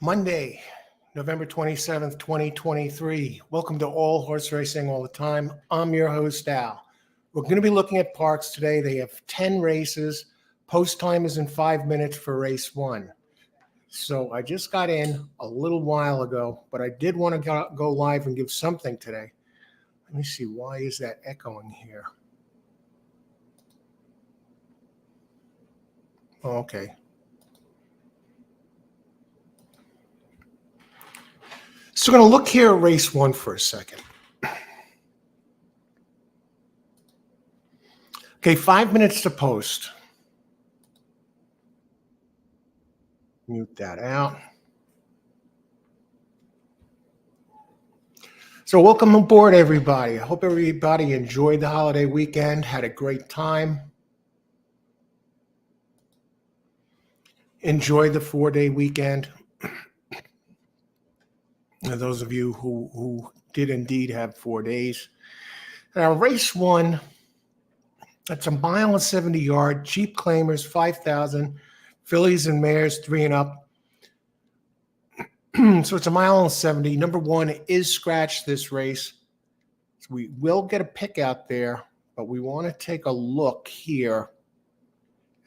Monday, November 27th, 2023. Welcome to All Horse Racing All the Time. I'm your host, Al. We're going to be looking at Parx today. They have 10 races. Post time is in 5 minutes for race one. So I just got in a little while ago, but I did want to go live and give something today. Let me see, why is that echoing here? Oh, okay. So we're going to look here at race one for a second. Okay, 5 minutes to post. Mute that out. So welcome aboard, everybody. I hope everybody enjoyed the holiday weekend, had a great time. Enjoyed the 4-day weekend. And those of you who did indeed have 4 days. Now, race one, that's a mile and 70 yard, cheap claimers, 5,000, fillies and mares, 3 and up. So it's a mile and 70. Number one is scratched this race. So we will get a pick out there, but we want to take a look here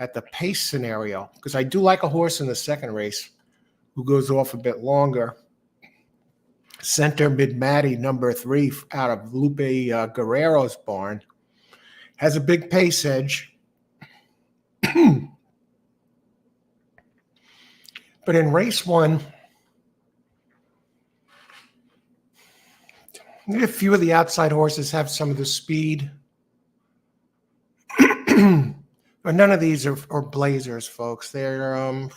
at the pace scenario, because I do like a horse in the second race who goes off a bit longer. Center Mid Matty, number 3, out of Lupe Guerrero's barn, has a big pace edge. But in race one, a few of the outside horses have some of the speed. But none of these are blazers, folks. They're,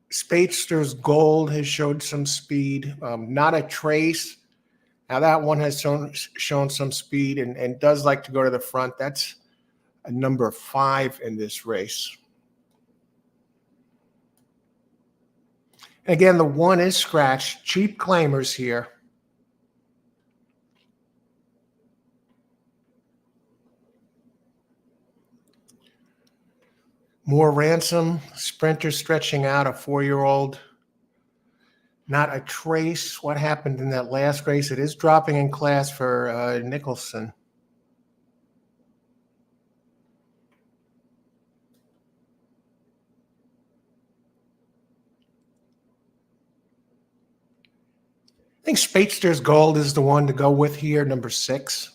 Spadester's Gold has showed some speed. Not a Trace. Now that one has shown some speed and does like to go to the front. That's a number 5 in this race. Again, the one is scratched. Cheap claimers here. More Ransom, Sprinter stretching out, a 4-year-old. Not a Trace. What happened in that last race? It is dropping in class for Nicholson. I think Spadester's Gold is the one to go with here, number 6.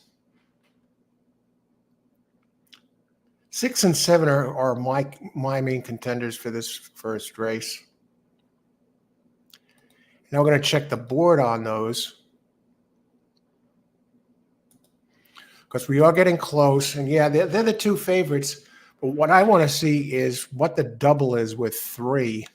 6 and 7 are my main contenders for this first race. Now we're going to check the board on those, because we are getting close. And yeah, they're the 2 favorites. But what I want to see is what the double is with 3.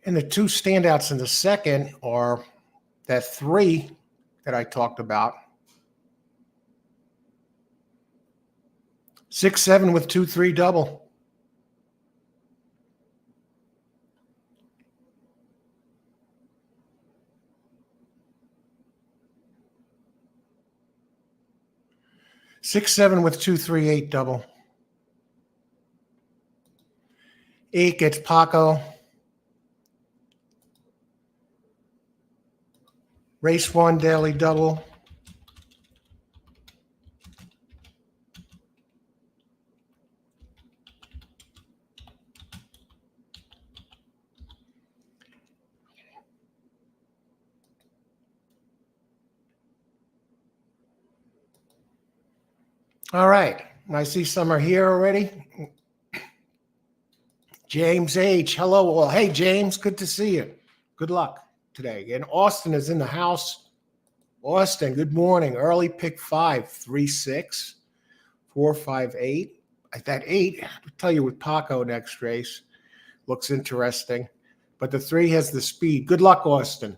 And the 2 standouts in the second are that 3 that I talked about. 6-7 with 2-3 double. Six, 7 with 2-3-8 double. 8 gets Paco. Race 1 daily double. All right. I see some are here already. James H. Hello. Well, hey, James. Good to see you. Good luck today. And Austin is in the house. Austin, good morning. Early pick 5, 3-6, 4-5-8. At that 8, I'll tell you with Paco next race. Looks interesting. But the 3 has the speed. Good luck, Austin.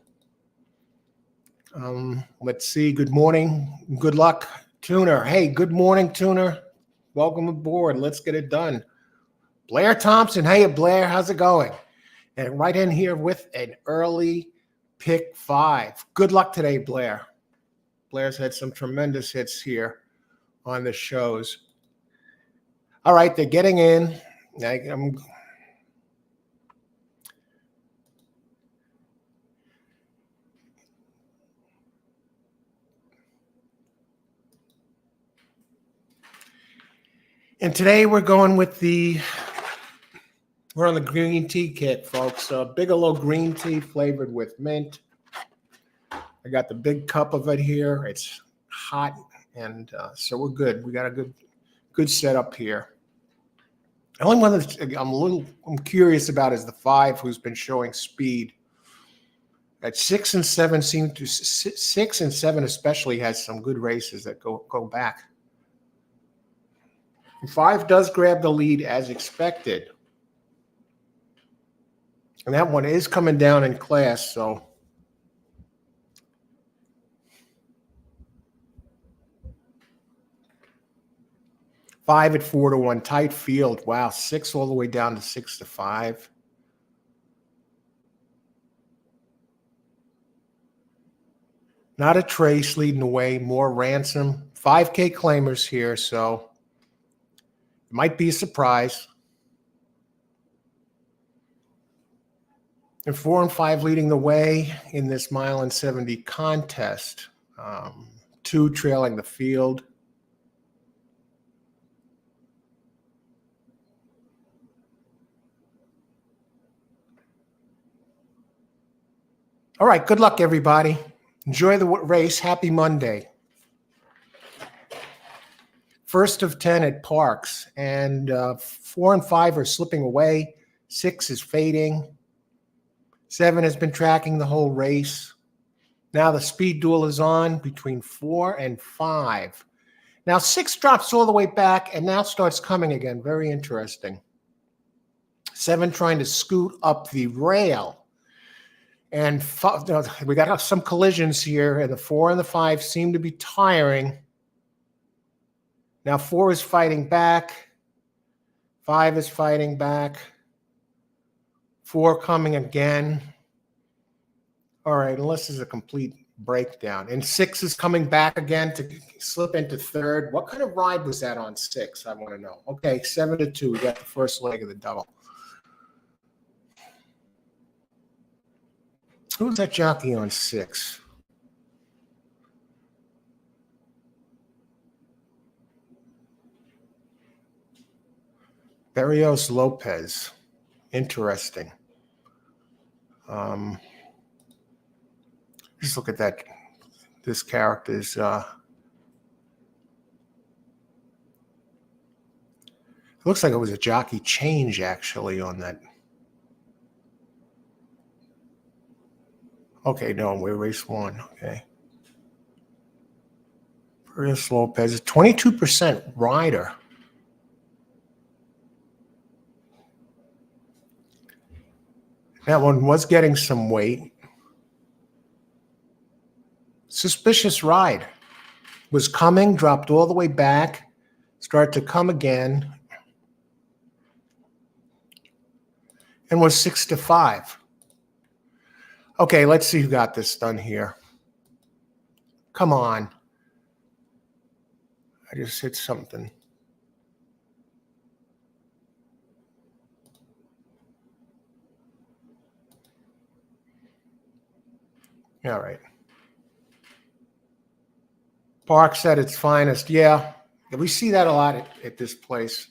Let's see. Good morning. Good luck, Tuner. Hey, good morning, Tuner. Welcome aboard. Let's get it done. Blair Thompson. Hey, Blair. How's it going? And right in here with an early pick 5. Good luck today, Blair. Blair's had some tremendous hits here on the shows. All right, they're getting in. And today we're going with we're on the green tea kit, folks. Bigelow green tea flavored with mint. I got the big cup of it here. It's hot, and so we're good. We got a good setup here. The only one that I'm curious about is the 5, who's been showing speed. At 6 and 7 6 and 7 especially has some good races that go back. 5 does grab the lead as expected. And that one is coming down in class, so. Five at 4-1, tight field. Wow, 6 all the way down to 6-5. Not a Trace leading the way, more Ransom. 5K claimers here, so it might be a surprise. And 4 and 5 leading the way in this mile and 70 contest. 2 trailing the field. All right, good luck, everybody. Enjoy the race. Happy Monday. First of 10 at Parx, and 4 and 5 are slipping away. 6 is fading. 7 has been tracking the whole race. Now the speed duel is on between 4 and 5. Now 6 drops all the way back and now starts coming again. Very interesting. 7 trying to scoot up the rail. And we got some collisions here, and the 4 and the 5 seem to be tiring. Now 4 is fighting back. 5 is fighting back. 4 coming again. All right, unless there's a complete breakdown. And 6 is coming back again to slip into 3rd. What kind of ride was that on 6? I want to know. Okay, 7-2. We got the first leg of the double. Who's that jockey on 6? Barrios Lopez. Interesting. Just look at that. This character's it looks like it was a jockey change actually on that. Okay, no, we're race 1. Okay. Barrios Lopez, 22% rider. That one was getting some weight. Suspicious ride. Was coming, dropped all the way back, started to come again, and was 6-5. Okay, let's see who got this done here. Come on. I just hit something. All right. Parx at its finest. Yeah, we see that a lot at this place.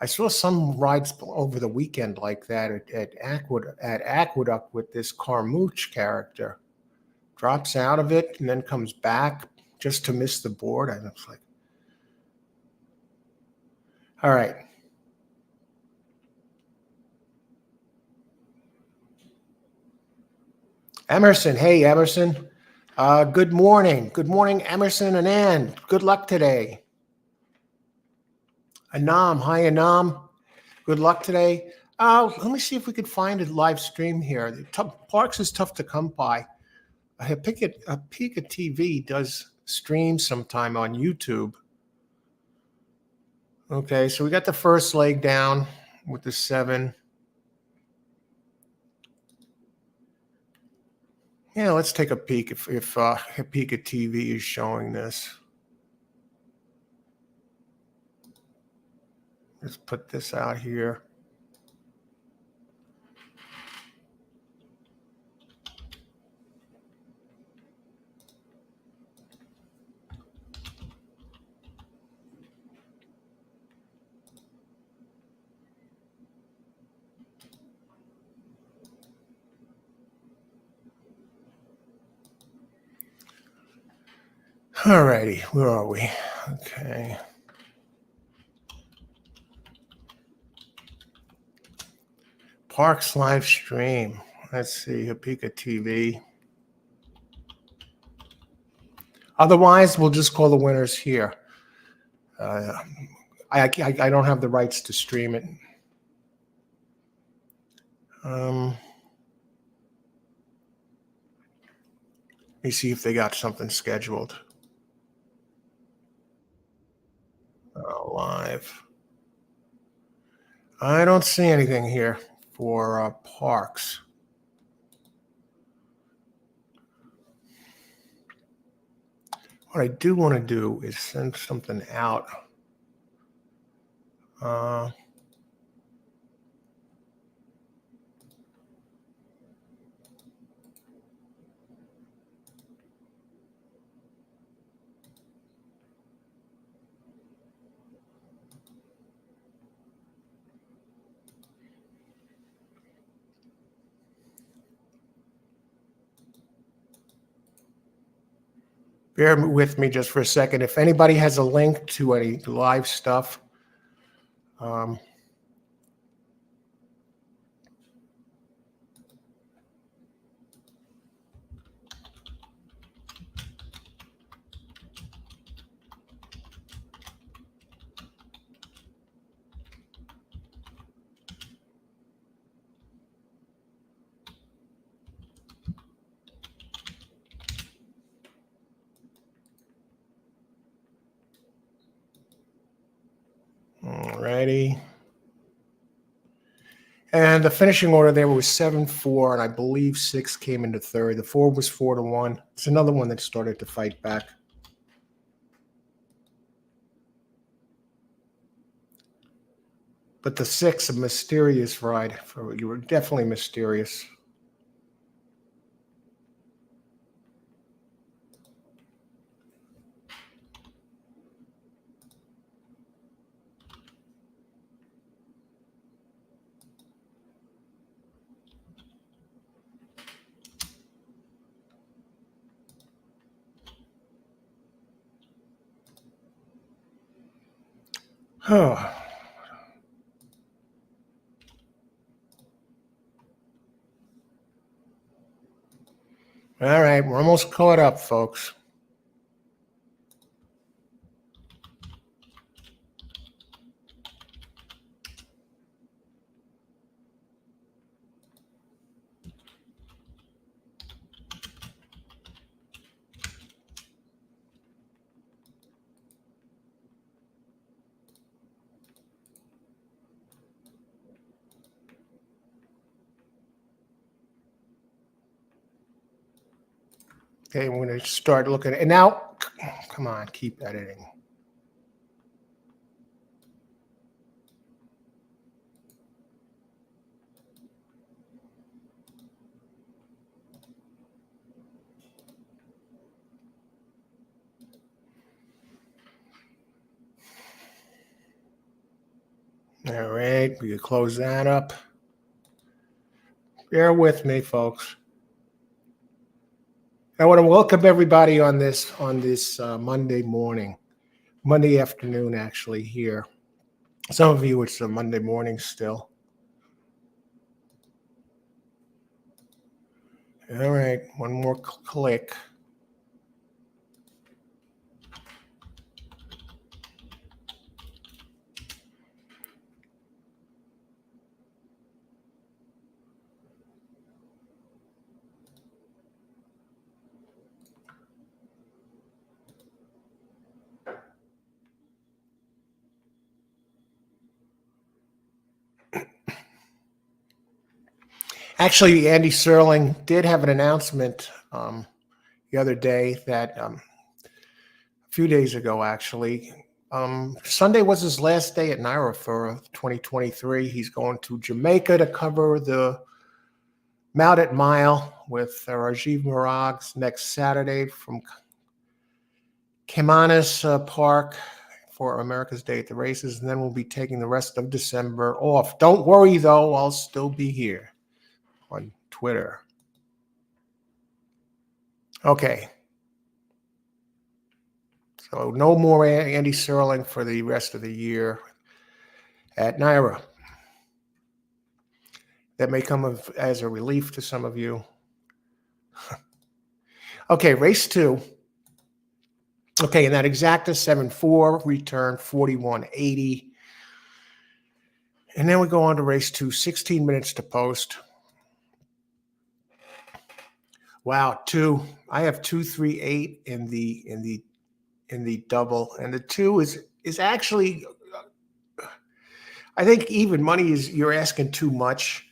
I saw some rides over the weekend like that at Aqueduct with this Carmouche character. Drops out of it and then comes back just to miss the board. I was like, all right. Emerson. Hey, Emerson. Good morning. Good morning, Emerson and Ann. Good luck today. Anam. Hi, Anam. Good luck today. Let me see if we could find a live stream here. Parx is tough to come by. Pika TV does stream sometime on YouTube. Okay, so we got the first leg down. with the 7. Yeah, let's take a peek if Hipika TV is showing this. Let's put this out here. All righty, where are we? Okay. Parx live stream. Let's see, Hipika TV. Otherwise, we'll just call the winners here. I don't have the rights to stream it. Let me see if they got something scheduled. Live. I don't see anything here for Parx. What I do want to do is send something out. Bear with me just for a second. If anybody has a link to any live stuff, all righty. And the finishing order there was 7-4, and I believe 6 came into third. The 4 was 4-1. It's another one that started to fight back. But the 6, a mysterious ride. You were definitely mysterious. Oh. All right, we're almost caught up, folks. Okay, we're going to start looking at it. And now, come on, keep editing. All right, we can close that up. Bear with me, folks. I want to welcome everybody on this Monday morning, Monday afternoon, actually, here. Some of you, it's a Monday morning still. All right, one more click. Actually, Andy Serling did have an announcement the other day that a few days ago, actually. Sunday was his last day at NYRA for 2023. He's going to Jamaica to cover the Mounted Mile with Rajiv Murag's next Saturday from Caymanas Park for America's Day at the Races, and then we'll be taking the rest of December off. Don't worry, though, I'll still be here on Twitter. Okay. So no more Andy Serling for the rest of the year at NYRA. That may come as a relief to some of you. Okay, race 2. Okay, and that exacta 7.4, return 41.80. And then we go on to race 2, 16 minutes to post. Wow, 2. I have 238 in the double, and the 2 is actually, I think even money is, you're asking too much.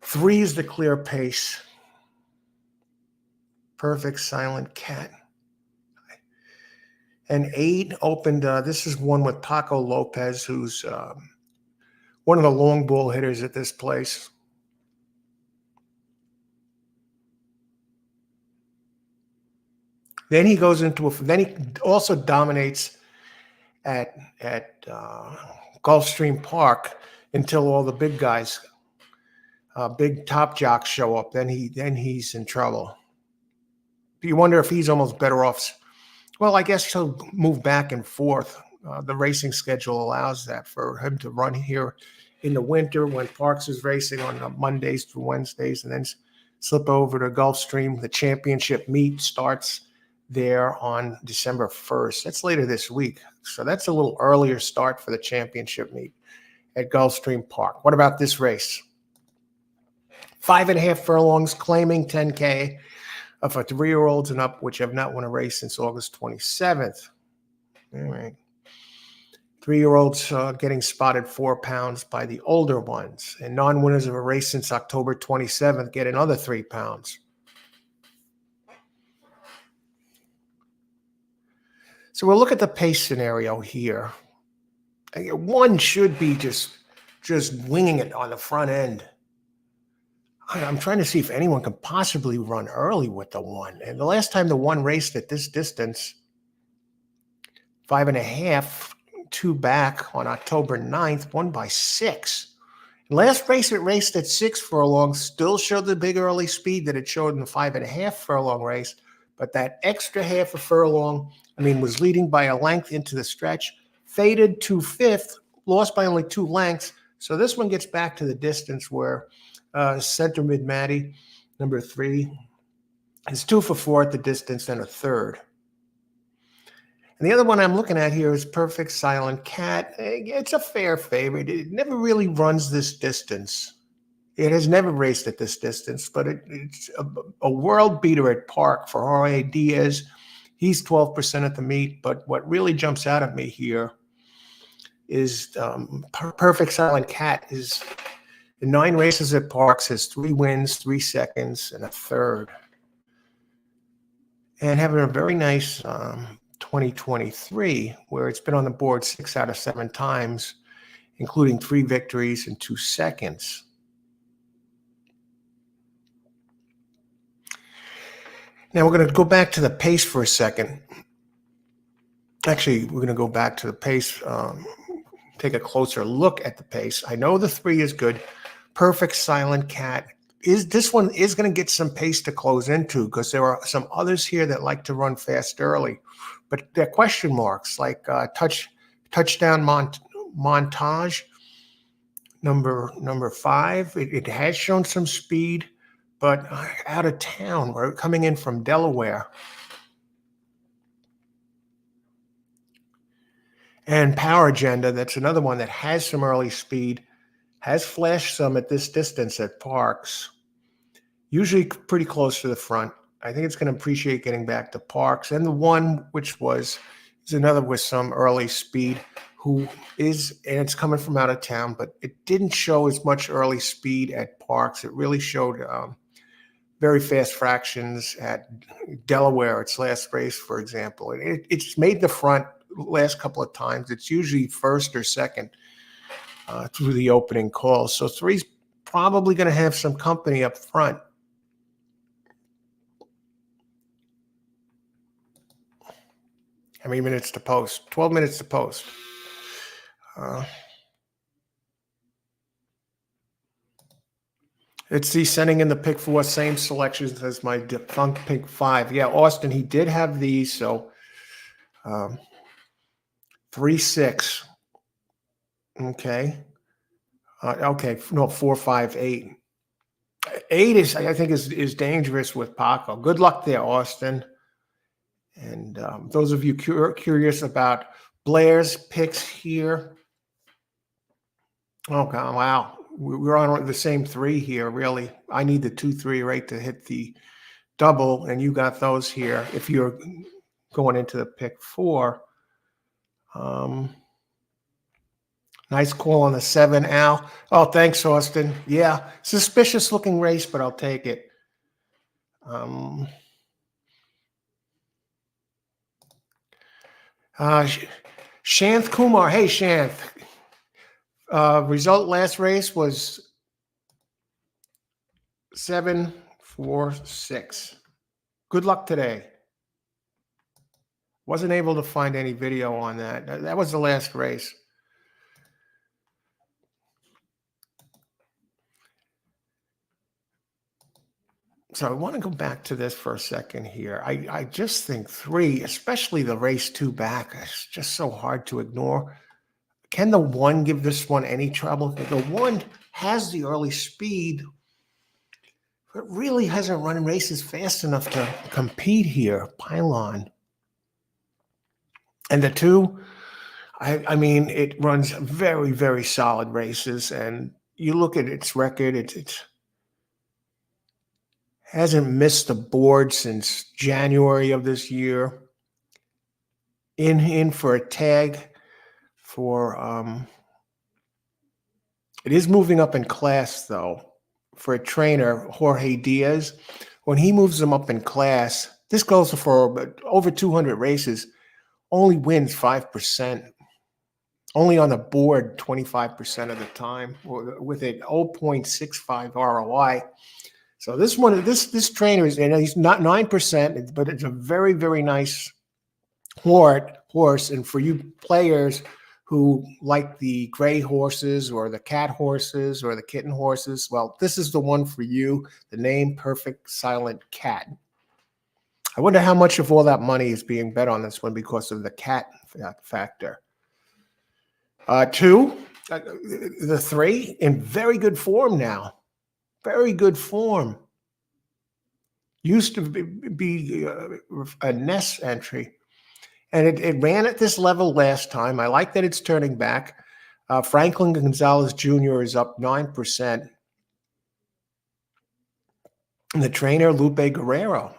3 is the clear pace. Perfect Silent Cat. And 8 opened, this is one with Paco Lopez, who's one of the long ball hitters at this place. Then he goes into then he also dominates at Gulfstream Park until all the big guys, big top jocks show up. Then he's in trouble. You wonder if he's almost better off. Well, I guess he'll move back and forth. The racing schedule allows that for him to run here in the winter when Parx is racing on Mondays through Wednesdays, and then slip over to Gulfstream. The championship meet starts there on December 1st. That's later this week. So that's a little earlier start for the championship meet at Gulfstream Park. What about this race? 5.5 furlongs, claiming 10K for 3-year-olds and up, which have not won a race since August 27th. All right. 3-year-olds getting spotted 4 pounds by the older ones, and non-winners of a race since October 27th get another 3 pounds. So we'll look at the pace scenario here. 1 should be just winging it on the front end. I'm trying to see if anyone can possibly run early with the 1. And the last time the 1 raced at this distance, 5.5, 2 back on October 9th, won by 6. Last race it raced at 6 furlongs, still showed the big early speed that it showed in the 5.5 furlong race, but that extra half a furlong, was leading by a length into the stretch, faded to 5th, lost by only 2 lengths. So this one gets back to the distance where center mid Matty, number 3, is 2 for 4 at the distance and a third. And the other one I'm looking at here is Perfect Silent Cat. It's a fair favorite. It never really runs this distance. It has never raced at this distance, but it's a world beater at Park for R.A. Diaz. He's 12% at the meet, but what really jumps out at me here is Perfect Silent Cat is in 9 races at Parx, has 3 wins, 3 seconds, and a third. And having a very nice 2023, where it's been on the board 6 out of 7 times, including 3 victories and 2 seconds. Now we're going to go back to the pace for a second. Actually, we're going to go back to the pace, take a closer look at the pace. I know the 3 is good. Perfect Silent Cat. This one is going to get some pace to close into because there are some others here that like to run fast early. But they're question marks like Touchdown Montage, number 5. It has shown some speed, but out of town. We're coming in from Delaware. And Power Agenda, that's another one that has some early speed, has flashed some at this distance at Parx. Usually pretty close to the front. I think it's going to appreciate getting back to Parx. And the one which is another with some early speed, who is, and it's coming from out of town, but it didn't show as much early speed at Parx. It really showed very fast fractions at Delaware, its last race, for example. It's made the front last couple of times. It's usually first or second through the opening call. So 3's probably going to have some company up front. How many minutes to post? 12 minutes to post. It's the sending in the pick 4, same selections as my defunct pick 5. Yeah, Austin, he did have these, so 3-6. Okay. Okay, no, 4, 5, 8. 8 is, I think, is dangerous with Paco. Good luck there, Austin. And those of you curious about Blair's picks here. Oh, God, wow. We're on the same 3 here, really. I need the 2, 3, right, to hit the double, and you got those here. If you're going into the pick 4. Nice call on the 7, Al. Oh, thanks, Austin. Yeah, suspicious looking race, but I'll take it. Shanth Kumar. Hey, Shanth. Result last race was 7, 4, 6. Good luck today. Wasn't able to find any video on that. That was the last race. So I want to go back to this for a second here. I just think 3, especially the race 2 back, is just so hard to ignore. Can the 1 give this one any trouble? The 1 has the early speed, but really hasn't run races fast enough to compete here. Pylon. And the 2, I mean, it runs very, very solid races. And you look at its record, it's hasn't missed the board since January of this year. In for a tag for it is moving up in class, though, for a trainer, Jorge Diaz. When he moves them up in class, this goes for over 200 races, only wins 5%. Only on the board 25% of the time, with an 0.65 ROI. So this one, this trainer is, and he's not 9%, but it's a very, very nice horse. And for you players who like the gray horses or the cat horses or the kitten horses, well, this is the one for you. The name Perfect Silent Cat. I wonder how much of all that money is being bet on this one because of the cat factor. 2, the 3 in very good form now. Very good form. Used to be a Ness entry. And it ran at this level last time. I like that it's turning back. Franklin Gonzalez Jr. is up 9%. And the trainer, Lupe Guerrero,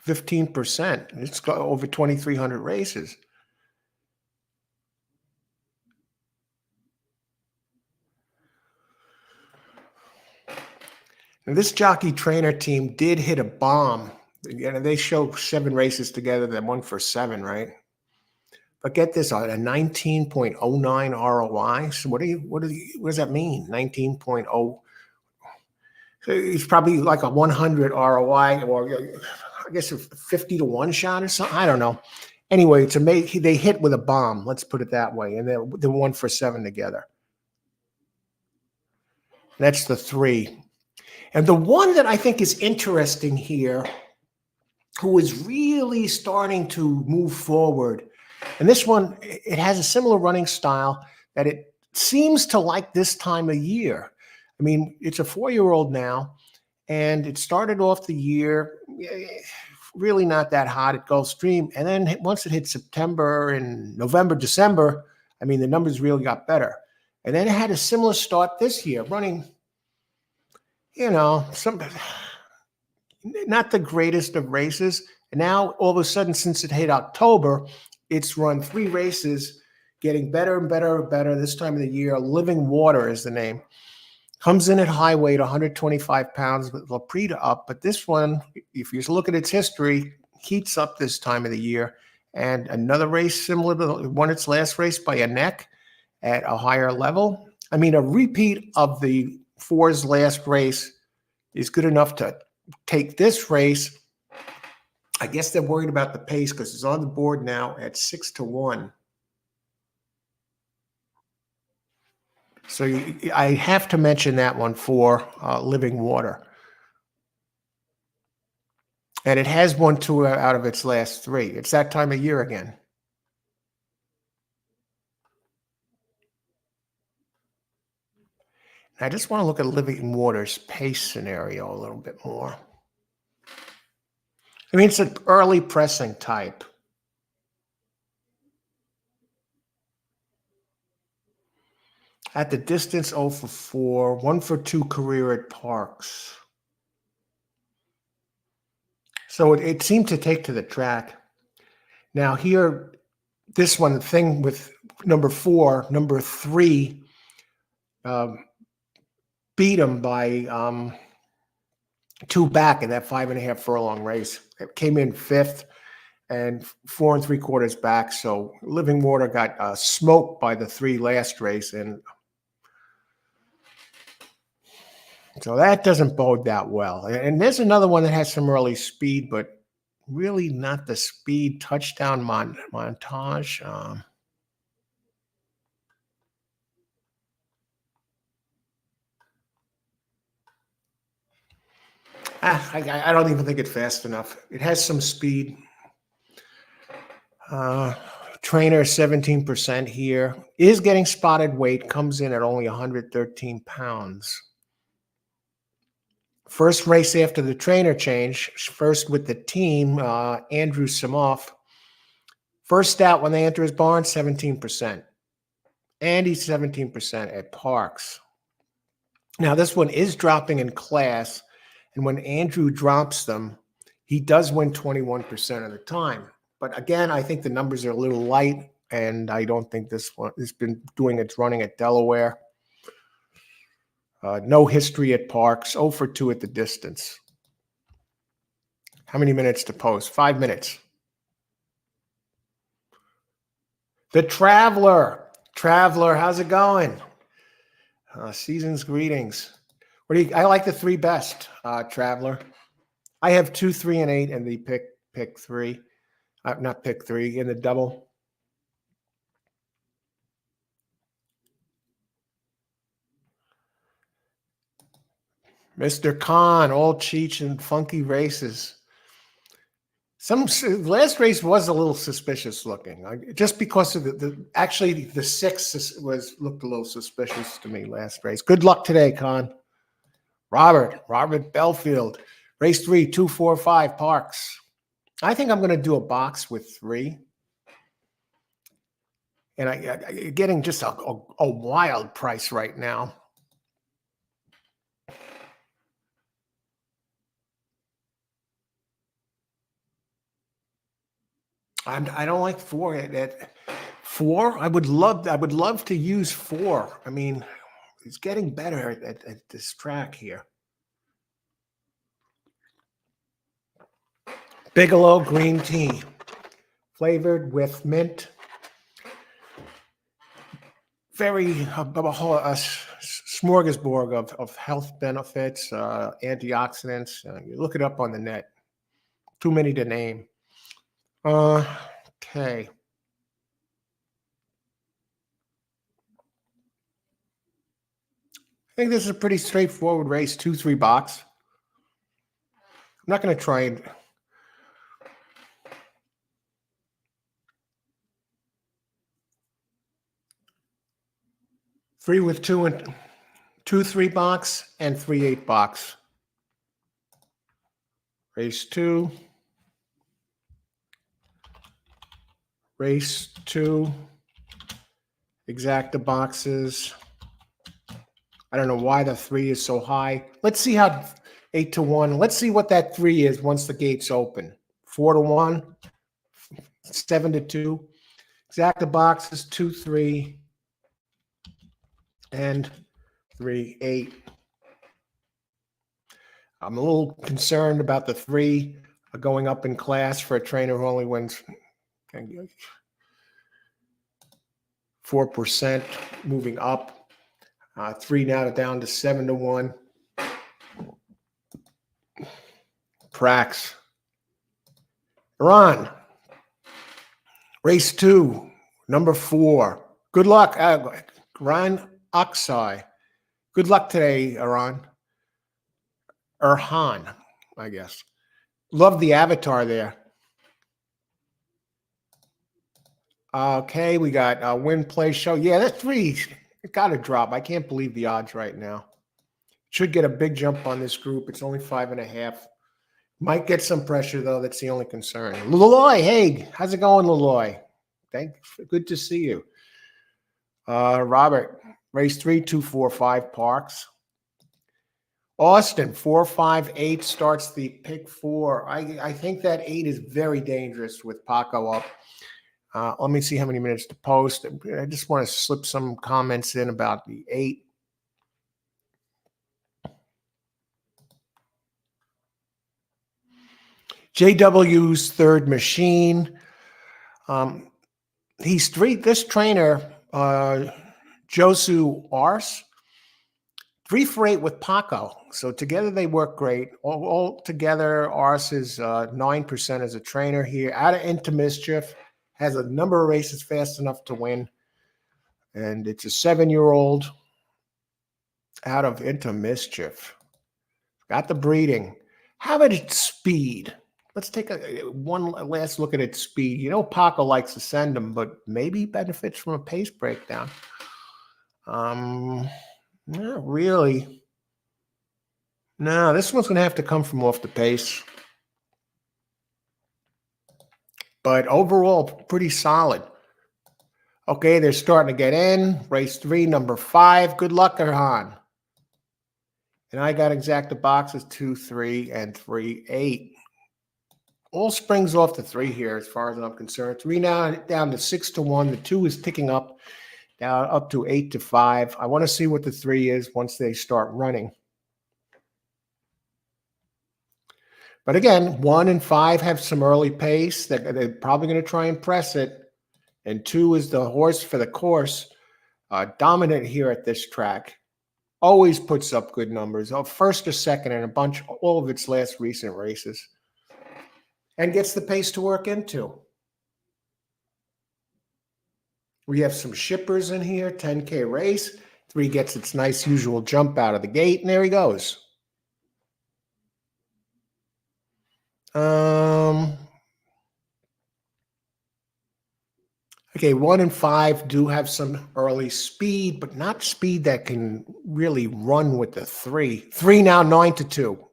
15%. It's got over 2,300 races. And this jockey trainer team did hit a bomb. And they show 7 races together, then 1 for 7, right? But get this, on a 19.09 ROI. So what does that mean? 19.0. It's probably like a 100 ROI, or I guess a 50 to 1 shot or something. I don't know. Anyway, they hit with a bomb. Let's put it that way. And they're 1 for 7 together. That's the 3. And the one that I think is interesting here, who is really starting to move forward, and this one, it has a similar running style that it seems to like this time of year. I mean, it's a 4-year-old now, and it started off the year really not that hot at Gulfstream. And then once it hit September and November, December, I mean, the numbers really got better. And then it had a similar start this year, running, not the greatest of races. And now, all of a sudden, since it hit October, it's run 3 races getting better and better and better this time of the year. Living Water is the name. Comes in at high weight, 125 pounds with Laprida up. But this one, if you look at its history, heats up this time of the year. And another race similar to won its last race by a neck at a higher level. I mean, a repeat of the 4's last race is good enough to take this race. I guess they're worried about the pace because it's on the board now at 6-1. So I have to mention that one for Living Water. And it has won 2 out of its last 3. It's that time of year again. I just want to look at Living Water's pace scenario a little bit more. I mean, it's an early pressing type. At the distance, 0 for 4, 1 for 2 career at Parx. So it seemed to take to the track. Now here, this one, the thing with number 4, number 3, beat him by 2 back in that 5.5 furlong race. It came in 5th and 4 3/4 back. So Living Water got smoked by the 3 last race, and so that doesn't bode that well. And there's another one that has some early speed, but really not the speed. Touchdown montage. I don't even think it's fast enough. It has some speed. Trainer 17% here. Is getting spotted weight. Comes in at only 113 pounds. First race after the trainer change. First with the team, Andrew Samoff. First out when they enter his barn, 17%. And he's 17% at Parx. Now, this one is dropping in class. And when Andrew drops them, he does win 21% of the time. But again, I think the numbers are a little light, and I don't think this one has been doing its running at Delaware. No history at Parx, 0 for 2 at the distance. How many minutes to post? 5 minutes. The Traveler. Traveler, how's it going? Season's greetings. I like the 3 best, Traveler. I have 2, 3, and 8 in the pick 3. Not pick 3, in the double. Mr. Khan, all cheats and funky races. Some last race was a little suspicious looking, just because of actually the 6 looked a little suspicious to me last race. Good luck today, Khan. Robert Belfield, race 3, 2, 4, 5 Parx. I think I'm going to do a box with 3. And I'm getting just a wild price right now. I don't like 4. At 4, I would love to use 4. I mean, it's getting better at this track here. Bigelow green tea, flavored with mint. Very a smorgasbord of health benefits, antioxidants. You look it up on the net. Too many to name. Okay. I think this is a pretty straightforward race, 2, 3 box. I'm not going to try and 3 with 2 and 2, 3 box and 3, 8 box. Race 2. Race 2. Exacta boxes. I don't know why the 3 is so high. Let's see how 8-1. Let's see what that 3 is once the gates open. 4-1, 7-2. Exacta boxes 2, 3, and 3, 8. I'm a little concerned about the 3 going up in class for a trainer who only wins 4%, moving up. 3 now down to 7 to 1. Parx. Iran. Race 2, number 4. Good luck, Ryan Aksai. Good luck today, Iran. Erhan, I guess. Love the avatar there. Okay, we got win, play, show. Yeah, that 3 got to drop. I can't believe the odds right now. Should get a big jump on this group. It's only 5.5. Might get some pressure, though. That's the only concern. Laloy, hey, how's it going, Laloy? Thanks. Good to see you. Robert, race 3, 2, 4, 5, Parx. Austin, 4, 5, 8 starts the pick 4. I think that 8 is very dangerous with Paco up. Let me see how many minutes to post. I just want to slip some comments in about the 8. JW's third machine. He's 3. This trainer, Josu Ars, 3 for 8 with Paco. So together they work great. All together, Ars is 9% as a trainer here. Out of Into Mischief, has a number of races fast enough to win. And it's a 7-year-old out of Into Mischief. Got the breeding. How about its speed? Let's take one last look at its speed. You know, Paco likes to send them, but maybe benefits from a pace breakdown. Not really. No, this one's going to have to come from off the pace. But overall, pretty solid. Okay, they're starting to get in. Race 3, number 5. Good luck, Erhan. And I got exacta boxes 2, 3, and 3, 8. All springs off the 3 here, as far as I'm concerned. 3 now down to 6 to 1. The 2 is ticking up, down up to 8 to 5. I want to see what the 3 is once they start running. But again, 1 and 5 have some early pace. They're probably going to try and press it. And 2 is the horse for the course. Dominant here at this track. Always puts up good numbers. First or second in a bunch, all of its last recent races. And gets the pace to work into. We have some shippers in here. 10K race. 3 gets its nice usual jump out of the gate. And there he goes. Okay, 1 and 5 do have some early speed, but not speed that can really run with the 3. 3 now 9 to 2.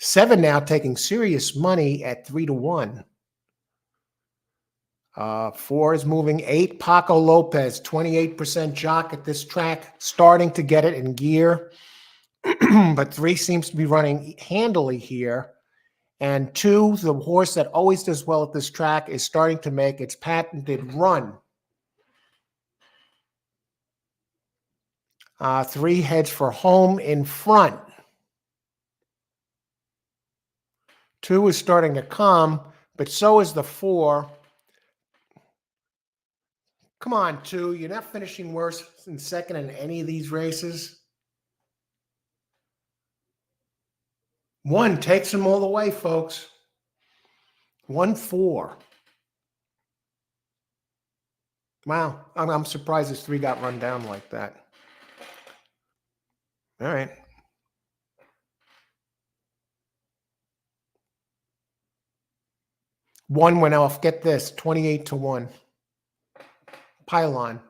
7 now taking serious money at 3 to 1. 4 is moving 8. Paco Lopez, 28% jock at this track, starting to get it in gear. But 3 seems to be running handily here. And 2, the horse that always does well at this track, is starting to make its patented run. 3 heads for home in front. 2 is starting to come, but so is the 4. Come on, 2. You're not finishing worse than second in any of these races. 1 takes them all the way, folks. 1, 4. Wow. I'm surprised this 3 got run down like that. All right. One went off. Get this, 28 to 1. Pylon.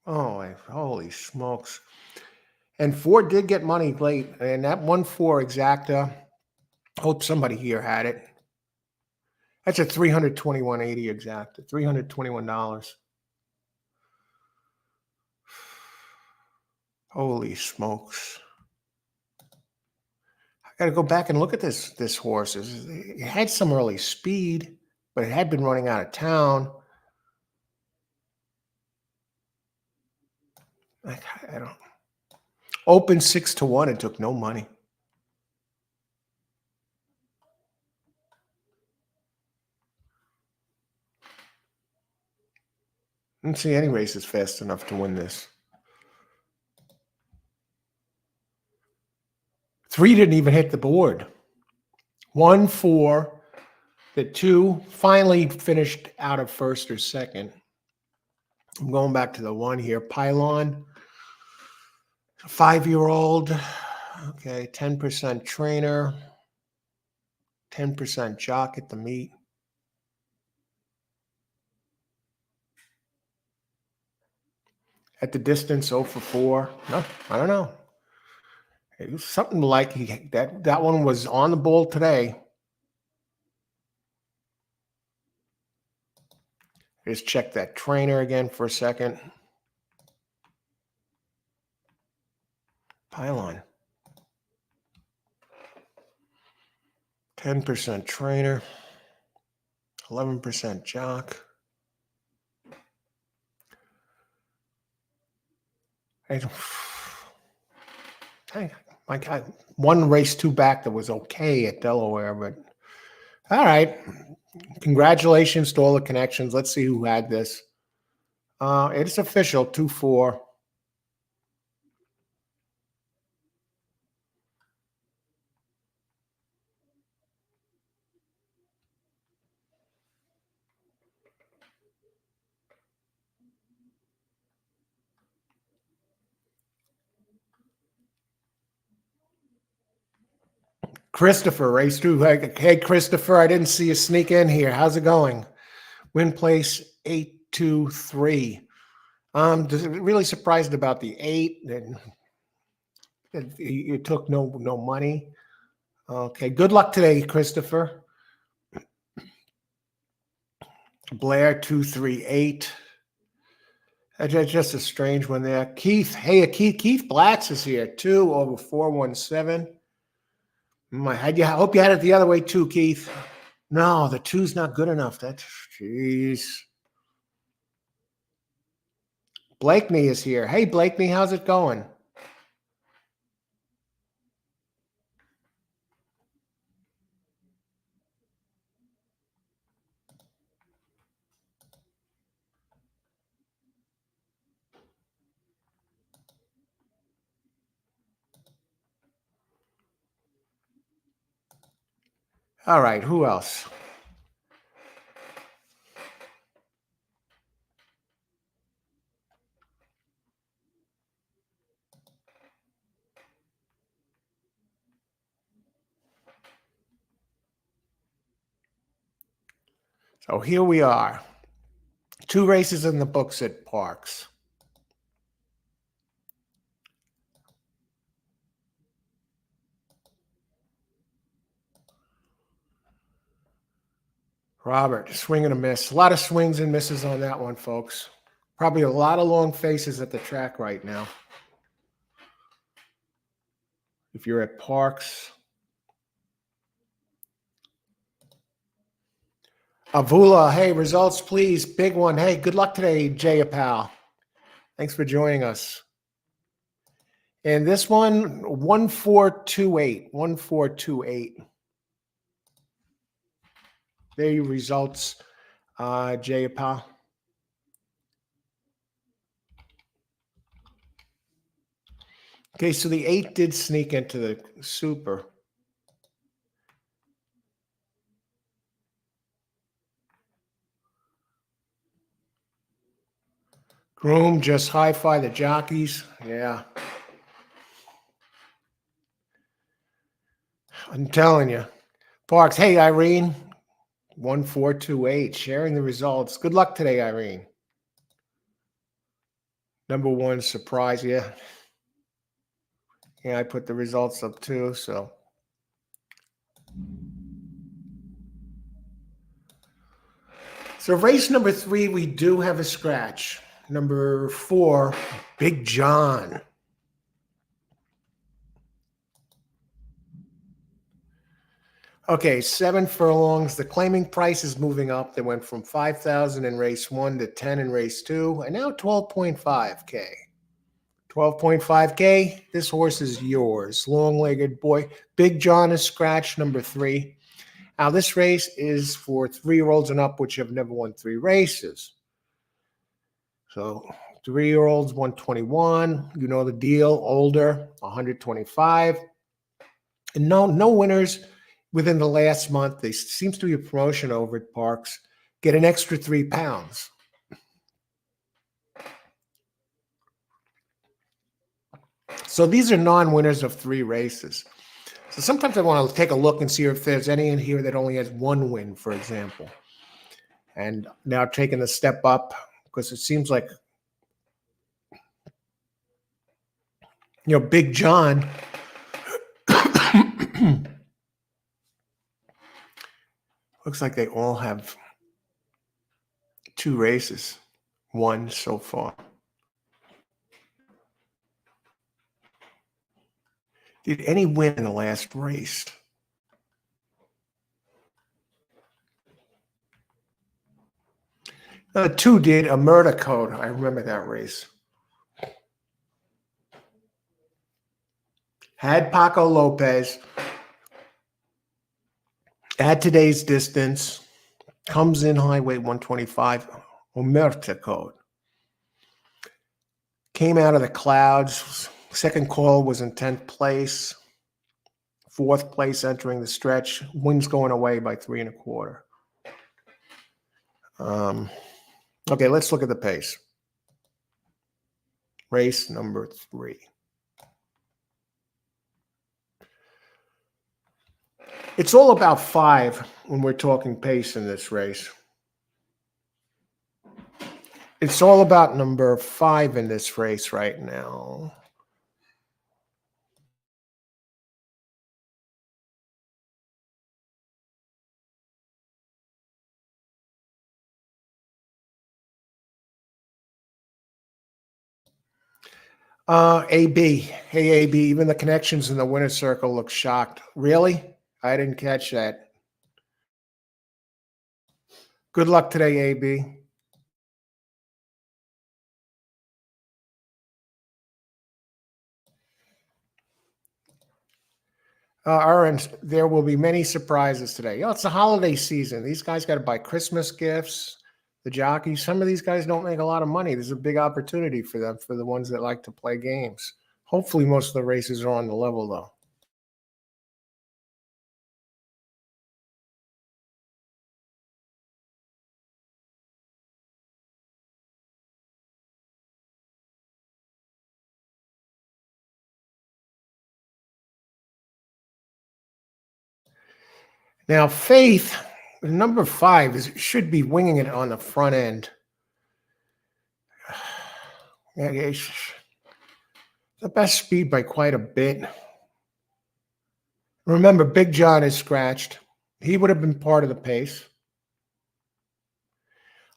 Oh, holy smokes. And 4 did get money late. And that 1-4 exacta. Hope somebody here had it. That's a $321.80 exacta. $321. Holy smokes. Got to go back and look at this horse. It had some early speed, but it had been running out of town. I don't. Open 6-1 and took no money. I didn't see any races fast enough to win this. 3 didn't even hit the board. 1, 4. The 2 finally finished out of first or second. I'm going back to the 1 here. Pylon. 5-year-old. Okay, 10% trainer. 10% jock at the meet. At the distance, 0 for 4. No, I don't know. It was something like that one was on the bull today. Just check that trainer again for a second. Pylon. 10% trainer. 11% jock. My God, 1 race 2 back that was okay at Delaware, but all right. Congratulations to all the connections. Let's see who had this. It's official, 2-4. Christopher, race 2. Hey, Christopher, I didn't see you sneak in here. How's it going? Win place 8-2-3. Really surprised about the 8. You took no money. Okay, good luck today, Christopher. Blair 238. That's just a strange one there. Keith, hey, Keith Blatz is here. 2 over 417. I hope you had it the other way too, Keith. No, the 2's not good enough. That's jeez. Blakeney is here. Hey, Blakeney, how's it going? All right, who else? So here we are. 2 races in the books at Parx. Robert, swing and a miss. A lot of swings and misses on that one, folks. Probably a lot of long faces at the track right now. If you're at Parx. Avula, hey, results, please. Big one. Hey, good luck today, Jay Pal. Thanks for joining us. And this one, 1428. 1428. There are your results, Jay Pal. Okay, so the 8 did sneak into the super. Groom just hi-fi the jockeys. Yeah. I'm telling you. Parks, hey, Irene. 1428, sharing the results. Good luck today, Irene. Number 1 surprise, yeah. Yeah, I put the results up too, so. So race number 3, we do have a scratch. Number 4, Big John. Okay, 7 furlongs. The claiming price is moving up. They went from 5,000 in race 1 to 10 in race 2, and now 12.5K. 12.5K. This horse is yours. Long-legged boy. Big John is scratch number 3. Now, this race is for 3-year-olds and up, which have never won 3 races. So 3-year-olds, 121. You know the deal. Older, 125. And no winners within the last month. There seems to be a promotion over at Parx. Get an extra 3 pounds. So these are non-winners of 3 races. So sometimes I want to take a look and see if there's any in here that only has 1 win, for example. And now taking a step up, because it seems like, Big John looks like they all have 2 races, 1 so far. Did any win in the last race? Two did. A murder code. I remember that race. Had Paco Lopez. At today's distance. Comes in high weight 125. Omerta code. Came out of the clouds. Second call was in 10th place. 4th place entering the stretch. Wins going away by 3 1/4. Okay, let's look at the pace. Race number 3. It's all about 5 when we're talking pace in this race. It's all about number 5 in this race right now. AB. Hey, AB, even the connections in the winner's circle look shocked. Really? I didn't catch that. Good luck today, AB. Aaron, there will be many surprises today. It's the holiday season. These guys got to buy Christmas gifts. The jockeys, some of these guys don't make a lot of money. There's a big opportunity for them, for the ones that like to play games. Hopefully, most of the races are on the level, though. Now, Faith, number 5, should be winging it on the front end. The best speed by quite a bit. Remember, Big John is scratched. He would have been part of the pace.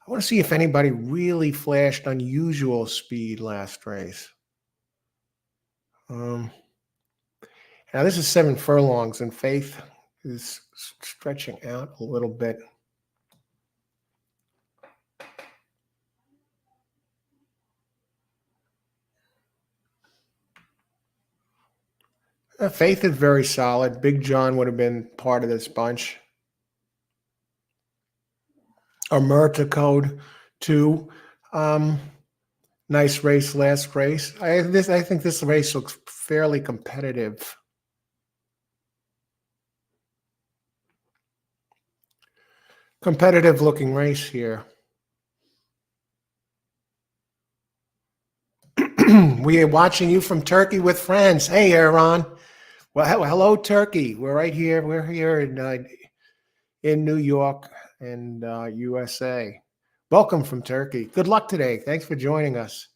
I want to see if anybody really flashed unusual speed last race. Now, this is 7 furlongs, and Faith is stretching out a little bit. Faith is very solid. Big John would have been part of this bunch. Omerta code 2. Nice race last race. I think this race looks fairly competitive. Competitive looking race here. We are watching you from Turkey with friends. Hey, Aaron. Well, hello, Turkey. We're right here. We're here in New York and USA. Welcome from Turkey. Good luck today. Thanks for joining us.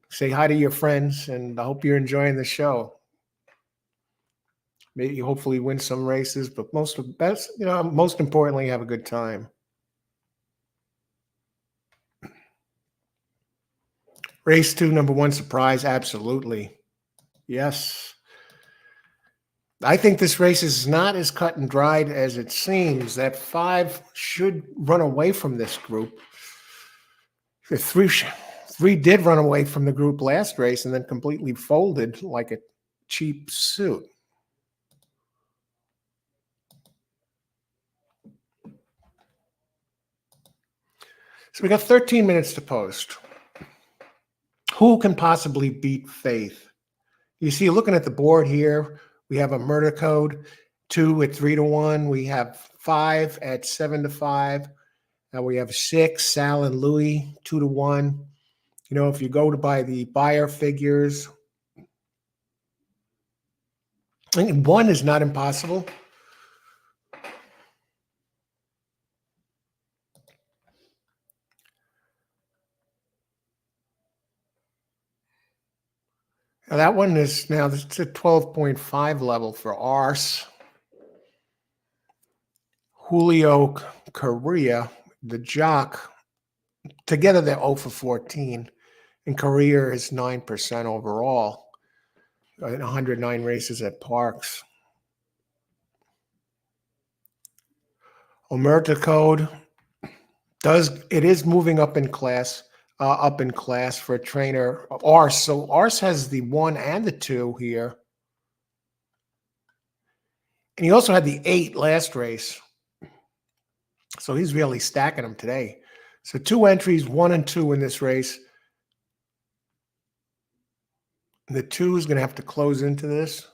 Say hi to your friends, and I hope you're enjoying the show. Maybe hopefully win some races, but most importantly, have a good time. Race 2, number 1, surprise. Absolutely. Yes. I think this race is not as cut and dried as it seems. That 5 should run away from this group. The 3 did run away from the group last race and then completely folded like a cheap suit. So we got 13 minutes to post. Who can possibly beat Faith? You see, looking at the board here, we have a murder code 2 at 3-1. We have 5 at 7-5. Now we have 6, Sal and Louie, 2-1. You know, if you go to buy the buyer figures, I think 1 is not impossible. Now that one is now it's a 12.5 level for Ars. Julio Correa, the jock, together they're 0 for 14, and Correa is 9% overall in 109 races at Parx. Omerta code is moving up in class for a trainer. Ars, so Ars has the 1 and the 2 here, and he also had the 8 last race. So he's really stacking them today. So 2 entries, 1 and 2 in this race. The 2 is going to have to close into this.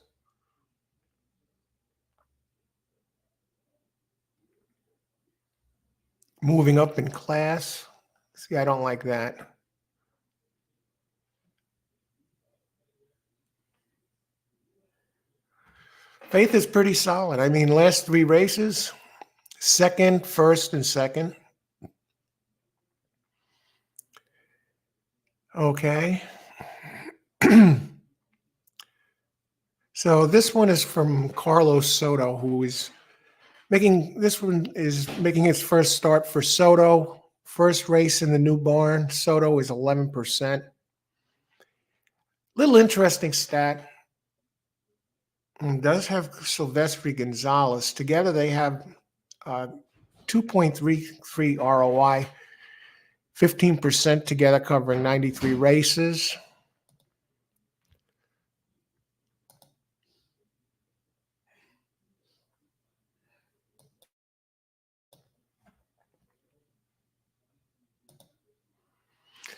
Moving up in class. See, I don't like that. Faith is pretty solid. I mean, last 3 races, second, first, and second. Okay. So this one is from Carlos Soto, who is making his first start for Soto. First race in the new barn. Soto is 11%. Little interesting stat. Does have Silvestri Gonzalez. Together they have 2.33 ROI, 15% together, covering 93 races.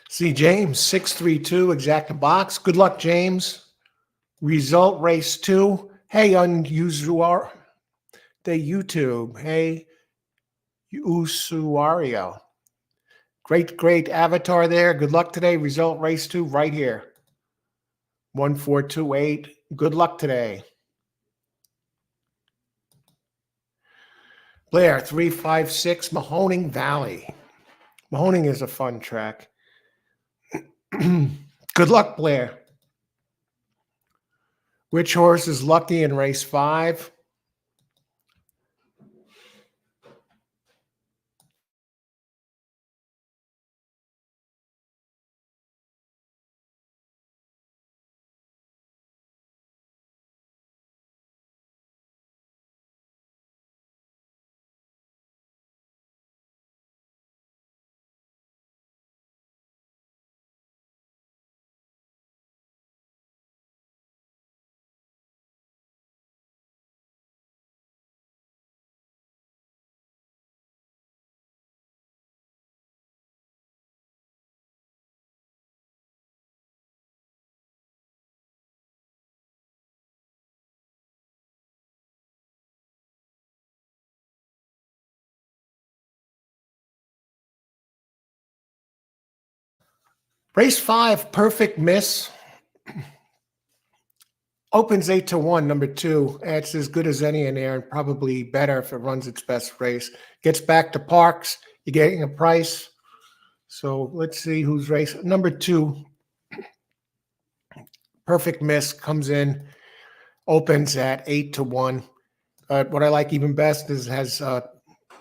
See, James, 632, exact box. Good luck, James. Result race 2. Hey, unusual. The YouTube. Hey, Usuario. Great avatar there. Good luck today. Result race 2 right here. 1428. Good luck today. Blair, 356, Mahoning Valley. Mahoning is a fun track. Good luck, Blair. Which horse is lucky in race 5? Race 5, perfect miss. Opens 8-1, number 2. It's as good as any in there, and probably better if it runs its best race. Gets back to Parx. You're getting a price. So let's see who's race. Number 2, perfect miss, comes in, opens at 8-1. What I like even best is has a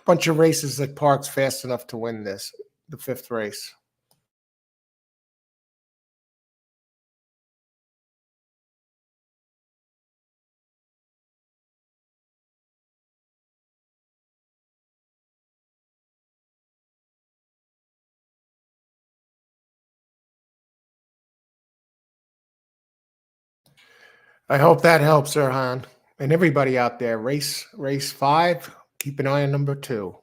bunch of races at Parx fast enough to win this, the 5th race. I hope that helps, Erhan. And everybody out there, race 5, keep an eye on number 2.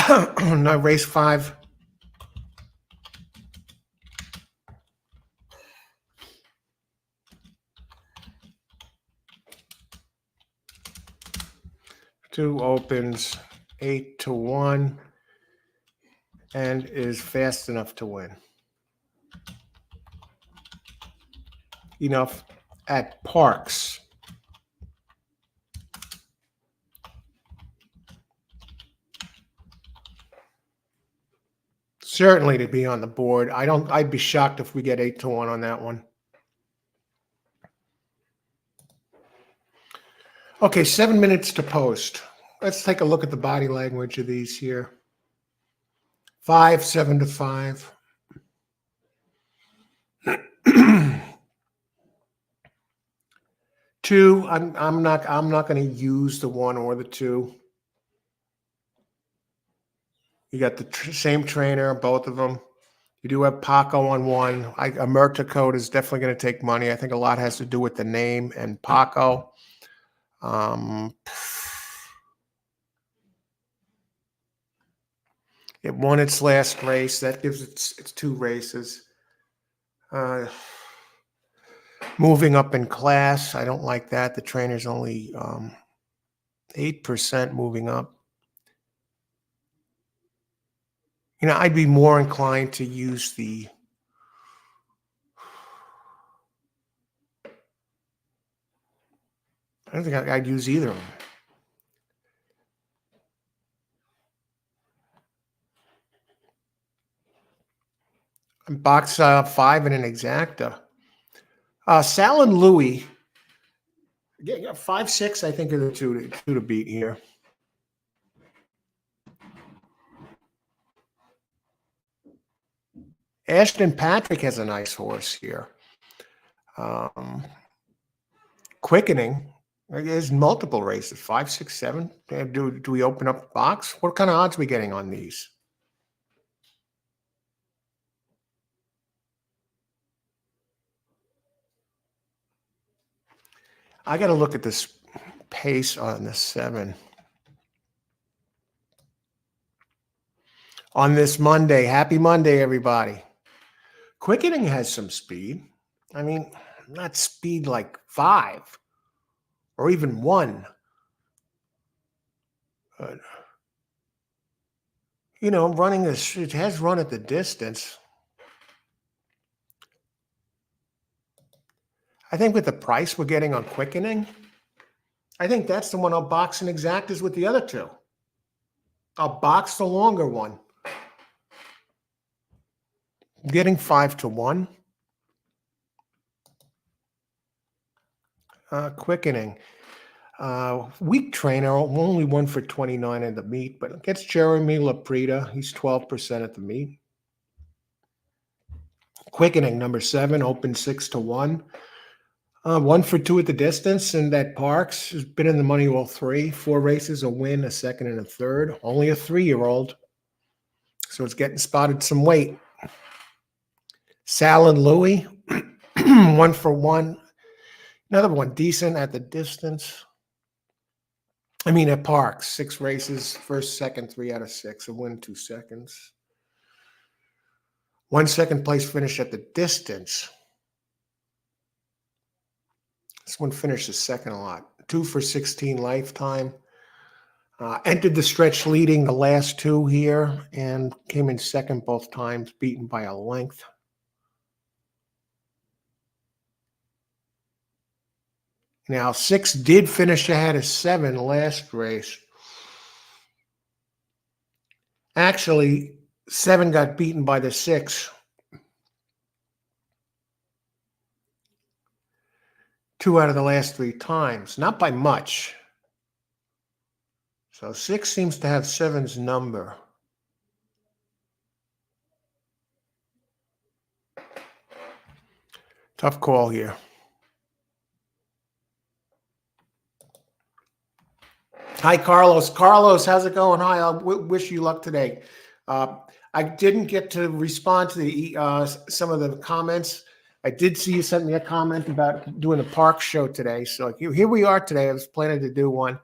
No, race 5. Two opens 8-1 and is fast enough to win. Enough at Parx. Certainly to be on the board. I'd be shocked if we get 8-1 on that one. Okay, 7 minutes to post. Let's take a look at the body language of these here. 5, 7-5. 2, I'm not going to use the 1 or the 2. You got the same trainer, both of them. You do have Paco on 1. A Murta code is definitely going to take money. I think a lot has to do with the name and Paco. It won its last race. That gives its 2 races. Moving up in class, I don't like that. The trainer's only 8% moving up. You know, I'd be more inclined to use the I don't think I'd use either of them. Box 5 and an exacta. Sal and Louis, 5, 6, I think are the two to beat here. Ashton Patrick has a nice horse here. Quickening. There's multiple races, 5, 6, 7. Do we open up the box? What kind of odds are we getting on these? I got to look at this pace on the 7. On this Monday. Happy Monday, everybody. Quickening has some speed. I mean, not speed like 5 or even 1. But, you know, running this, it has run at the distance. I think with the price we're getting on Quickening, I think that's the one I'll box and exactas with the other 2. I'll box the longer one. I'm getting 5-1. Quickening. Weak trainer, only 1 for 29 in the meet, but gets Jeremy Laprida. He's 12% at the meet. Quickening, number 7, open 6-1. 1 for 2 at the distance, and that Parx has been in the money all 3. 4 races, a win, a second, and a third. Only a 3-year-old. So it's getting spotted some weight. Sal and Louis, 1 for 1. Another one, decent at the distance. I mean, at Parx, 6 races, first, second, 3 out of 6, a win, 2 seconds. 1 second place finish at the distance. This one finishes second a lot. 2 for 16 lifetime. Entered the stretch leading the last 2 here and came in second both times, beaten by a length. Now, 6 did finish ahead of 7 last race. Actually, 7 got beaten by the 6. 2 out of the last 3 times, not by much. So 6 seems to have 7's number. Tough call here. Hi, Carlos. Carlos, how's it going? Hi, I wish you luck today. I didn't get to respond to the some of the comments. I did see you sent me a comment about doing the Parx show today. So here we are today. I was planning to do one.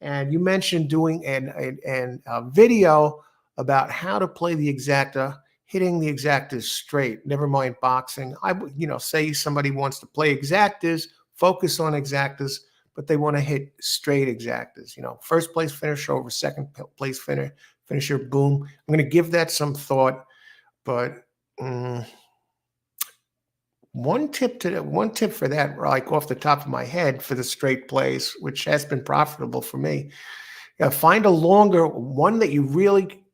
And you mentioned doing a video about how to play the exacta, hitting the exactas straight. Never mind boxing. I would, say somebody wants to play exactas, focus on exactas, but they want to hit straight exactas. First place finisher over second place finisher. Boom. I'm going to give that some thought, but one tip for that, like off the top of my head, for the straight plays, which has been profitable for me. Find a longer one that you really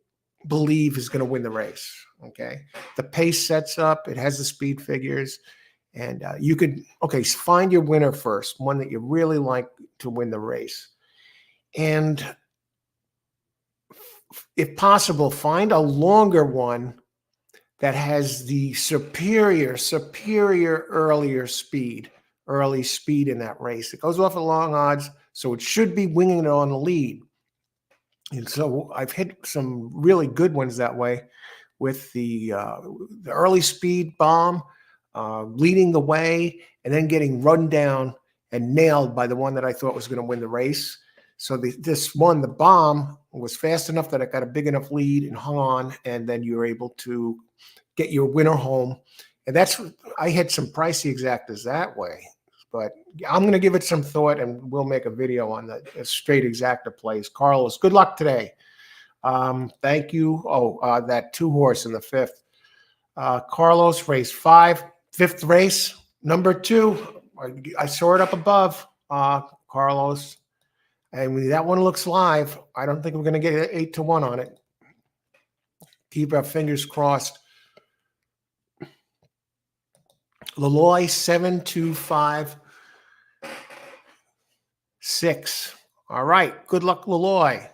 believe is going to win the race. Okay, the pace sets up, it has the speed figures, and you could find your winner first, one that you really like to win the race, and if possible, find a longer one that has the superior early speed in that race. It goes off at long odds, so it should be winging it on the lead. And so I've hit some really good ones that way with the early speed bomb, leading the way, and then getting run down and nailed by the one that I thought was going to win the race. So this one, the bomb, was fast enough that I got a big enough lead and hung on, and then you were able to get your winner home. And I had some pricey exactas that way. But I'm going to give it some thought, and we'll make a video on the straight exacta plays. Carlos, good luck today. Thank you. That 2-horse in the 5th. Carlos, race 5, 5th race, number 2. I saw it up above, Carlos. And that one looks live. I don't think we're going to get 8-1 on it. Keep our fingers crossed. Laloy 725-6. All right. Good luck, Laloy.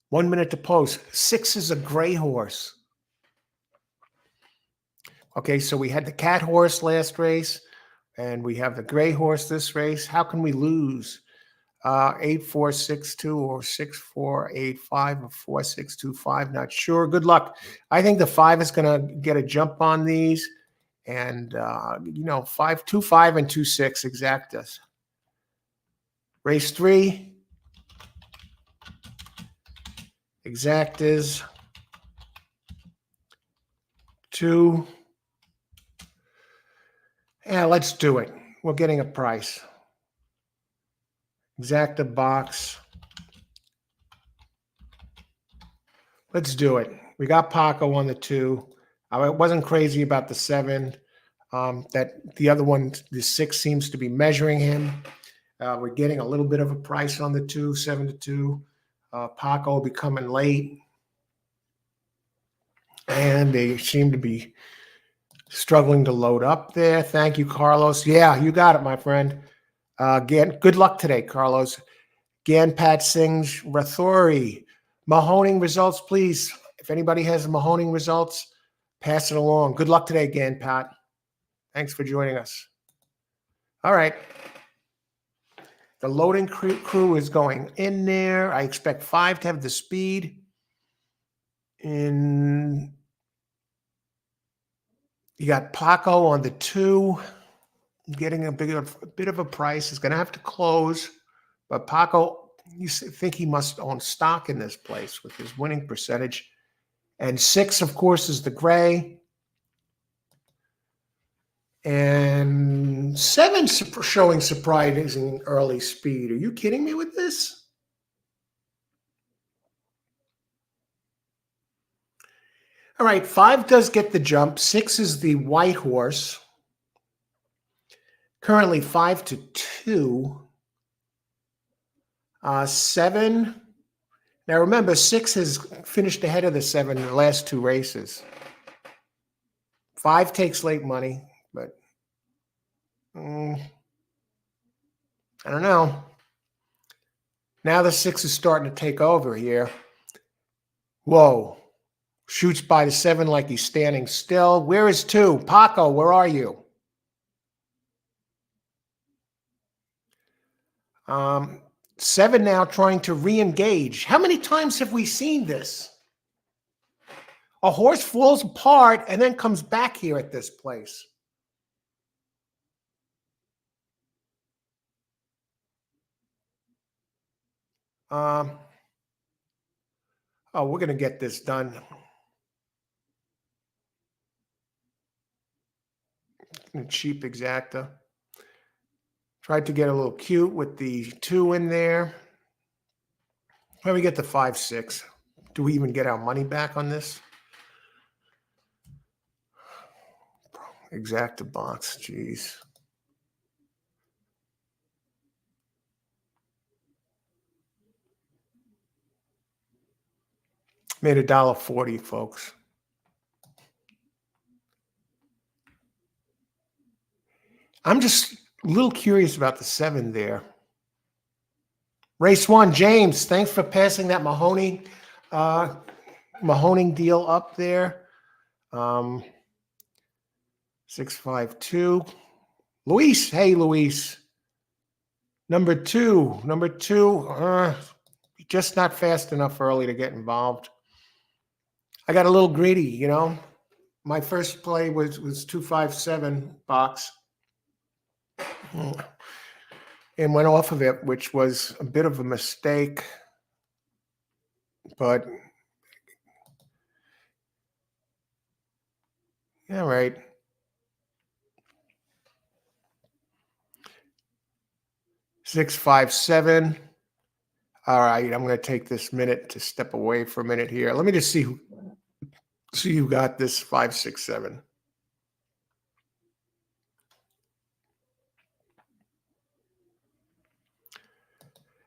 1 minute to post. 6 is a gray horse. Okay, so we had the cat horse last race, and we have the gray horse this race. How can we lose? 8462 or 6485 or 4625. Not sure. Good luck. I think the 5 is going to get a jump on these. And, 525 and 26 exactas. Race 3. Exactas. 2. Yeah, let's do it. We're getting a price. Exacta box. Let's do it. We got Paco on the 2. I wasn't crazy about the 7. That the other one, the 6, seems to be measuring him. We're getting a little bit of a price on the 2, 7-2. Paco will be coming late. And they seem to be struggling to load up there. Thank you, Carlos. Yeah, you got it, my friend. Again, good luck today, Carlos. Ganpat Singh's Rathori. Mahoning results, please. If anybody has Mahoning results, pass it along. Good luck today, Ganpat. Thanks for joining us. All right. The loading crew is going in there. I expect 5 to have the speed. And you got Paco on the 2. Getting a bit of a price. Is going to have to close. But Paco, you think he must own stock in this place with his winning percentage. And 6, of course, is the gray. And 7 showing surprising early speed. Are you kidding me with this? All right, 5 does get the jump. 6 is the white horse. Currently 5-2. 7. Now remember, 6 has finished ahead of the 7 in the last 2 races. 5 takes late money, but I don't know. Now the 6 is starting to take over here. Whoa. Shoots by the 7 like he's standing still. Where is 2? Paco, where are you? 7 now trying to re-engage. How many times have we seen this? A horse falls apart and then comes back here at this place. Um, oh, we're going to get this done. A cheap exacta. Tried to get a little cute with the 2 in there. Why we get the 5.6? Do we even get our money back on this? Exacta box, jeez. Made $1.40, folks. I'm just a little curious about the 7 there. Race 1, James, thanks for passing that Mahoning deal up there. 652. Luis, hey, Luis. Number two, just not fast enough early to get involved. I got a little greedy, you know. My first play was 257 box and went off of it, which was a bit of a mistake. But all right. 657. All right, I'm going to take this minute to step away for a minute here. Let me just see who got this 567.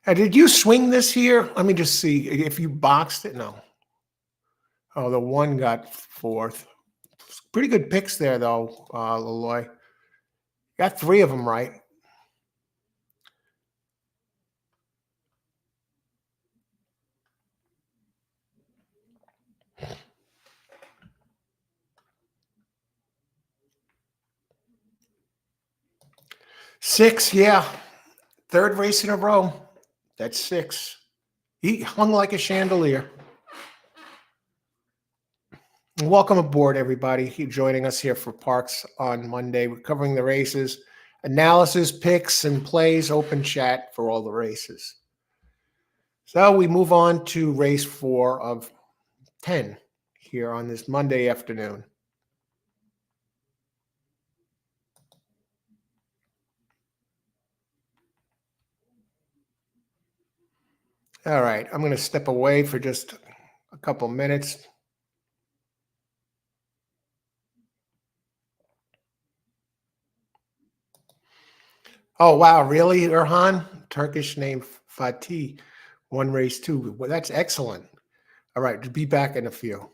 Did you swing this here? Let me just see if you boxed it. No. Oh, the 1 got 4th. Pretty good picks there, though, Leloy. Got 3 of them right. Six, yeah. 3rd race in a row. That's 6. He hung like a chandelier. Welcome aboard, everybody. Keep joining us here for Parx on Monday. We're covering the races, analysis, picks, and plays, open chat for all the races. So we move on to race 4 of 10 here on this Monday afternoon. All right, I'm going to step away for just a couple minutes. Oh, wow, really, Erhan? Turkish name Fatih, 1 race 2. Well, that's excellent. All right, be back in a few.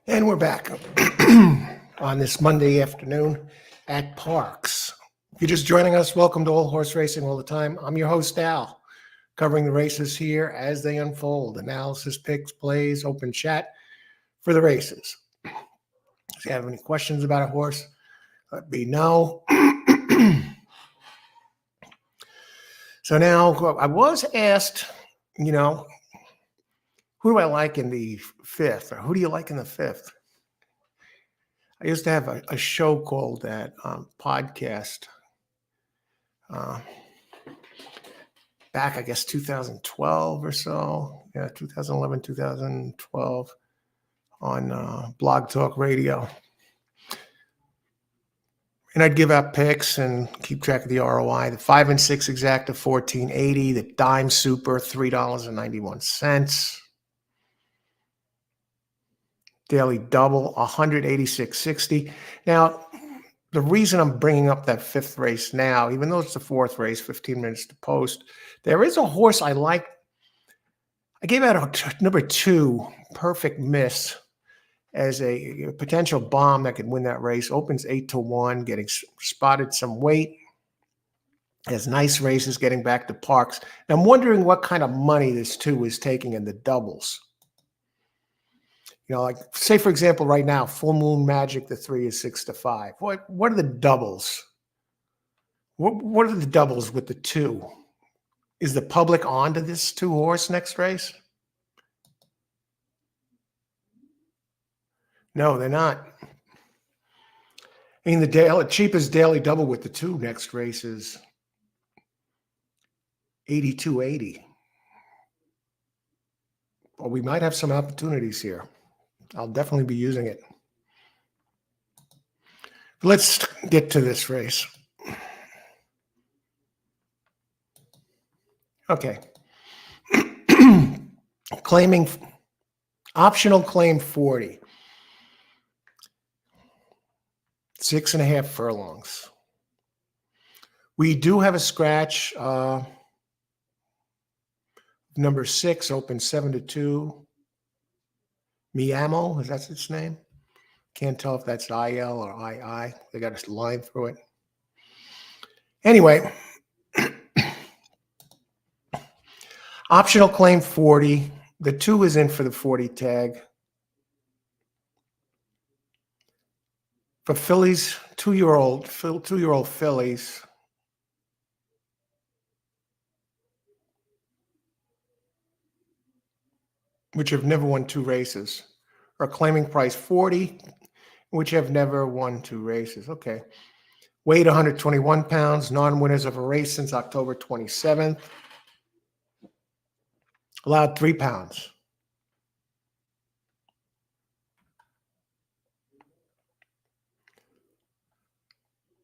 And we're back on this Monday afternoon at Parx. If you're just joining us, welcome to All Horse Racing All the Time. I'm your host, Al, covering the races here as they unfold. Analysis, picks, plays, open chat for the races. If you have any questions about a horse, let me know. So now I was asked, who do I like in the fifth, or who do you like in the fifth? I used to have a show called that podcast back, I guess, 2012 or so. Yeah, 2011, 2012 on Blog Talk Radio. And I'd give out picks and keep track of the ROI. The 5 and 6 exacta, $14.80. The Dime Super, $3.91. Daily Double, $186.60. Now, the reason I'm bringing up that fifth race now, even though it's the fourth race, 15 minutes to post, there is a horse I like. I gave out a number 2, Perfect Miss, as a potential bomb that could win that race. Opens 8-1, getting spotted some weight. Has nice races, getting back to Parx. And I'm wondering what kind of money this 2 is taking in the doubles. Like, say, for example, right now, Full Moon Magic, the 3 is 6-5. What are the doubles? What are the doubles with the 2? Is the public on to this 2 horse next race? No, they're not. I mean, the cheapest daily double with the 2 next race is $82.80. Well, we might have some opportunities here. I'll definitely be using it. Let's get to this race. Okay. Optional claim 40. 6.5 furlongs. We do have a scratch. Number 6 open 7-2. Miamo, is that its name? Can't tell if that's IL or II. They got a line through it. Anyway, optional claim 40. The 2 is in for the 40 tag. For fillies, two-year-old fillies, which have never won 2 races, are claiming price 40, which have never won 2 races. Okay. Weight 121 pounds, non-winners of a race since October 27th. Allowed 3 pounds.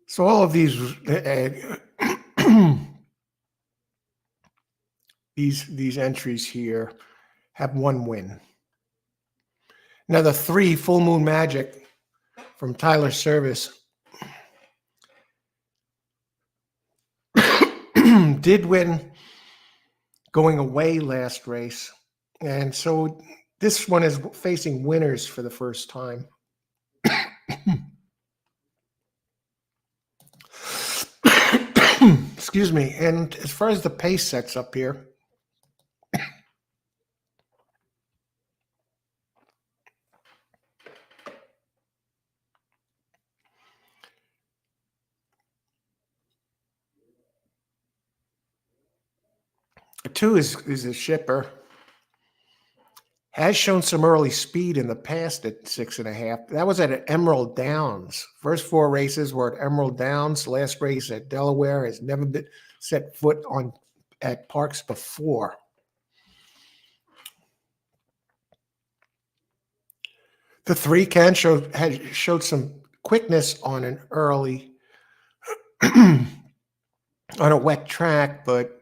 So all of these these entries here have 1 win. Now the 3, Full Moon Magic from Tyler Service, did win going away last race. And so this one is facing winners for the first time. Excuse me. And as far as the pace sets up here, a 2 is a shipper. Has shown some early speed in the past at 6.5. That was at Emerald Downs. First 4 races were at Emerald Downs. Last race at Delaware. Has never been set foot at Parx before. The 3 showed some quickness on an early on a wet track, but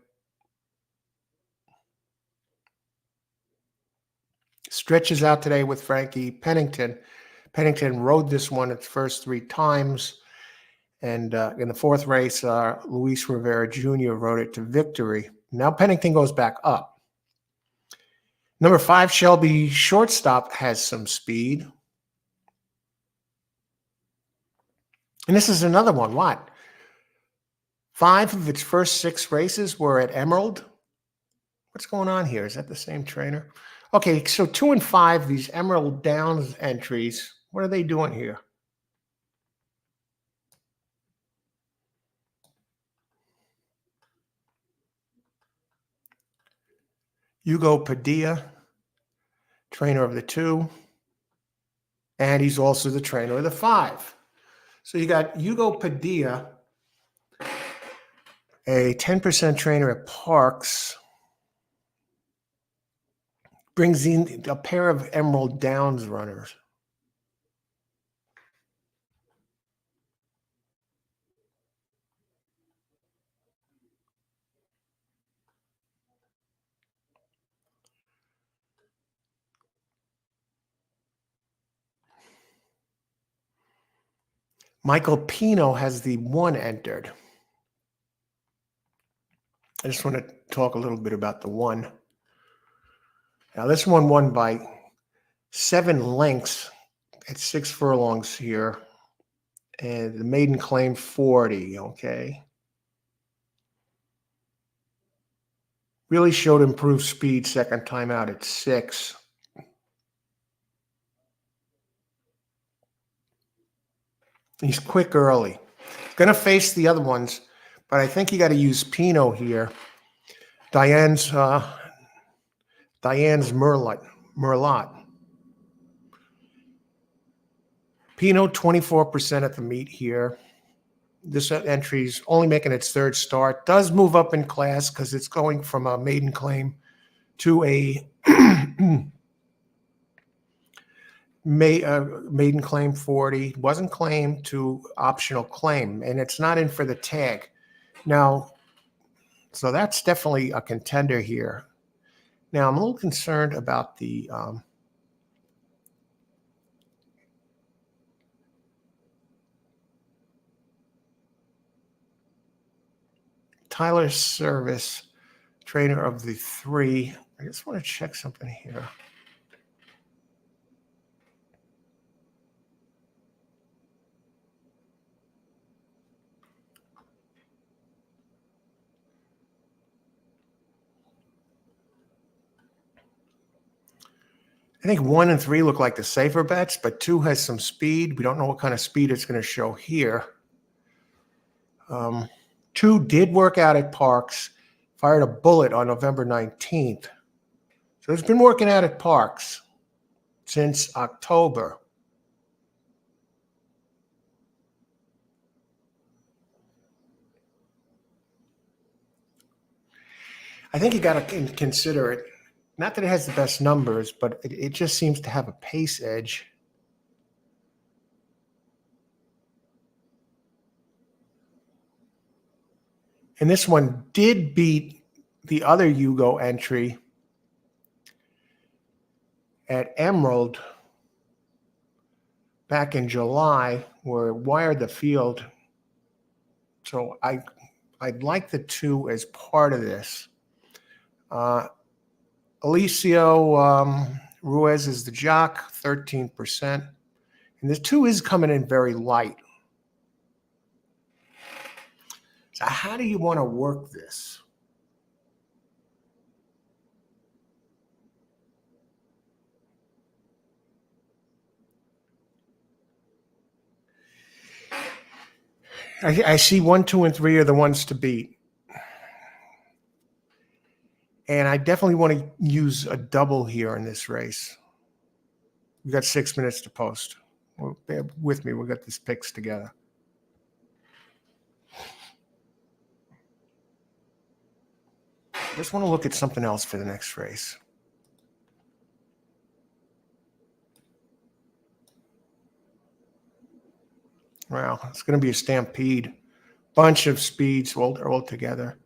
stretches out today with Frankie Pennington. Pennington rode this one its first 3 times. And in the 4th race, Luis Rivera Jr. rode it to victory. Now Pennington goes back up. Number 5, Shelby Shortstop, has some speed. And this is another one. What? 5 of its first 6 races were at Emerald. What's going on here? Is that the same trainer? Okay, so 2 and 5, these Emerald Downs entries, what are they doing here? Hugo Padilla, trainer of the 2, and he's also the trainer of the 5. So you got Hugo Padilla, a 10% trainer at Parx, brings in a pair of Emerald Downs runners. Michael Pino has the 1 entered. I just want to talk a little bit about the 1. Now, this one won by 7 lengths at 6 furlongs here. And the maiden claim 40, okay? Really showed improved speed second time out at 6. He's quick early. Going to face the other ones, but I think you got to use Pino here. Diane's Merlot. Pino 24% at the meet here. This entry's only making its 3rd start. Does move up in class because it's going from a maiden claim to a maiden claim 40. Wasn't claimed to optional claim, and it's not in for the tag. Now, so that's definitely a contender here. Now, I'm a little concerned about the Tyler Service, trainer of the 3. I just want to check something here. I think 1 and 3 look like the safer bets, but 2 has some speed. We don't know what kind of speed it's going to show here. 2 did work out at Parx, fired a bullet on November 19th. So it's been working out at Parx since October. I think you got to consider it. Not that it has the best numbers, but it just seems to have a pace edge. And this one did beat the other Hugo entry at Emerald back in July, where it wired the field. So I'd like the 2 as part of this. Alicio Ruiz is the jock, 13%. And the 2 is coming in very light. So how do you want to work this? I see 1, 2, and 3 are the ones to beat. And I definitely want to use a double here in this race. We've got 6 minutes to post. Well, bear with me. We'll get these picks together. I just want to look at something else for the next race. Wow, it's going to be a stampede. Bunch of speeds all together.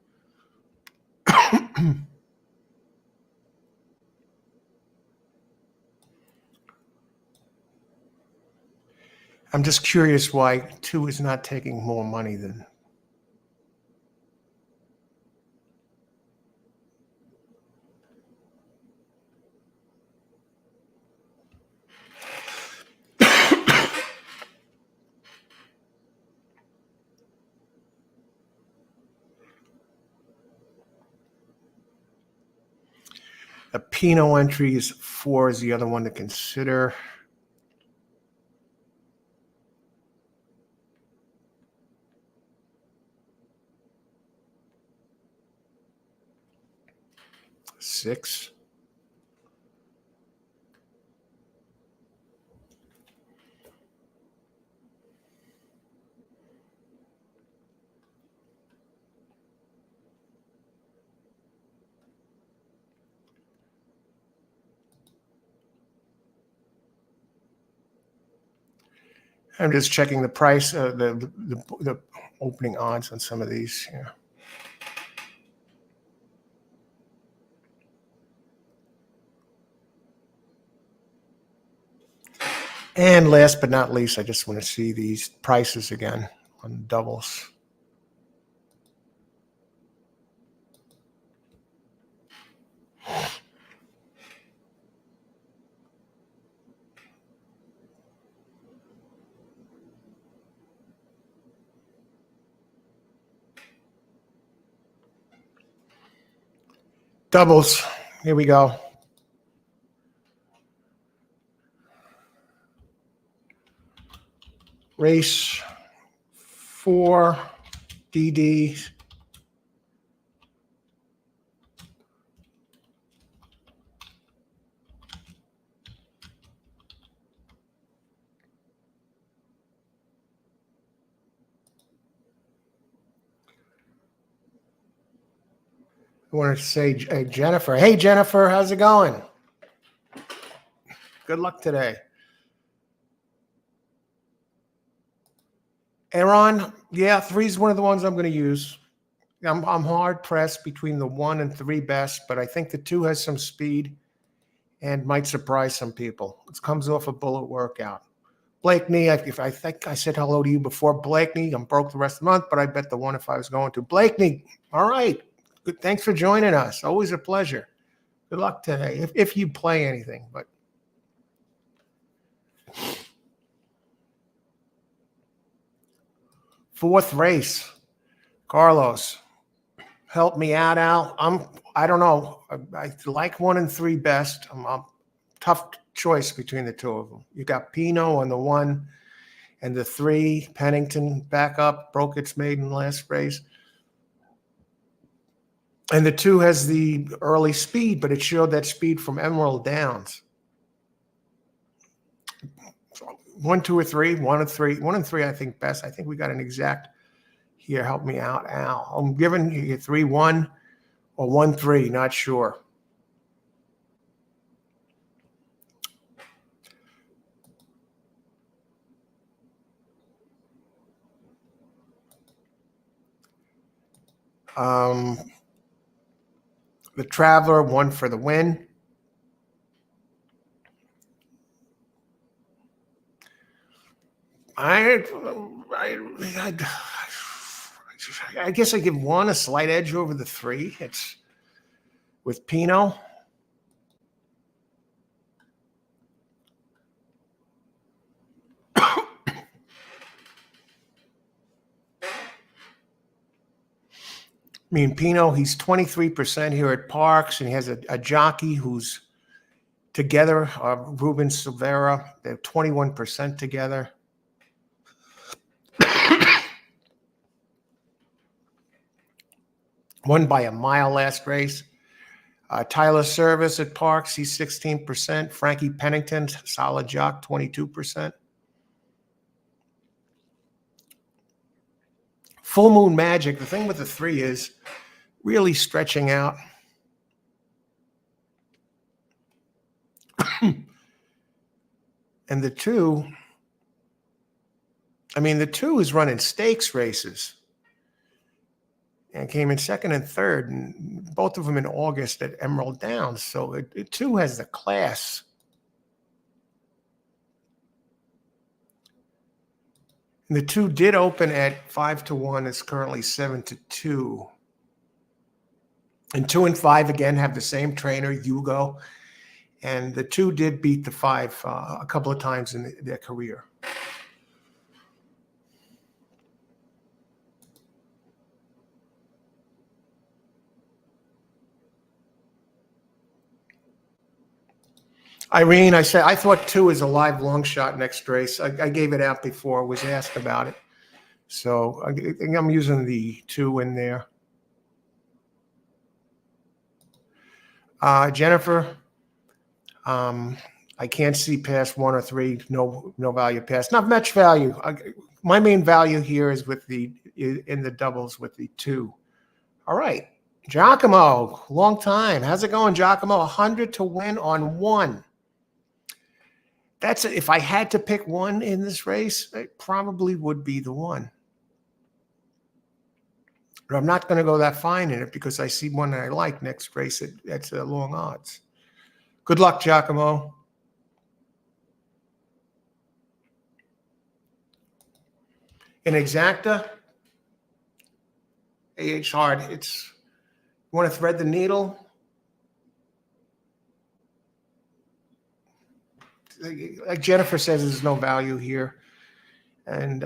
I'm just curious why 2 is not taking more money than. The Pinot entry is 4 is the other one to consider. Six. I'm just checking the price, the opening odds on some of these. Yeah. And last but not least, I just want to see these prices again on doubles. Doubles. Here we go. Race 4, DD. I wanted to say, Jennifer. Hey, Jennifer, how's it going? Good luck today. Aaron, yeah, 3 is one of the ones I'm going to use. I'm hard pressed between the 1 and 3 best, but I think the 2 has some speed and might surprise some people. It comes off a bullet workout. Blakeney, I think I said hello to you before. Blakeney, I'm broke the rest of the month, but I bet the 1 if I was going to. Blakeney, all right. Good. Thanks for joining us. Always a pleasure. Good luck today, if you play anything. But fourth race, Carlos, help me out, Al. I don't know. I like 1 and 3 best. I'm tough choice between the 2 of them. You got Pinot on the 1 and the 3. Pennington back up, broke its maiden last race. And the 2 has the early speed, but it showed that speed from Emerald Downs. 1, 2, or 3, 1 and 3. 1 and 3, I think best. I think we got an exact here. Help me out, Al. I'm giving you 3, 1 or 1, 3. Not sure. The Traveler, 1 for the win. I guess I give 1 a slight edge over the 3. It's with Pinot. I mean, Pinot, he's 23% here at Parx, and he has a jockey who's together, Ruben Silvera. They're 21% together. Won by a mile last race. Tyler Service at Parx, he's 16%. Frankie Pennington, solid jock, 22%. Full Moon Magic, the thing with the 3 is really stretching out. And the 2, I mean, the 2 is running stakes races and came in 2nd and 3rd, and both of them in August at Emerald Downs. So it 2 has the class. And the 2 did open at 5-1. It's currently 7-2. And 2 and 5 again have the same trainer, Hugo. And the 2 did beat the 5 a couple of times in their career. Irene, I thought 2 is a live long shot next race. I gave it out before, was asked about it. So I think I'm using the 2 in there. Jennifer, I can't see past 1 or 3. No value past. Not much value. My main value here is in the doubles with the 2. All right, Giacomo, long time. How's it going, Giacomo? 100 to win on 1. That's if I had to pick one in this race, it probably would be the 1. But I'm not going to go that fine in it because I see one that I like next race. That's long odds. Good luck, Giacomo. In exacta, it's hard. You want to thread the needle? Like Jennifer says, there's no value here. And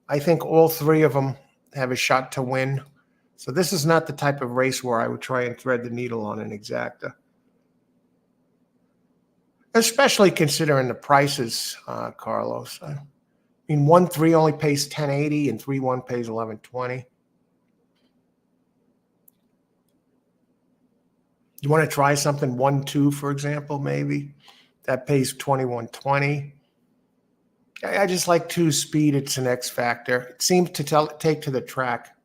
I think all 3 of them have a shot to win. So this is not the type of race where I would try and thread the needle on an exacta. Especially considering the prices, Carlos. I mean, 1-3 only pays 10.80 and 3-1 pays 11.20. You want to try something 1-2, for example, maybe? That pays 21.20. I just like 2 speed. It's an X factor. It seems to take to the track.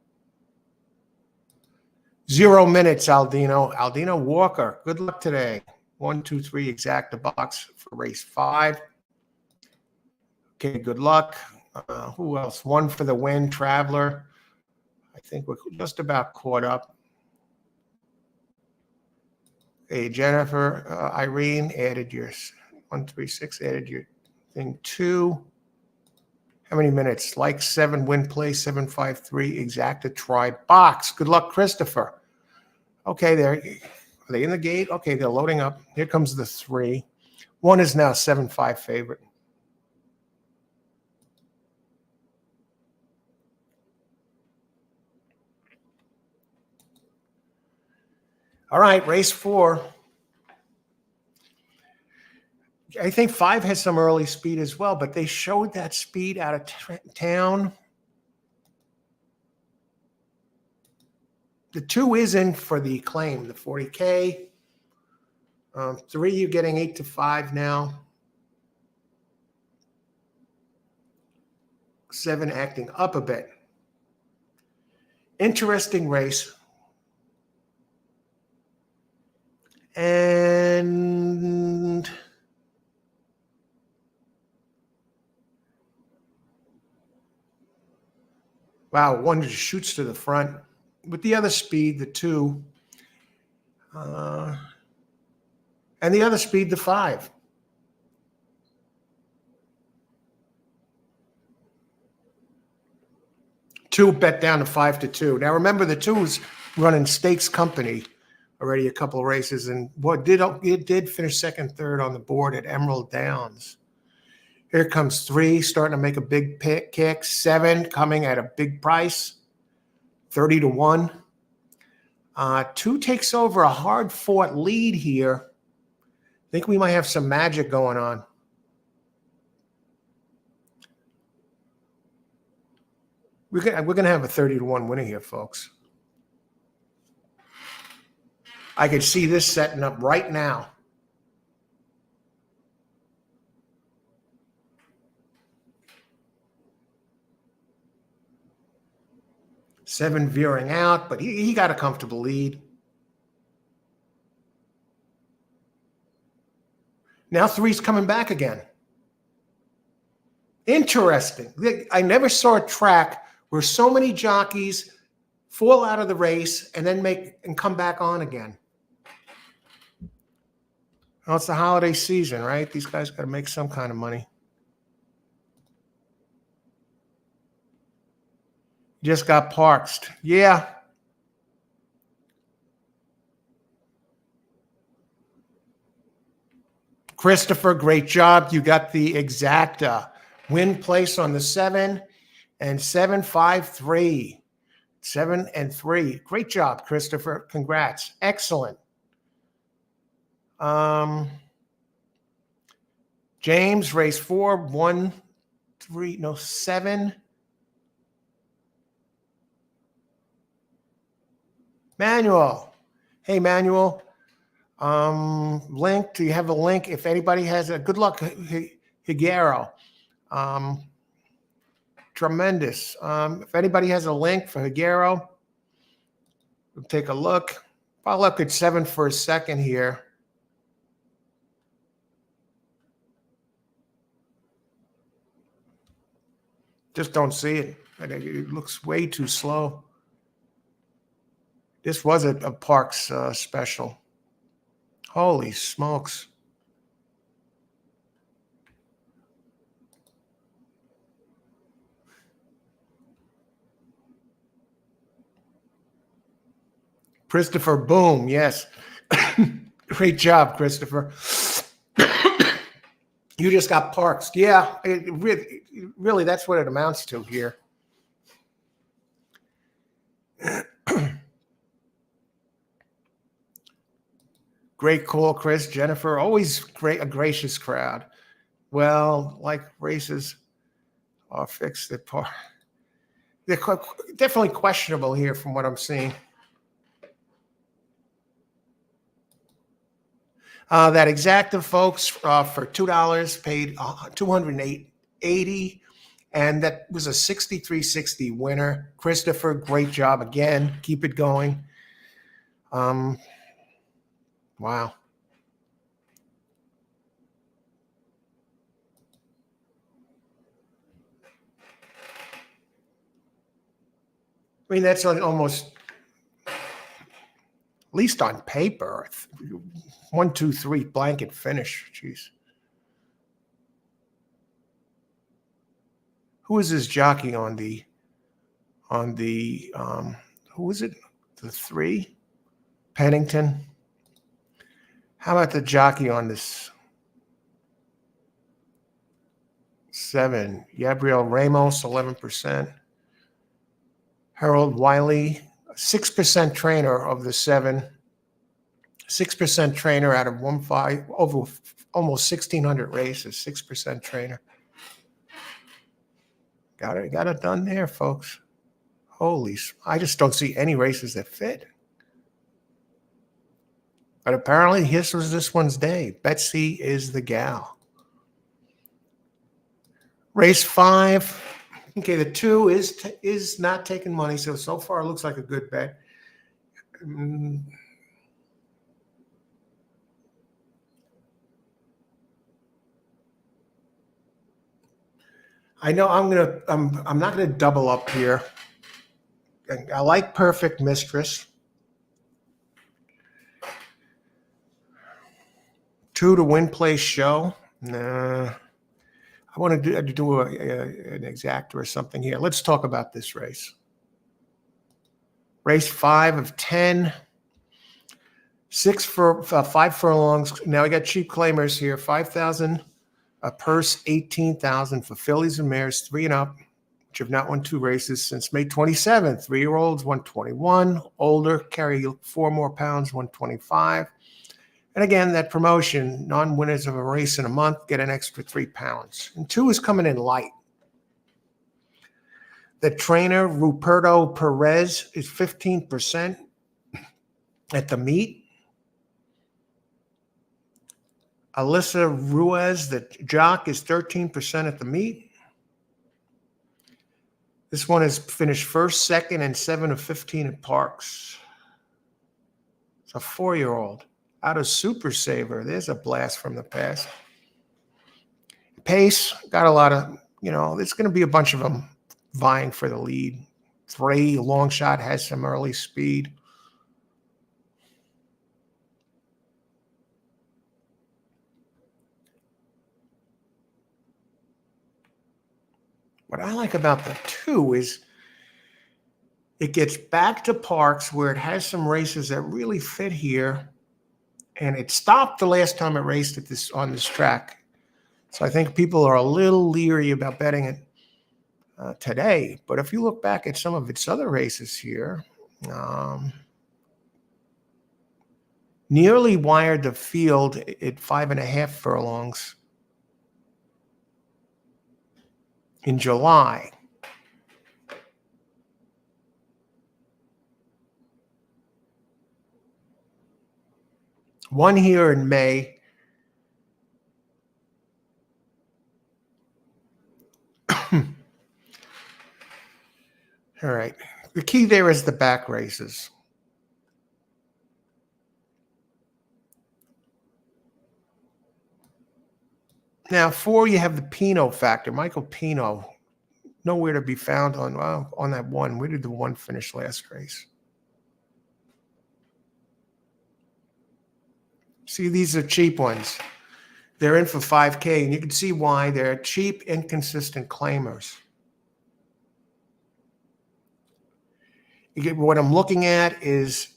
0 minutes, Aldino. Aldino Walker. Good luck today. 1, 2, 3 exacta box for race 5. Okay, good luck. Who else? 1 for the win, Traveler. I think we're just about caught up. Hey, Jennifer, Irene added your 136, added your thing 2. How many minutes? Like 7, win play 753, exacta try box. Good luck, Christopher. Okay, there. Are they in the gate? Okay, they're loading up. Here comes the 3. 1 is now 7-5 favorite. All right, race 4. I think 5 has some early speed as well, but they showed that speed out of town. The 2 is in for the claim, the 40K. 3, you're getting 8 to 5 now. 7 acting up a bit. Interesting race. And wow, 1 just shoots to the front. With the other speed, the 2. And the other speed, the 5. Two bet down to 5 to 2. Now remember, the 2 was running Stakes Company already a couple of races, and it did finish second, third on the board at Emerald Downs. Here comes 3, starting to make a big kick. 7 coming at a big price, 30 to 1. 2 takes over a hard-fought lead here. I think we might have some magic going on. We're gonna have a 30 to 1 winner here, folks. I could see this setting up right now. Seven veering out, but he got a comfortable lead. Now 3's coming back again. Interesting. I never saw a track where so many jockeys fall out of the race and then come back on again. Well, it's the holiday season, right? These guys got to make some kind of money. Just got parked. Yeah. Christopher, great job. You got the exacta. Win place on the 7 and 7-5-3. 7 and 3. Great job, Christopher. Congrats. Excellent. James, race 4, 1, 3, no, 7. Manuel. Hey, Manuel. Link, do you have a link? If anybody has a good luck, Higuero. Tremendous. If anybody has a link for Higuero, we'll take a look. I'll look at 7 for a second here. Just don't see it. It looks way too slow. This was a Parx special. Holy smokes. Christopher, boom, yes. Great job, Christopher. You just got Parx. Yeah, really, that's what it amounts to here. Great call, Chris. Jennifer, always a gracious crowd. Well, like races are fixed at par. They're definitely questionable here from what I'm seeing. That exacta, folks, for $2 paid $208.80, and that was a 63.60 winner. Christopher, great job again. Keep it going. Wow. I mean, that's almost, at least on paper, 1, 2, 3 blanket finish. Jeez. Who is this jockey on the who is it? The 3? Pennington. How about the jockey on this 7? Gabriel Ramos, 11%. Harold Wiley, 6% trainer of the 7. 6% trainer out of over almost 1,600 races. 6% trainer. Got it done there, folks. Holy, I just don't see any races that fit. But apparently, this one's day. Betsy is the gal. Race 5. Okay, the 2 is not taking money, so far it looks like a good bet. I know I'm not gonna double up here. I like Perfect Mistress. 2 to win place show. Nah. I want to do an exacta or something here. Let's talk about this race. Race 5 of 10. 5 furlongs. Now we got cheap claimers here. 5,000 a purse, 18,000 for fillies and mares 3 and up, which have not won 2 races since May 27th. 3-year-olds 121. Older carry 4 more pounds, 125. And again, that promotion, non-winners of a race in a month get an extra 3 pounds. And 2 is coming in light. The trainer, Ruperto Perez, is 15% at the meet. Alyssa Ruiz, the jock, is 13% at the meet. This one has finished 1st, 2nd, and 7 of 15 at Parx. It's a 4-year-old. Out of Super Saver. There's a blast from the past. Pace, got a lot of, there's going to be a bunch of them vying for the lead. 3, Long Shot has some early speed. What I like about the 2 is it gets back to Parx where it has some races that really fit here. And it stopped the last time it raced on this track. So I think people are a little leery about betting it today. But if you look back at some of its other races here, nearly wired the field at 5.5 furlongs. in July. One here in May. All right. The key there is the back races. Now, 4, you have the Pinot factor. Michael Pinot, nowhere to be found on that 1. Where did the 1 finish last race? See, these are cheap ones. They're in for 5K, and you can see why. They're cheap, inconsistent claimers. What I'm looking at is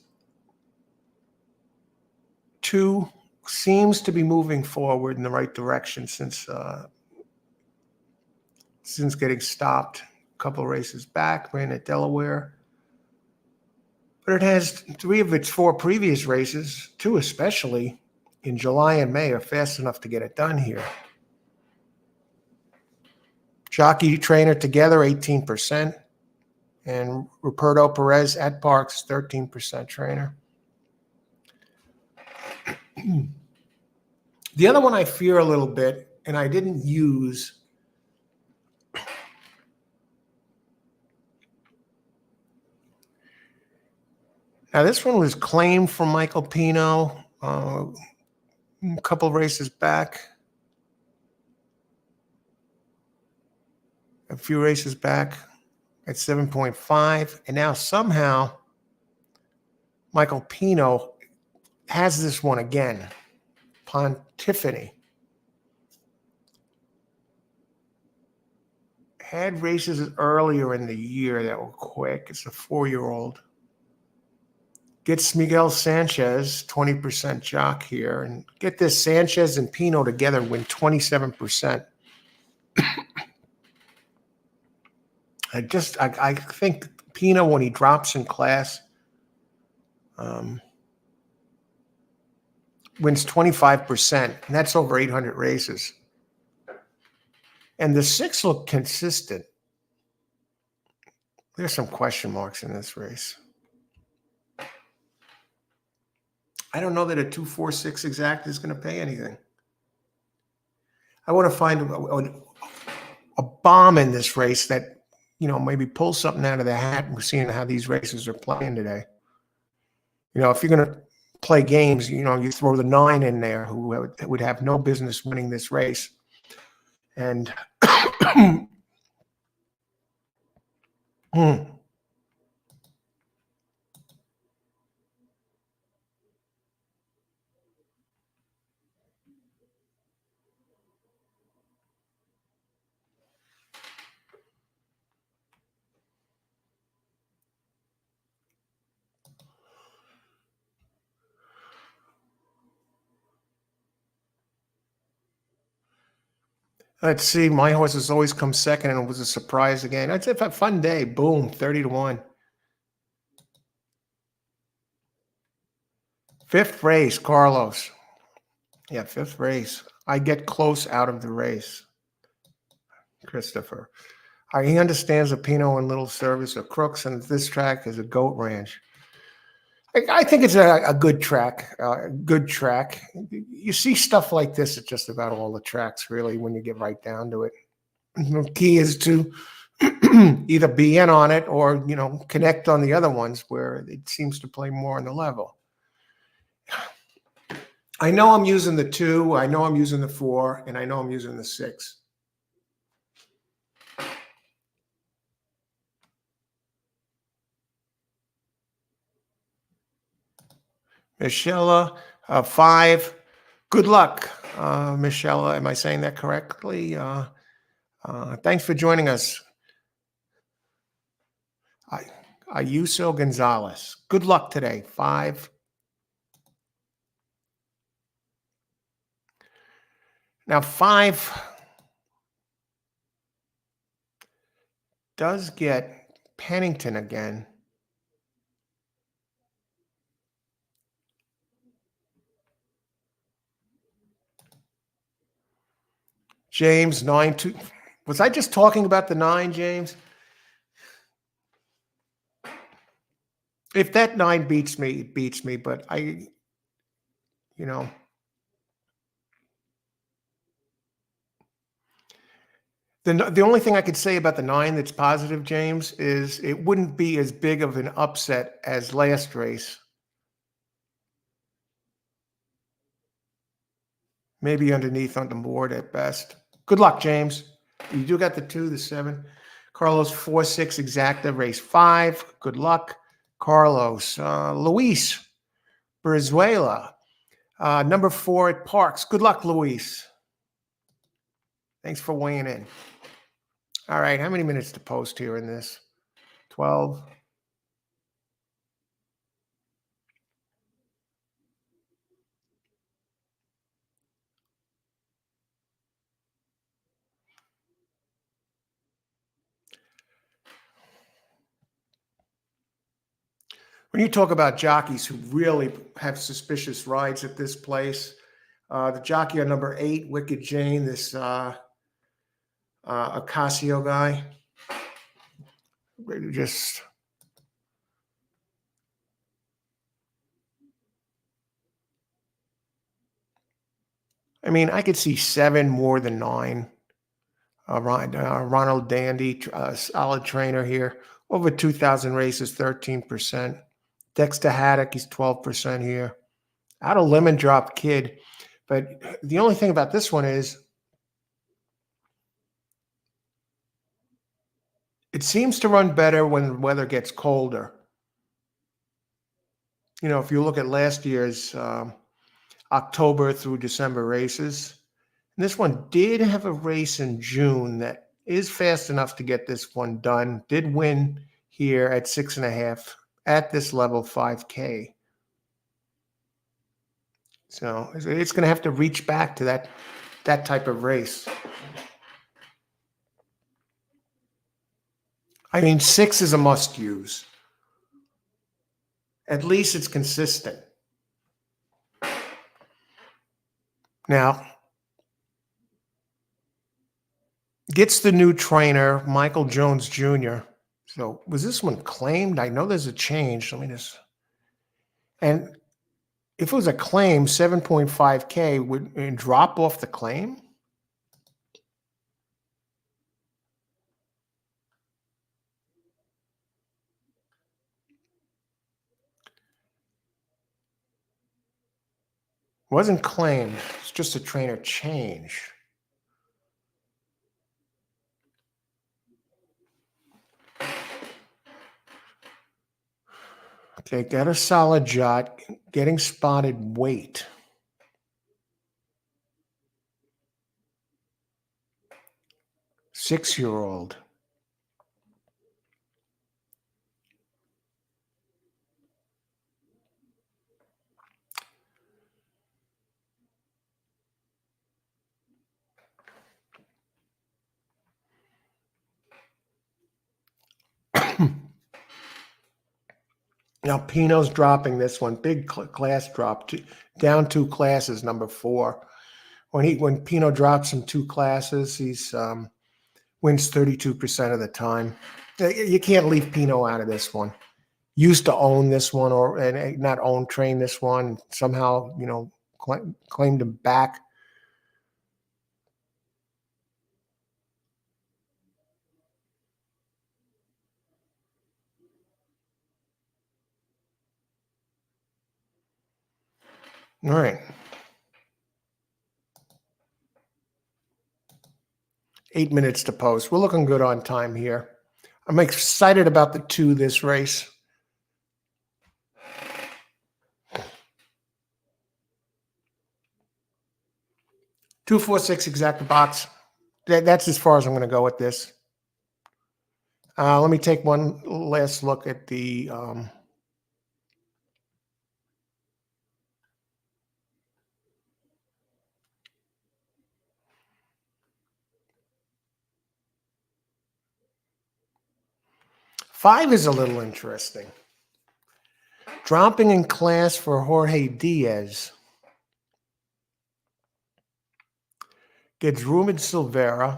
2 seems to be moving forward in the right direction since getting stopped a couple of races back, ran at Delaware. But it has 3 of its 4 previous races, 2 especially, in July and May, are fast enough to get it done here. Jockey trainer together, 18%. And Ruperto Perez at Parx, 13% trainer. The other one I fear a little bit, and I didn't use, now this one was claimed from Michael Pinot a couple of races back. A few races back at 7.5. And now somehow Michael Pinot has this one again. Pontiffany. Had races earlier in the year that were quick. It's a 4-year-old. Gets Miguel Sanchez, 20% jock here. And get this, Sanchez and Pinot together win 27%. I think Pinot, when he drops in class, wins 25%, and that's over 800 races. And the 6 look consistent. There's some question marks in this race. I don't know that a 2-4-6 exact is going to pay anything. I want to find a bomb in this race that, maybe pull something out of the hat. We're seeing how these races are playing today. If you're going to play games, you throw the 9 in there, who would have no business winning this race. And let's see. My horses always come second, and it was a surprise again. It's a fun day. Boom, 30-1. 5th race, Carlos. Yeah, 5th race. I get close out of the race. Christopher. He understands that Pinot and Little Service are crooks, and this track is a goat ranch. I think it's a good track. Good track. You see stuff like this at just about all the tracks, really, when you get right down to it. The key is to either be in on it or, connect on the other ones where it seems to play more on the level. I know I'm using the 2, I know I'm using the 4, and I know I'm using the 6. Michelle, 5. Good luck, Michelle. Am I saying that correctly? Thanks for joining us. Ayuso Gonzalez. Good luck today. 5. Now, 5 does get Pennington again. James, 9-2. Was I just talking about the 9, James? If that 9 beats me, it beats me. But you know, the only thing I could say about the 9 that's positive, James, is it wouldn't be as big of an upset as last race. Maybe underneath on the board at best. Good luck, James. You do got the 2, the 7. Carlos 4-6 exacta, race 5. Good luck, Carlos. Luis Brizuela, number 4 at Parx. Good luck, Luis. Thanks for weighing in. All right, how many minutes to post here in this? 12. When you talk about jockeys who really have suspicious rides at this place, the jockey on number 8, Wicked Jane, this Ocasio guy, just I mean, I could see 7 more than 9. Ronald Dandy, solid trainer here. Over 2,000 races, 13%. Dexter Haddock, he's 12% here. Out of Lemon Drop Kid. But the only thing about this one is it seems to run better when the weather gets colder. You know, if you look at last year's October through December races, and this one did have a race in June that is fast enough to get this one done. Did win here at 6.5 at this level 5K. So it's going to have to reach back to that type of race. I mean, 6 is a must use. At least it's consistent. Now, gets the new trainer, Michael Jones Jr. So was this one claimed? I know there's a change. Let me just. And if it was a claim, 7.5K would drop off the claim? Wasn't claimed. It's just a trainer change. Okay, got a solid jot. Getting spotted weight. Six-year-old. Now Pino's dropping this one. Big class drop. Down 2 classes, number 4. When Pino drops in 2 classes, he's wins 32% of the time. You can't leave Pino out of this one. Used to own this one, and not own, train this one. Somehow, you know, claimed him back. All right. 8 minutes to post. We're looking good on time here. I'm excited about the 2 this race. Two, 4, 6 exact box. That's as far as I'm going to go with this. Let me take one last look at the five is a little interesting. Dropping in class for Jorge Diaz. Gets Ruben Silvera.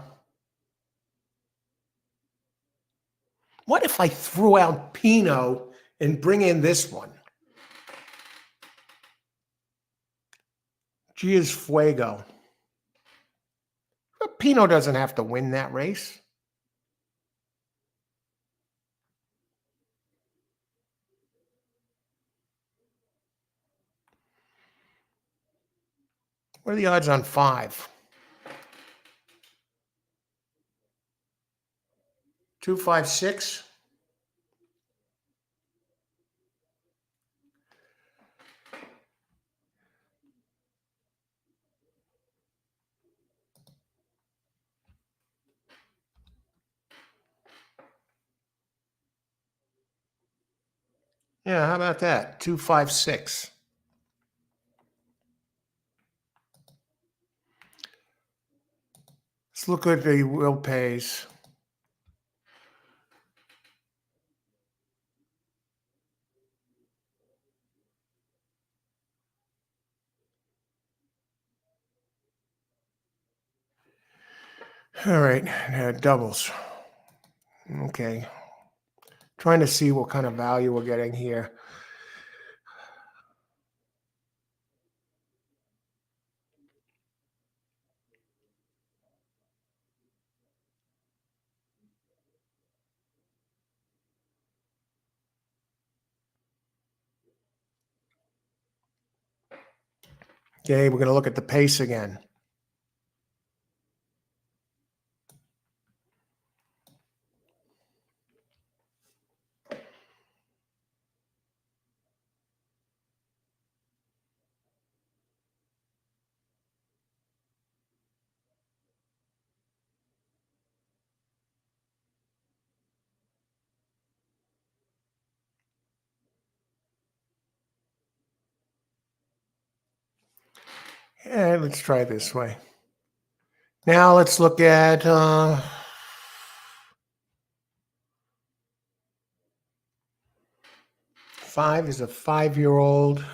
What if I threw out Pinot and bring in this one? Gia's Fuego. But Pinot doesn't have to win that race. What are the odds on 5? 256. Yeah, how about that? 256. Let's look at the Will Pays. All right, doubles. Okay. Trying to see what kind of value we're getting here. Okay, we're going to look at the pace again. And let's try it this way. Now let's look at 5 is a 5-year-old.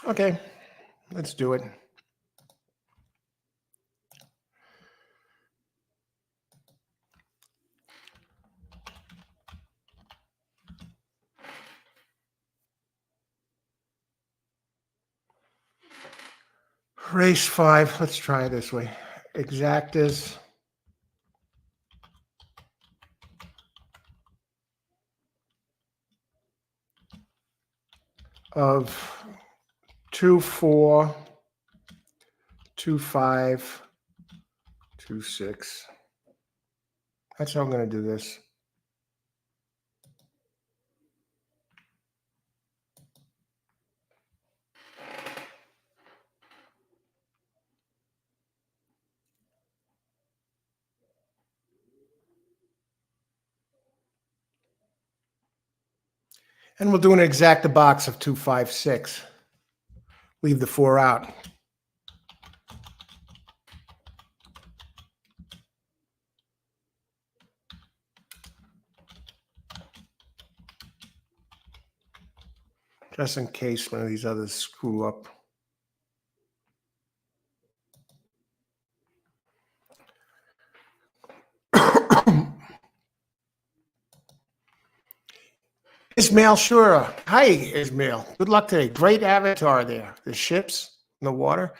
Okay, let's do it. Race 5, let's try it this way. Exactas of 2, 4, 2, 5, 2, 6. That's how I'm going to do this. And we'll do an exacta box of 2, 5, 6. Leave the 4 out. Just in case one of these others screw up. Ismail Shura. Hi, Ismail. Good luck today. Great avatar there. The ships in the water.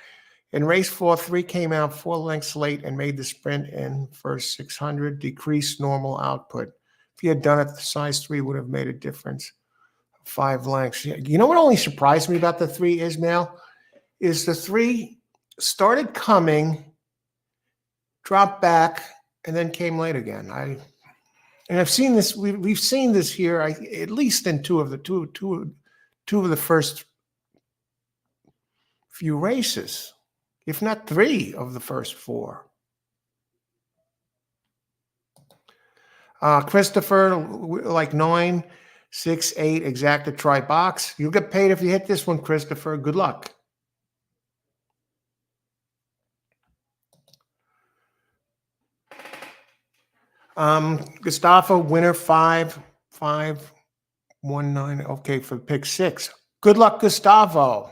In race 4, 3 came out 4 lengths late and made the sprint in first 600. Decreased normal output. If he had done it, the size 3 would have made a difference. 5 lengths. You know what only surprised me about the 3, Ismail? Is the 3 started coming, dropped back, and then came late again. And I've seen this. We've seen this here, at least in two of the first few races, if not 3 of the first 4. Christopher, like 9, 6, 8, exacta try box. You'll get paid if you hit this one, Christopher. Good luck. Gustavo, winner 5519. Okay, for pick 6. Good luck, Gustavo.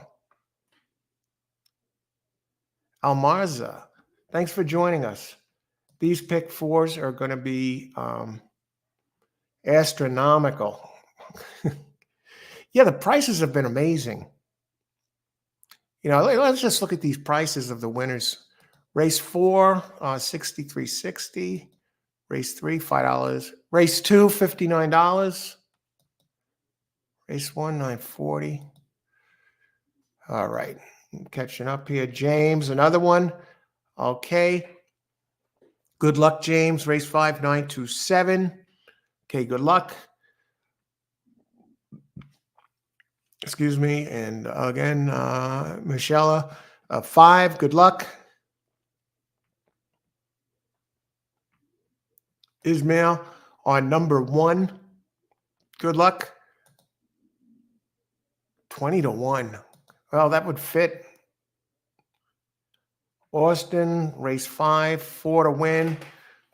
Almarza, thanks for joining us. These pick 4s are going to be astronomical. Yeah, the prices have been amazing. Let's just look at these prices of the winners. Race 4, 63.60. Race 3, $5. Race 2, $59. Race 1, $9.40. All right, I'm catching up here. James, another one. Okay. Good luck, James. Race 5, $9.27. Okay, good luck. Excuse me. And again, Michelle, 5, good luck. Ismail on number 1, good luck. 20-1. Well, that would fit. Austin, race 5, 4 to win.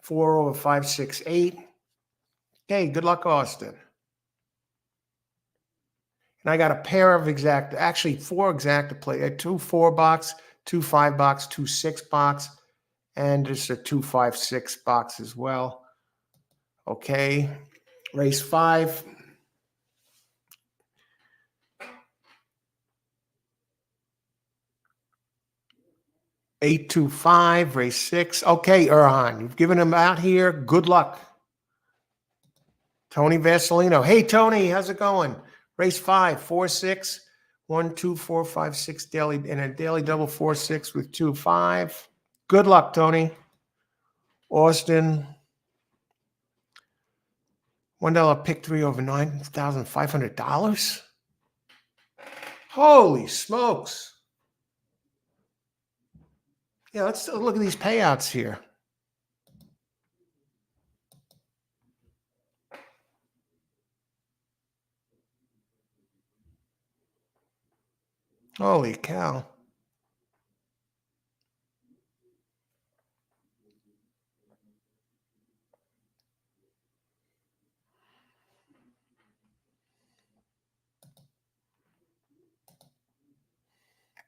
4 over 5, 6, 8. Okay, good luck, Austin. And I got a pair of actually 4 exact to play. 2 4-box, 2 5-box, 2 6-box, and just a 2 5-6 box as well. Okay, race 5. $825, race 6. Okay, Erhan, you've given him out here. Good luck. Tony Vasilino. Hey, Tony, how's it going? Race 5, 4, 6, 1, 2, 4, 5, 6 daily, and a daily double 4, 6 with 2, 5. Good luck, Tony. Austin. $1 pick 3 over $9,500. Holy smokes. Yeah, let's look at these payouts here. Holy cow.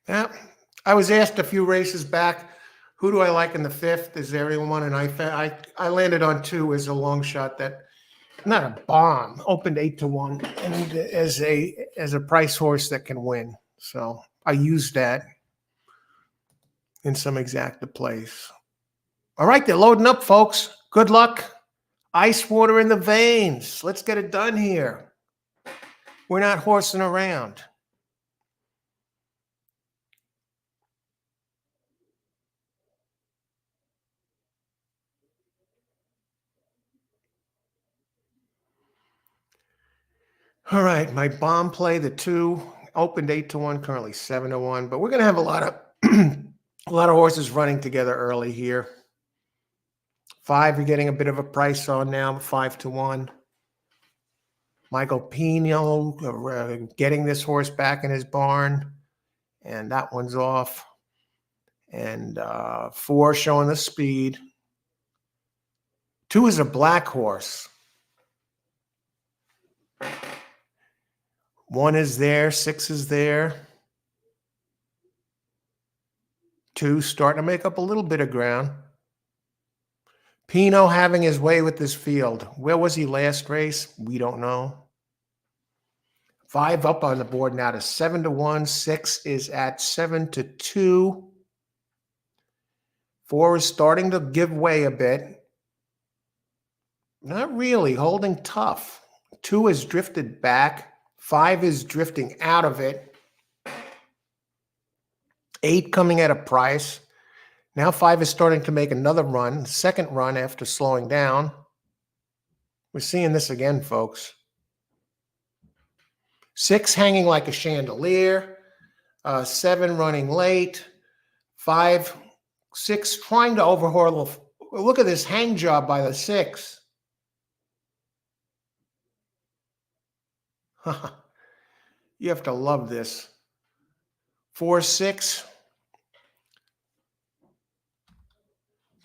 Yeah, I was asked a few races back, who do I like in the 5th? Is there anyone? And I landed on 2 as a long shot that, not a bomb, opened 8-1, and as a price horse that can win. So I used that in some exacta plays. All right, they're loading up, folks. Good luck. Ice water in the veins. Let's get it done here. We're not horsing around. All right, my bomb play, the 2, opened 8-1, currently 7-1, but we're going to have a lot of a lot of horses running together early here. 5, you're getting a bit of a price on now, 5-1. Michael Pino getting this horse back in his barn, and that one's off. And 4 showing the speed. 2 is a black horse. 1 is there, 6 is there. 2 starting to make up a little bit of ground. Pino having his way with this field. Where was he last race? We don't know. 5 up on the board now to 7-1. 6 is at 7-2. 4 is starting to give way a bit. Not really, holding tough. 2 has drifted back. 5 is drifting out of it. 8 coming at a price. Now 5 is starting to make another run, second run after slowing down. We're seeing this again, folks. 6 hanging like a chandelier. 7 running late. 5, 6 trying to overhaul. Look at this hang job by the 6. You have to love this. 4, 6.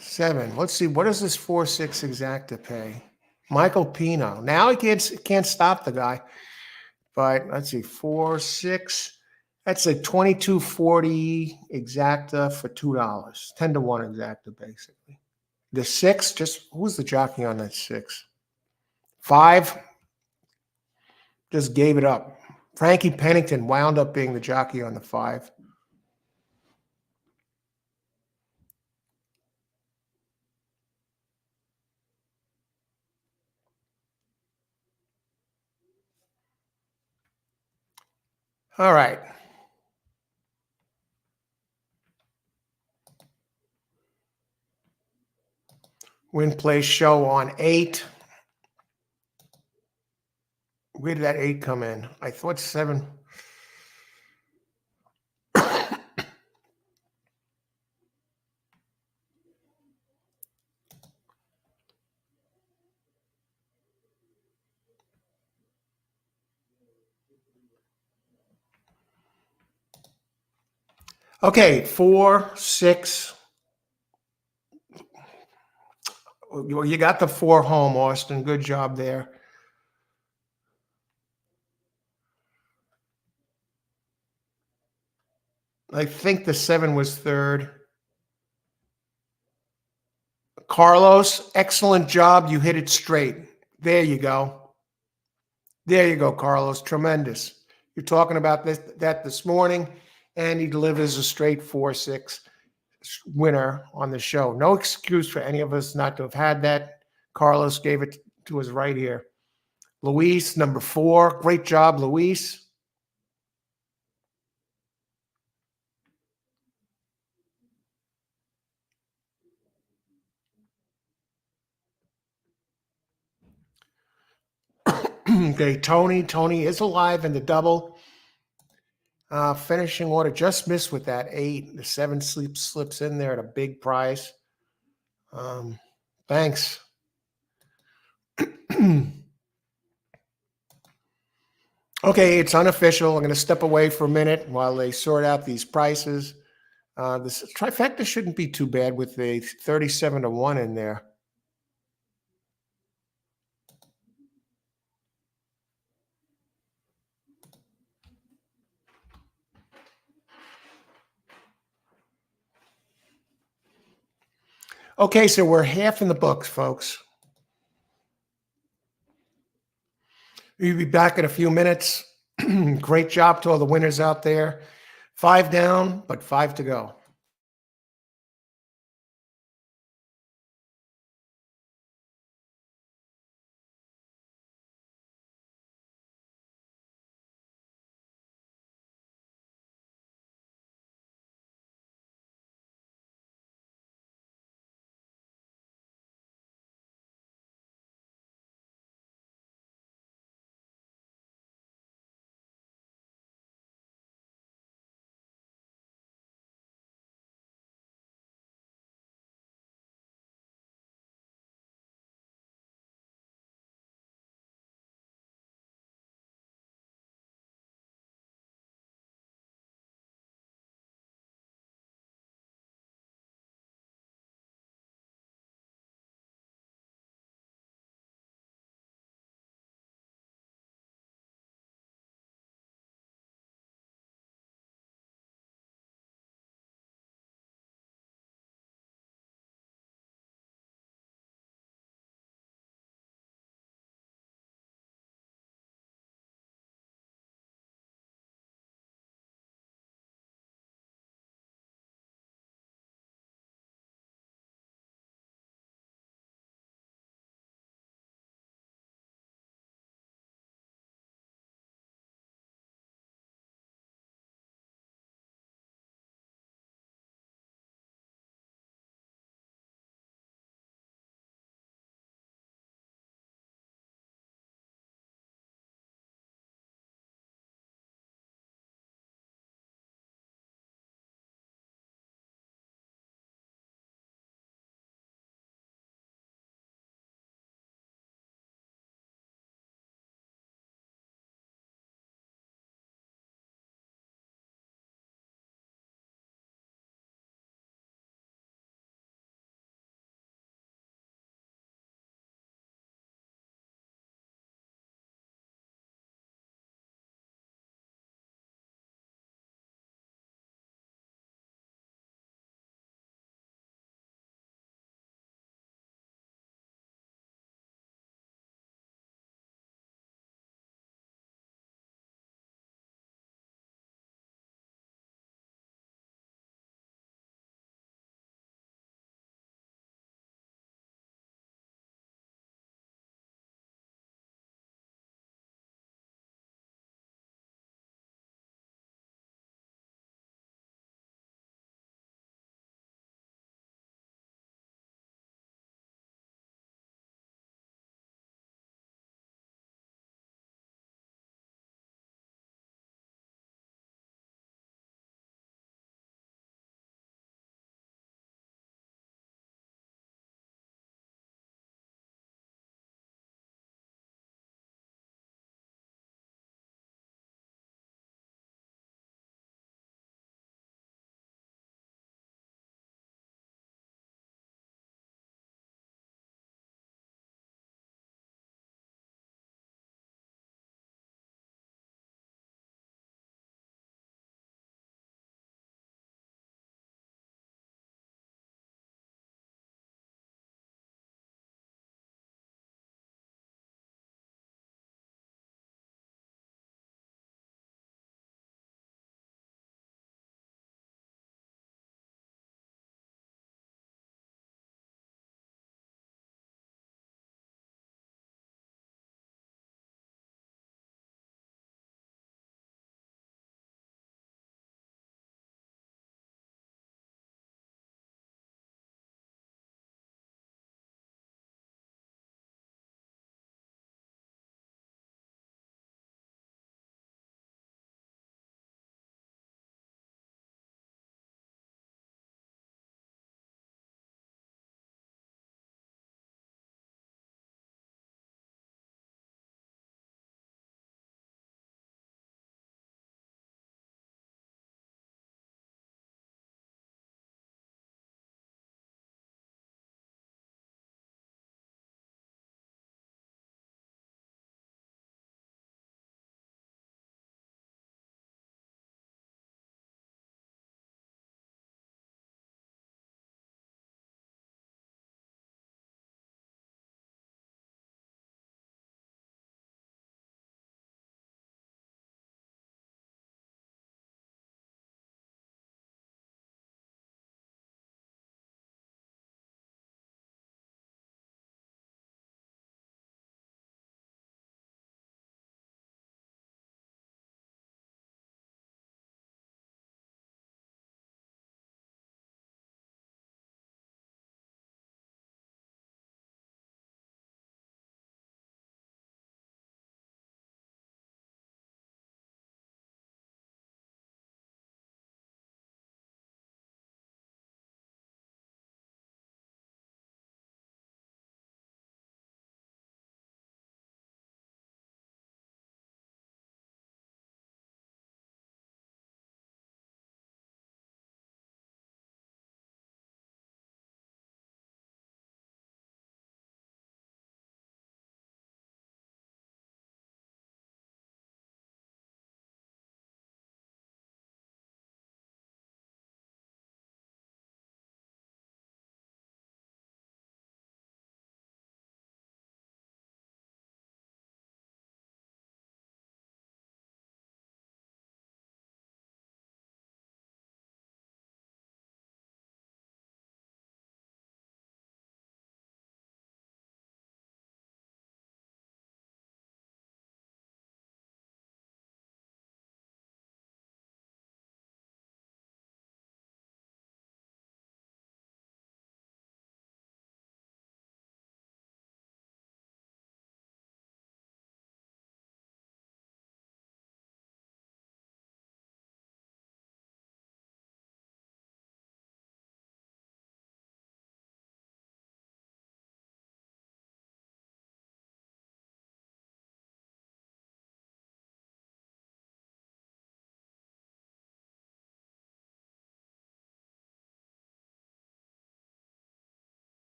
7. Let's see. What does this 4-6 exacta pay? Michael Pino. Now he can't stop the guy. But let's see. 4-6. That's a 22.40 exacta for $2. 10-1 exacta, basically. The 6, just who's the jockey on that 6? 5, just gave it up. Frankie Pennington wound up being the jockey on the 5. All right. Win play show on 8. Where did that 8 come in? I thought 7. Okay, 4, 6. Well, you got the 4 home, Austin. Good job there. I think the 7 was third. Carlos, excellent job. You hit it straight. There you go. There you go, Carlos. Tremendous. You're talking about that this morning, and he delivers a straight 4-6 winner on the show. No excuse for any of us not to have had that. Carlos gave it to us right here. Luis, number 4. Great job, Luis. Okay, Tony is alive in the double. Finishing order just missed with that 8. The 7 slips in there at a big price. Thanks. Okay, it's unofficial. I'm going to step away for a minute while they sort out these prices. This trifecta shouldn't be too bad with the 37-1 in there. Okay, so we're half in the books, folks. We'll be back in a few minutes. Great job to all the winners out there. 5 down, but 5 to go.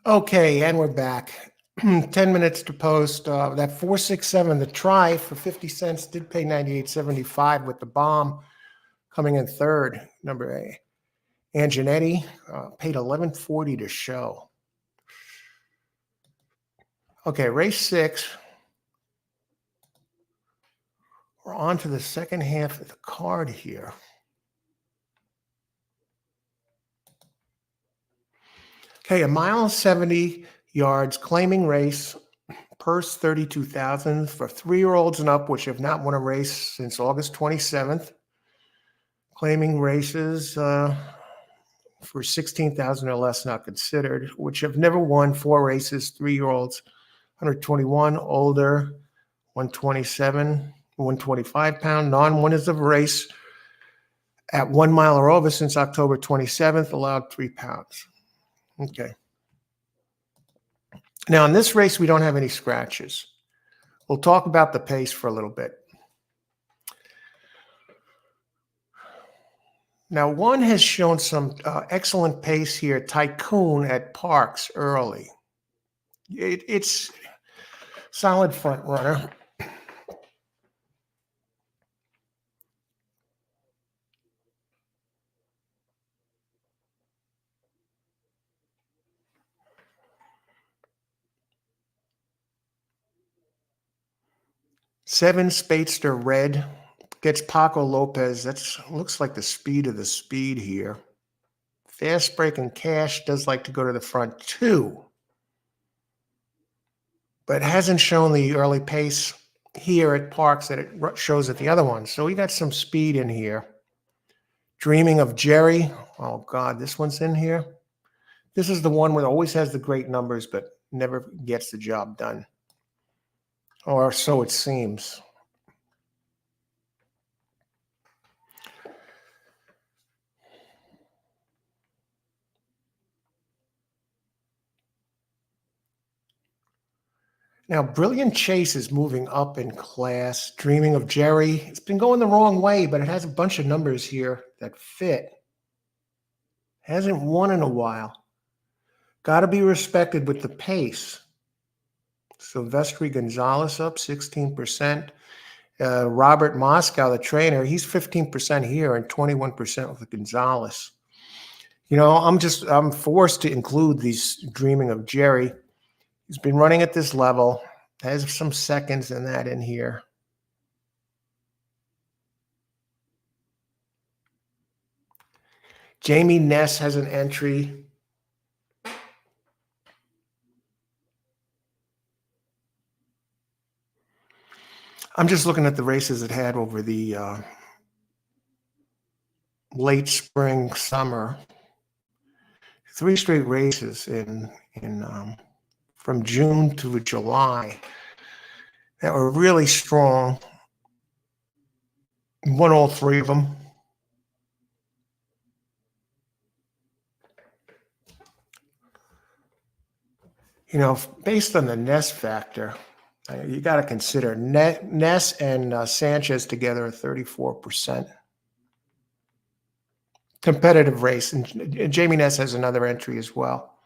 Okay, and we're back. 10 minutes to post. That 467, the try for 50 cents did pay 98.75 with the bomb coming in third. Number A. Anginetti paid 11.40 to show. Okay, race 6. We're on to the second half of the card here. Okay, a mile and 70 yards, claiming race, purse 32,000 for 3-year-olds and up, which have not won a race since August 27th. Claiming races for 16,000 or less not considered, which have never won 4 races, 3-year-olds, 121, older, 127, 125 pound, non-winners of a race at 1 mile or over since October 27th, allowed 3 pounds. Okay. Now, in this race, we don't have any scratches. We'll talk about the pace for a little bit. Now, one has shown some excellent pace here, Tycoon at Parx early. It's solid front runner. Seven, Spadester Red, gets Paco Lopez. That looks like the speed of the speed here. Fast Break and Cash does like to go to the front too, but hasn't shown the early pace here at Parx that it shows at the other one. So we got some speed in here. Dreaming of Jerry. Oh God, this one's in here. This is the one where it always has the great numbers, but never gets the job done. Or so it seems. Now, Brilliant Chase is moving up in class. Dreaming of Jerry. It's been going the wrong way, but it has a bunch of numbers here that fit. Hasn't won in a while. Got to be respected with the pace. Silvestri Gonzalez up 16%. Robert Moscow, the trainer, he's 15% here and 21% with the Gonzalez. You know, I'm forced to include these Dreaming of Jerry. He's been running at this level. Has some seconds in that in here. Jamie Ness has an entry. I'm just looking at the races it had over the late spring, summer. 3 straight races from June to July that were really strong. Won all 3 of them. You know, based on the Ness factor, you got to consider Ness and Sanchez together are 34%. Competitive race, and Jamie Ness has another entry as well.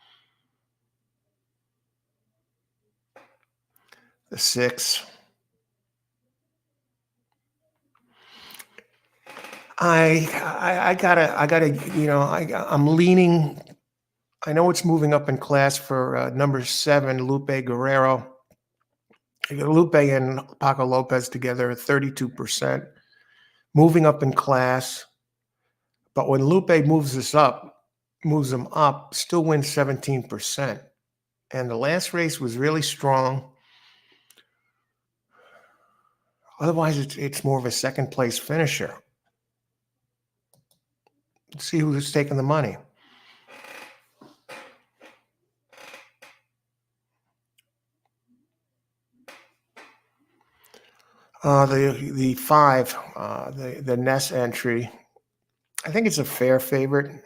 The 6. I gotta, you know, I'm leaning. I know it's moving up in class for number 7, Lupe Guerrero. Lupe and Paco Lopez together are 32%, moving up in class. But when Lupe moves them up, still wins 17%. And the last race was really strong. Otherwise, it's more of a second place finisher. Let's see who's taking the money. The 5, the Ness entry. I think it's a fair favorite.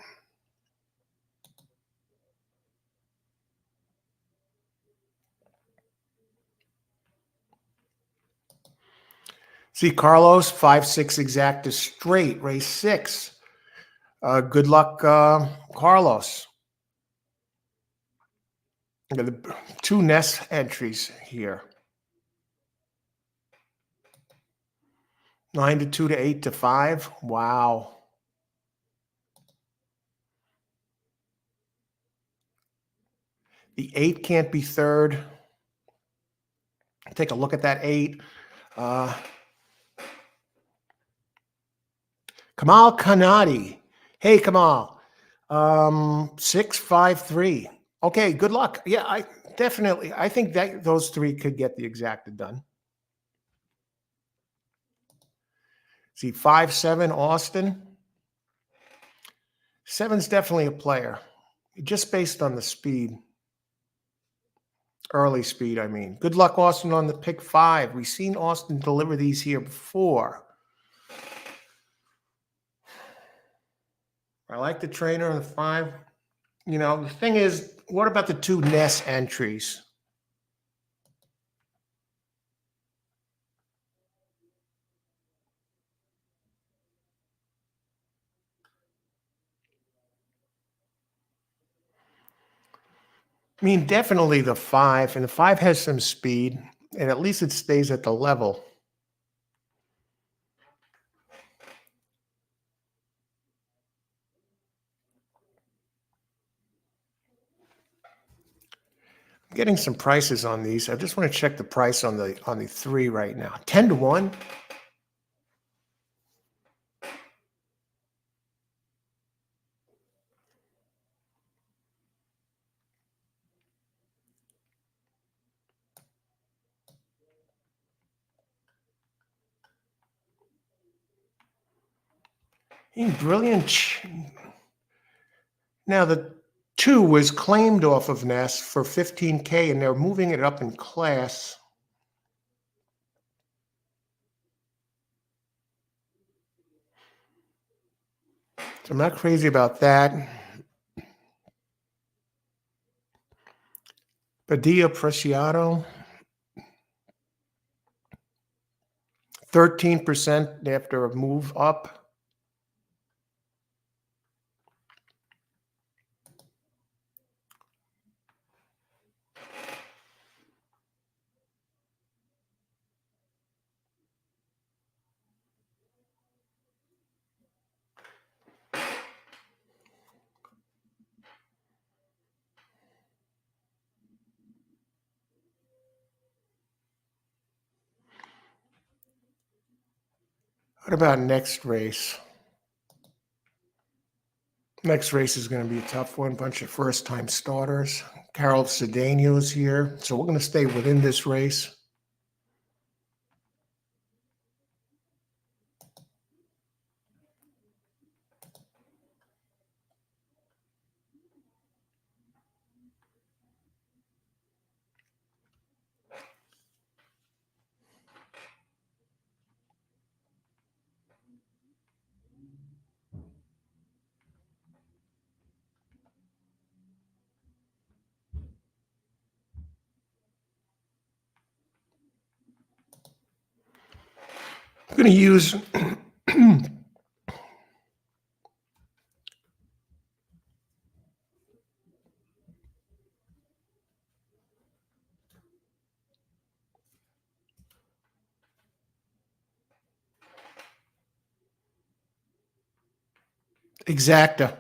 See, Carlos, 5-6 exacta straight, race 6. Good luck, Carlos. Look at the two nest entries here. 9 to 2 to 8 to 5. Wow. The 8 can't be third. Take a look at that 8. Kamal Kanadi. Hey, Kamal. 653. Okay, good luck. Yeah, I think that those three could get the exacta done. See, 5-7, Austin. 7's definitely a player, just based on the speed. Early speed, I mean. Good luck, Austin, on the pick 5. We've seen Austin deliver these here before. I like the trainer on the 5. You know, the thing is, what about the two nest entries? I mean, definitely the 5, and the 5 has some speed, and at least it stays at the level. I'm getting some prices on these. I just want to check the price on the 3 right now. 10 to 1. Brilliant. Now, the 2 was claimed off of Nest for $15K, and they're moving it up in class. So I'm not crazy about that. Padilla Preciado, 13% after a move up. What about next race? Next race is going to be a tough one. Bunch of first-time starters. Carol Cedeno's here. So we're going to stay within this race. I'm going to use exacta.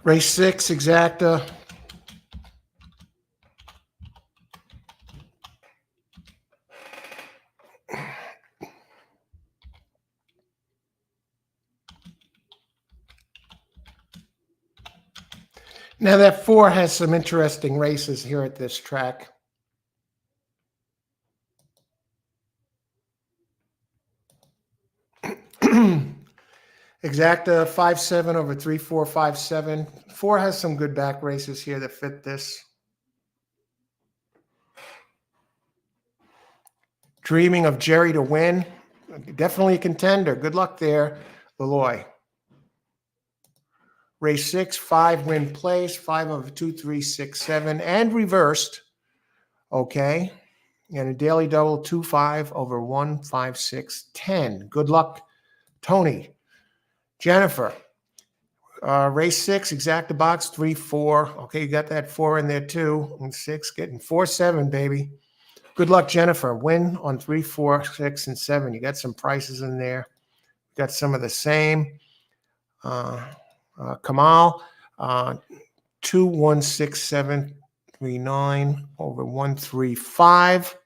Race 6, exacta. Now that 4 has some interesting races here at this track. Exacta 5-7 over 3-4, 5-7. 4 has some good back races here that fit this. Dreaming of Jerry to win. Definitely a contender. Good luck there, Leloy. Race 6, 5 win place, 5 over 2, 3, 6, 7, and reversed. Okay. And a daily double, 2-5 over 1, 5, 6, 10. Good luck, Tony. Jennifer, race 6, exact the box, 3, 4. Okay, you got that 4 in there too. And 6, getting 4, 7, baby. Good luck, Jennifer. Win on 3, 4, 6, and 7. You got some prices in there. Got some of the same. Kamal, 2, 1, 6, 7, 3, 9 over 1, 3, 5.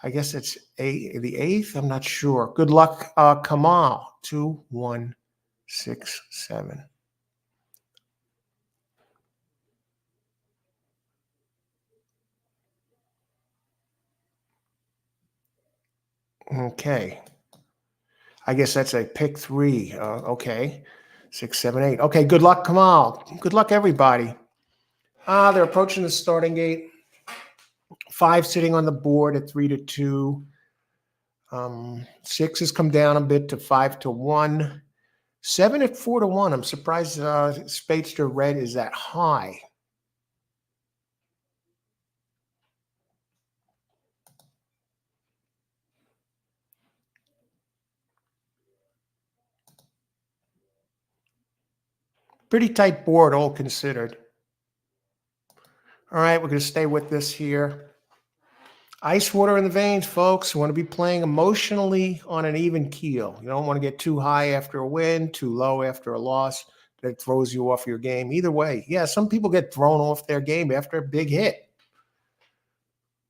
I guess it's the 8th. I'm not sure. Good luck, Kamal. 2, 1, 6, 7. Okay. I guess that's a pick 3. Okay. 6, 7, 8. Okay. Good luck, Kamal. Good luck, everybody. They're approaching the starting gate. 5 sitting on the board at 3 to 2. 6 has come down a bit to 5 to 1. 7 at 4 to 1. I'm surprised Spadester Red is that high. Pretty tight board, all considered. All right, we're going to stay with this here. Ice water in the veins, folks. You want to be playing emotionally on an even keel. You don't want to get too high after a win, too low after a loss. That throws you off your game. Either way, yeah, some people get thrown off their game after a big hit.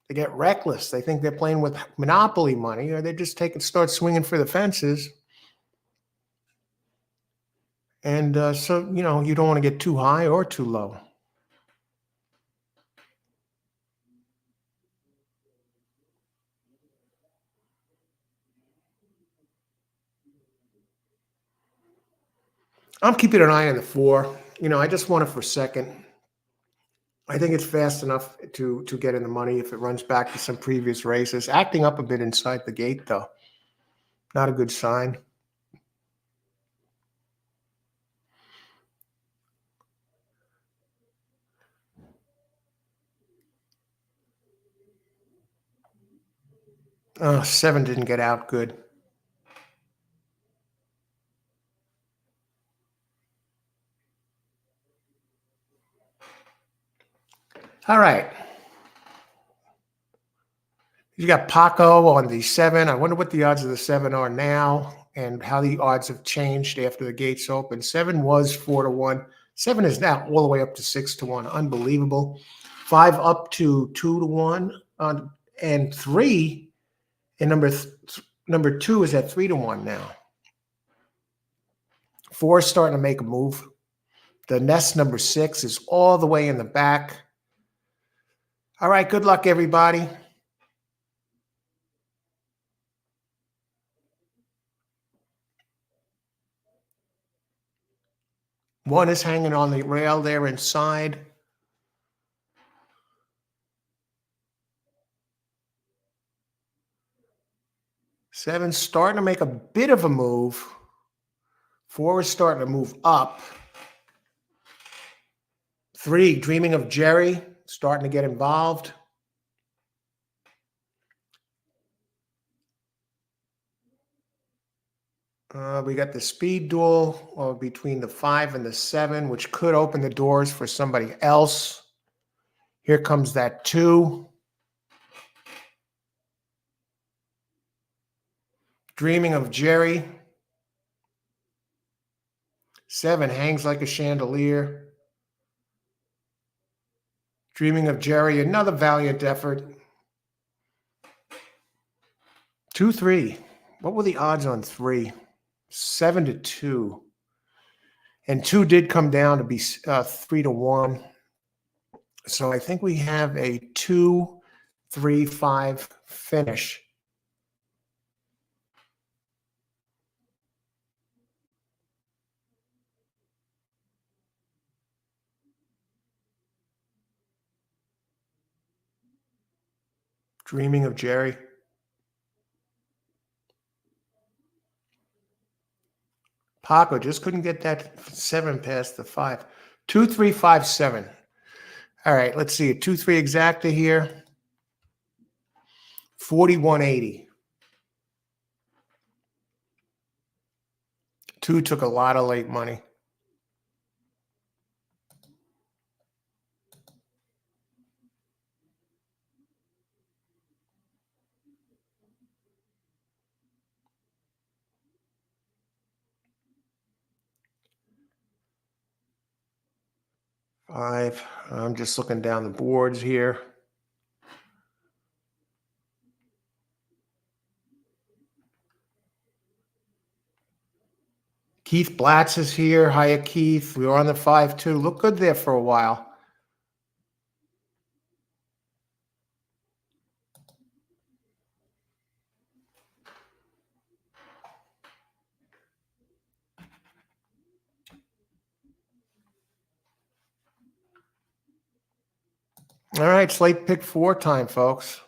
They get reckless. They think they're playing with Monopoly money, or they just start swinging for the fences. And so, you don't want to get too high or too low. I'm keeping an eye on the 4. I just want it for second. I think it's fast enough to get in the money if it runs back to some previous races. Acting up a bit inside the gate, though. Not a good sign. Oh, 7 didn't get out good. All right. You got Paco on the 7. I wonder what the odds of the 7 are now and how the odds have changed after the gates open. 7 was 4 to 1. 7 is now all the way up to 6 to 1. Unbelievable. 5 up to 2 to 1. And 3, and number 2 is at 3 to 1 now. 4 is starting to make a move. The nest number 6 is all the way in the back. All right, good luck, everybody. One is hanging on the rail there inside. Seven's starting to make a bit of a move. 4 is starting to move up. 3, Dreaming of Jerry, starting to get involved. We got the speed duel between the 5 and the 7, which could open the doors for somebody else. Here comes that 2. Dreaming of Jerry. 7 hangs like a chandelier. Dreaming of Jerry, another valiant effort. 2, 3. What were the odds on 3? 7 to 2. And 2 did come down to be 3 to 1. So I think we have a 2, 3, 5 finish. Dreaming of Jerry. Paco just couldn't get that 7 past the 5. 2, 3, 5, 7. All right, let's see. A 2, 3 exacta here. 4180. 2 took a lot of late money. Five. I'm just looking down the boards here. Keith Blatz is here. Hiya, Keith. We were on the 5-2. Look good there for a while. All right, slate pick 4 time, folks.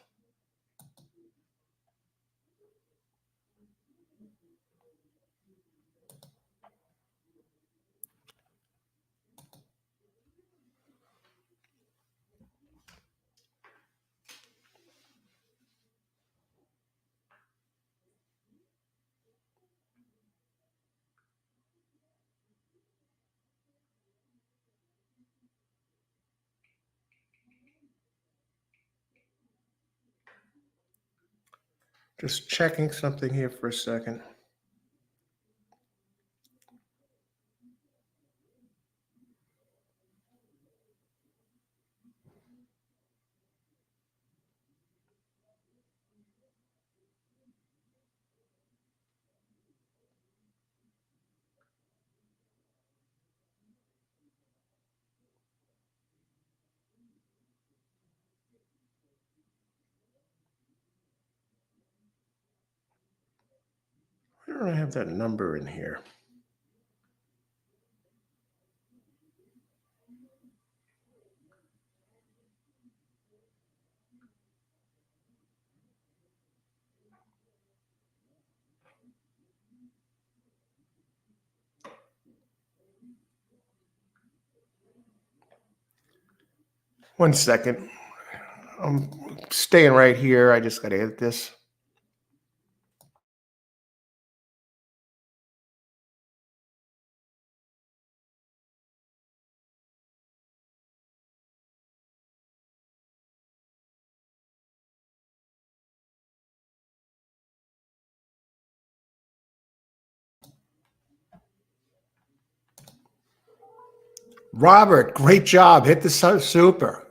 Just checking something here for a second. Where do I have that number in here? One second. I'm staying right here. I just got to edit this. Robert, great job. Hit the super.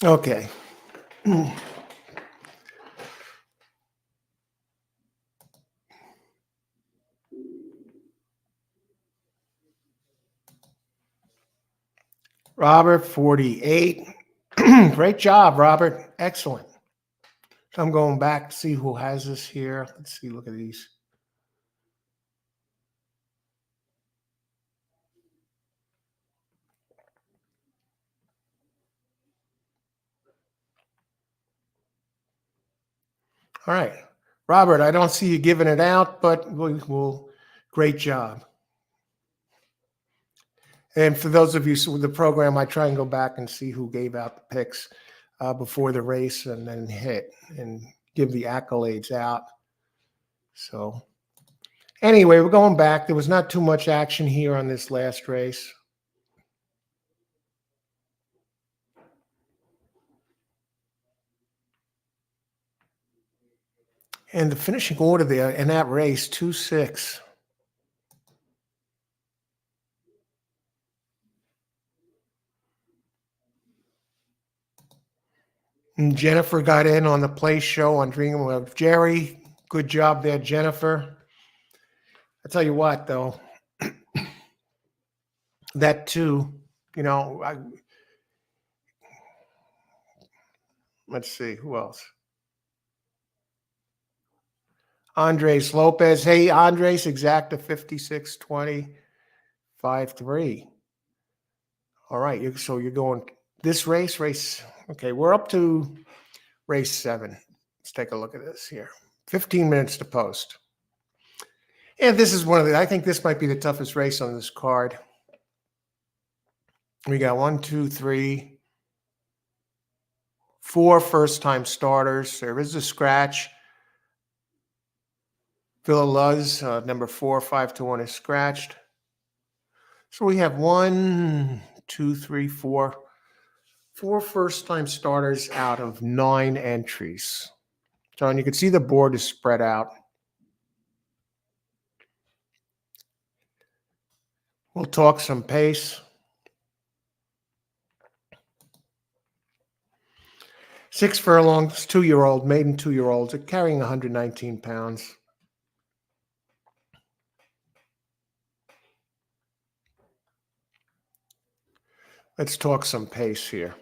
Okay. Robert, 48. Great job, Robert. Excellent. So I'm going back to see who has this here. Let's see. Look at these. All right. Robert, I don't see you giving it out, but we'll great job. And for those of you with the program, I try and go back and see who gave out the picks before the race and then hit and give the accolades out. So anyway, we're going back. There was not too much action here on this last race. And the finishing order there in that race, 2-6. And Jennifer got in on the play show on Dream of Jerry. Good job there, Jennifer. I tell you what, though, that too, let's see, who else? Andres Lopez. Hey, Andres, exacta 56-20, 5-3. All right, so you're going this race. Okay, we're up to race 7. Let's take a look at this here. 15 minutes to post. And this is I think this might be the toughest race on this card. We got 1, 2, 3, 4 first-time starters. There is a scratch. Villa Luz, number 4, 5-1 is scratched. So we have 1, 2, 3, 4 first-time starters out of 9 entries. So, and you can see the board is spread out. We'll talk some pace. 6 furlongs, 2-year-old, maiden 2-year-olds are carrying 119 pounds. Let's talk some pace here.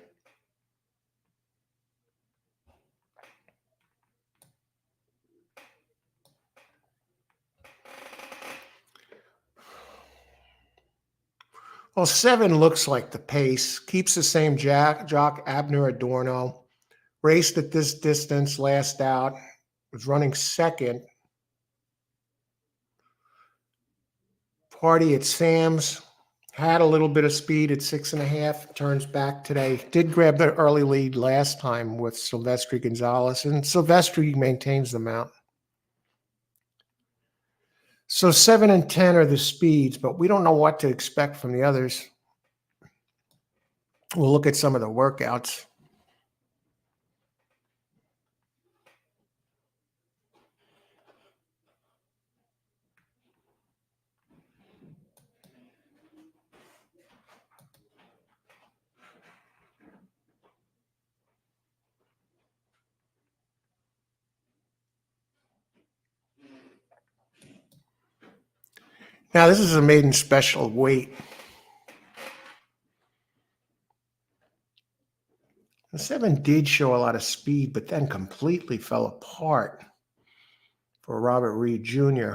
Well, 7 looks like the pace. Keeps the same jock, Abner Adorno. Raced at this distance, last out. Was running second. Party at Sam's. Had a little bit of speed at 6.5. Turns back today. Did grab the early lead last time with Silvestri Gonzalez. And Silvestri maintains the mount. So 7 and 10 are the speeds, but we don't know what to expect from the others. We'll look at some of the workouts. Now, this is a maiden special weight. The 7 did show a lot of speed, but then completely fell apart for Robert Reed Jr.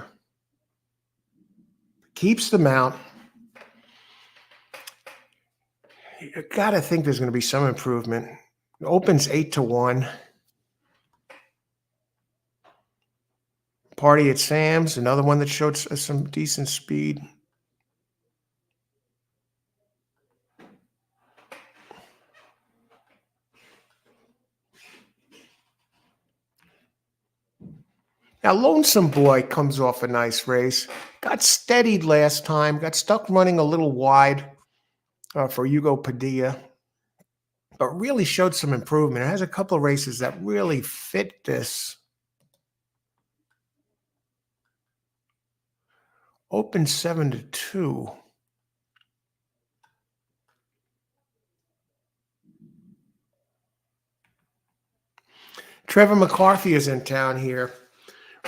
Keeps the mount. You got to think there's going to be some improvement. It opens 8-1. Party at Sam's, another one that showed some decent speed. Now, Lonesome Boy comes off a nice race. Got steadied last time. Got stuck running a little wide for Hugo Padilla. But really showed some improvement. It has a couple of races that really fit this. Open 7-2. Trevor McCarthy is in town here,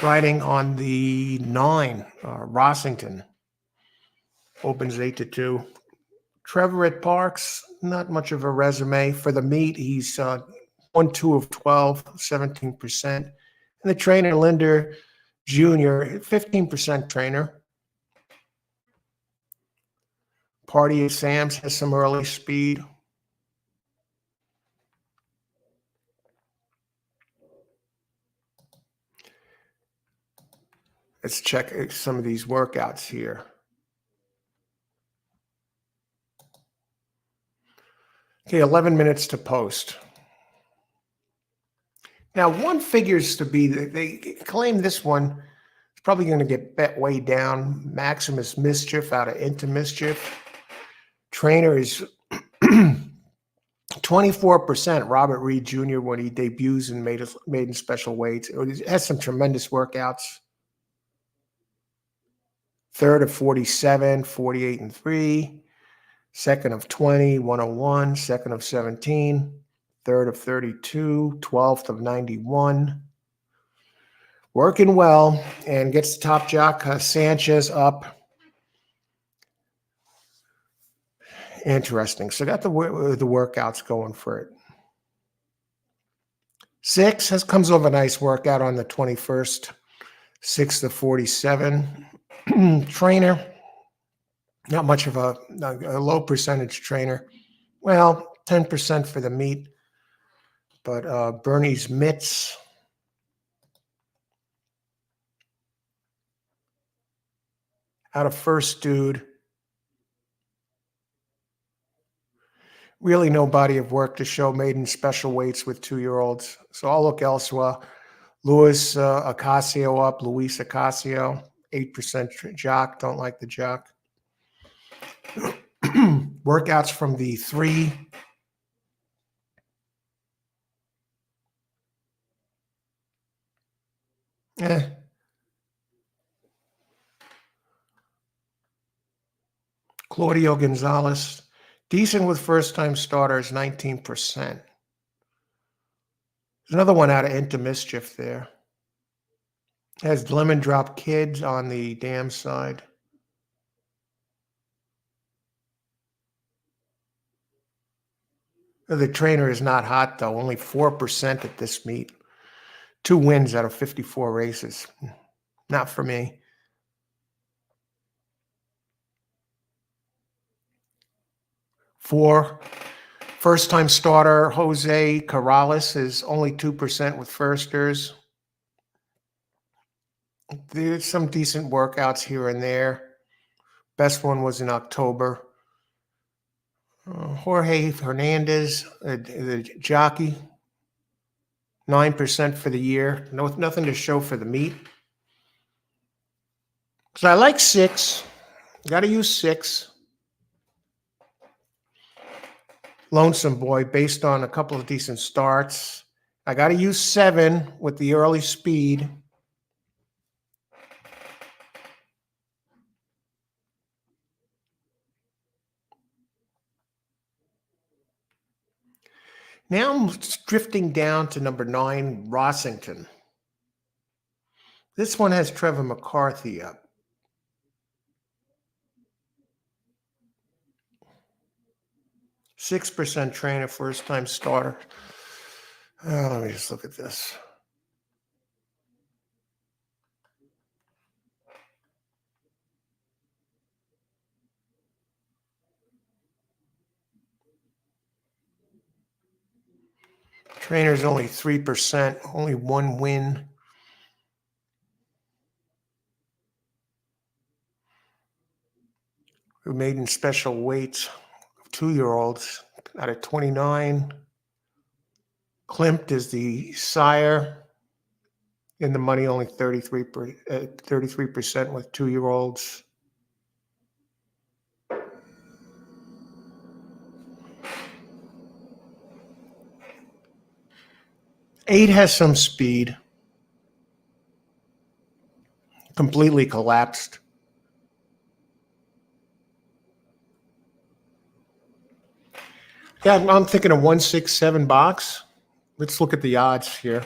riding on the 9, Rossington. Opens 8-2. Trevor at Parx, not much of a resume. For the meet, he's 1-2 of 12, 17%. And the trainer, Linder Jr., 15% trainer. Party at Sam's has some early speed. Let's check some of these workouts here. Okay, 11 minutes to post. Now, one figures to be, they claim this one is probably going to get bet way down. Maximus Mischief out of Into Mischief. Trainer is 24%. Robert Reed Jr. when he debuts in maiden special weights. It has some tremendous workouts. Third of 47, 48 and 3. Second of 20, 101. Second of 17. Third of 32. 12th of 91. Working well and gets the top jock Sanchez up. Interesting. So got the workouts going for it. 6 comes over a nice workout on the 21st. 6 to 47. Trainer, not much of a low percentage trainer. Well, 10% for the meet. But Bernie's Mitts. Out of First Dude. Really no body of work to show maiden special weights with 2-year-olds. So I'll look elsewhere. Luis Ocasio up. Luis Ocasio, 8% jock. Don't like the jock. Workouts from the 3. Claudio Gonzalez, decent with first-time starters, 19%. There's another one out of Into Mischief there. Has Lemon Drop Kids on the dam side. The trainer is not hot, though. Only 4% at this meet. 2 wins out of 54 races. Not for me. First-time starter Jose Corrales is only 2% with firsters. There's some decent workouts here and there. Best one was in October. Jorge Hernandez, the jockey, 9% for the year. Nothing to show for the meet. So I like 6. Got to use 6. Lonesome Boy, based on a couple of decent starts. I got to use 7 with the early speed. Now I'm drifting down to number 9, Rossington. This one has Trevor McCarthy up. %6 trainer, first-time starter. Let me just look at this. Trainer's only 3%, only 1 win. Who made in special weights, 2-year-olds out of 29. Klimt is the sire. In the money, only 33% with 2-year-olds. Eight has some speed. Completely collapsed. Yeah, I'm thinking a 167 box. Let's look at the odds here.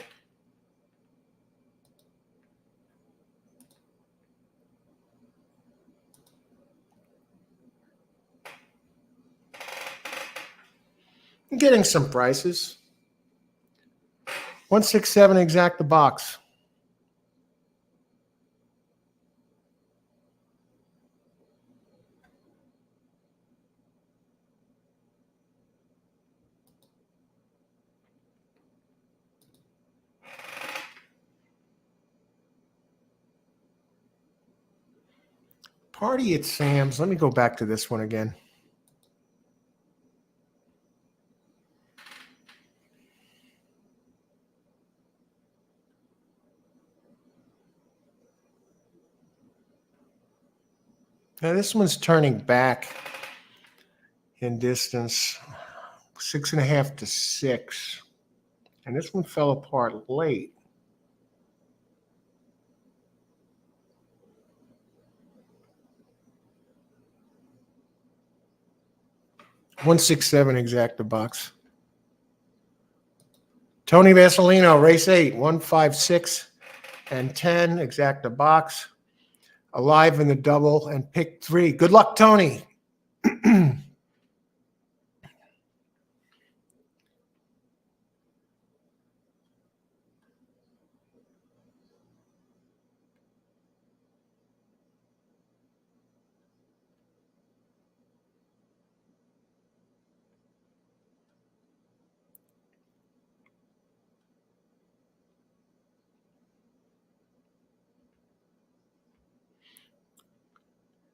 I'm getting some prices. 167 exact the box. Party at Sam's. Let me go back to this one again. Now this one's turning back in distance, 6.5 to 6. And this one fell apart late. $167 exact the box. Tony Vasilino, race 8, 156 and 10 exact the box. Alive in the double and pick 3. Good luck, Tony.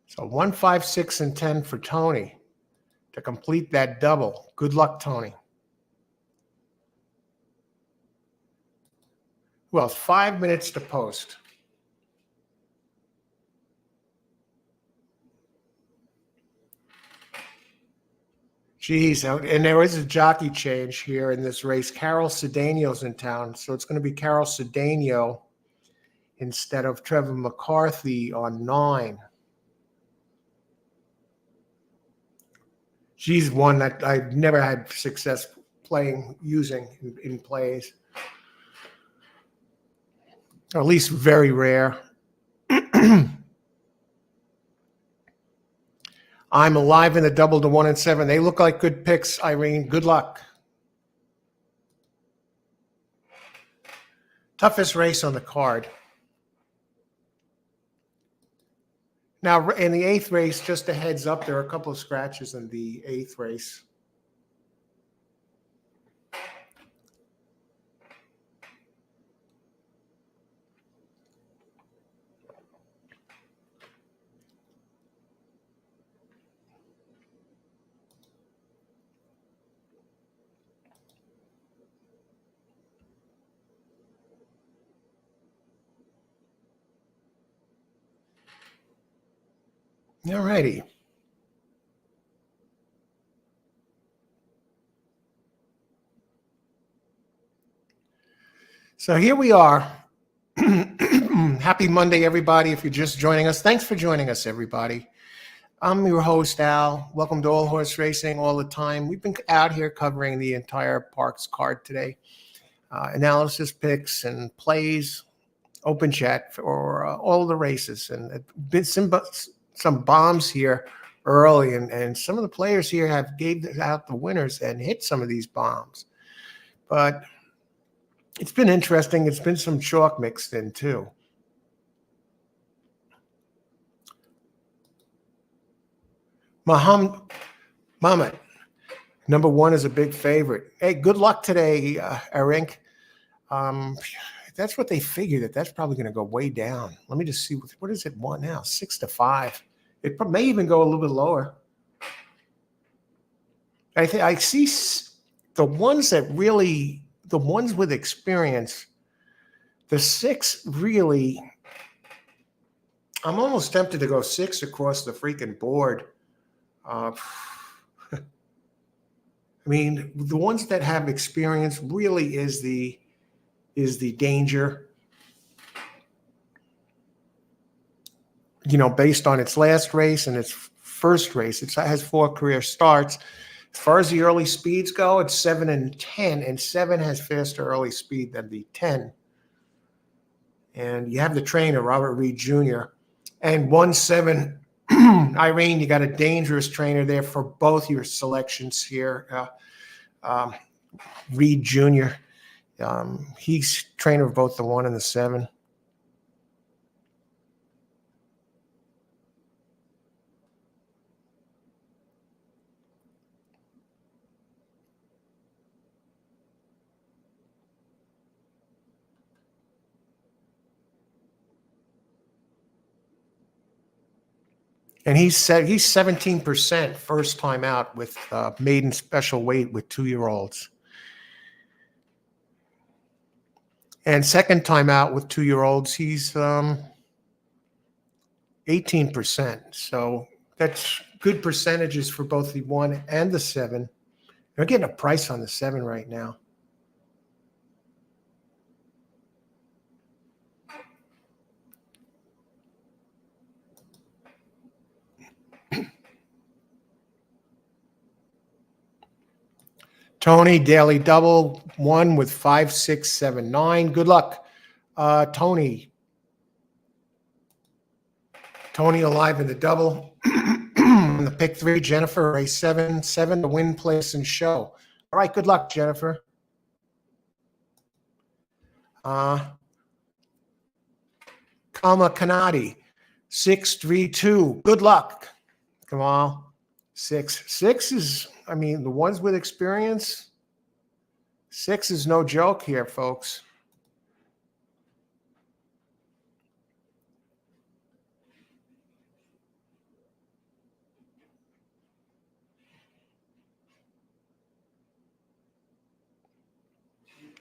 So 156 and 10 for Tony to complete that double. Good luck, Tony. Well, 5 minutes to post. Geez, and there is a jockey change here in this race. Carol Cedeno's in town, so it's going to be Carol Cedeno instead of Trevor McCarthy on 9. She's one that I've never had success using in plays. Or at least very rare. I'm Alive in the double to 1 and 7. They look like good picks, Irene. Good luck. Toughest race on the card. Now, in the 8th race, just a heads up, there are a couple of scratches in the 8th race. All righty. So here we are. Happy Monday, everybody. If you're just joining us, thanks for joining us, everybody. I'm your host, Al. Welcome to All Horse Racing all the time. We've been out here covering the entire Parx card today. Analysis picks and plays, open chat for all the races. And been some bombs here early, and some of the players here have gave out the winners and hit some of these bombs. But it's been interesting. It's been some chalk mixed in too. Muhammad, number 1 is a big favorite. Hey, good luck today, Eric. That's what they figured, that's probably going to go way down. Let me just see. What is it want now? 6 to 5. It may even go a little bit lower. I see the ones with experience, the 6 really, I'm almost tempted to go 6 across the freaking board. I mean, the ones that have experience really is the danger. You know, based on its last race and its first race, it has 4 career starts. As far as the early speeds go, it's 7 and 10, and 7 has faster early speed than the 10. And you have the trainer, Robert Reed Jr., and 1-7. Irene, you got a dangerous trainer there for both your selections here. Reed Jr. He's trainer of both the 1 and the 7. And he's 17% first time out with maiden special weight with 2-year-olds. And second time out with 2-year-olds, he's 18%. So that's good percentages for both the 1 and the 7. They're getting a price on the 7 right now. Tony, daily double, 1 with 5, 6, 7, 9. Good luck, Tony. Tony alive in the double. In the pick 3, Jennifer, race 7, 7 to win, place, and show. All right, good luck, Jennifer. Kama Kanadi, 6, 3, 2. Good luck. Come on. 6. 6 is, I mean, the ones with experience, 6 is no joke here, folks.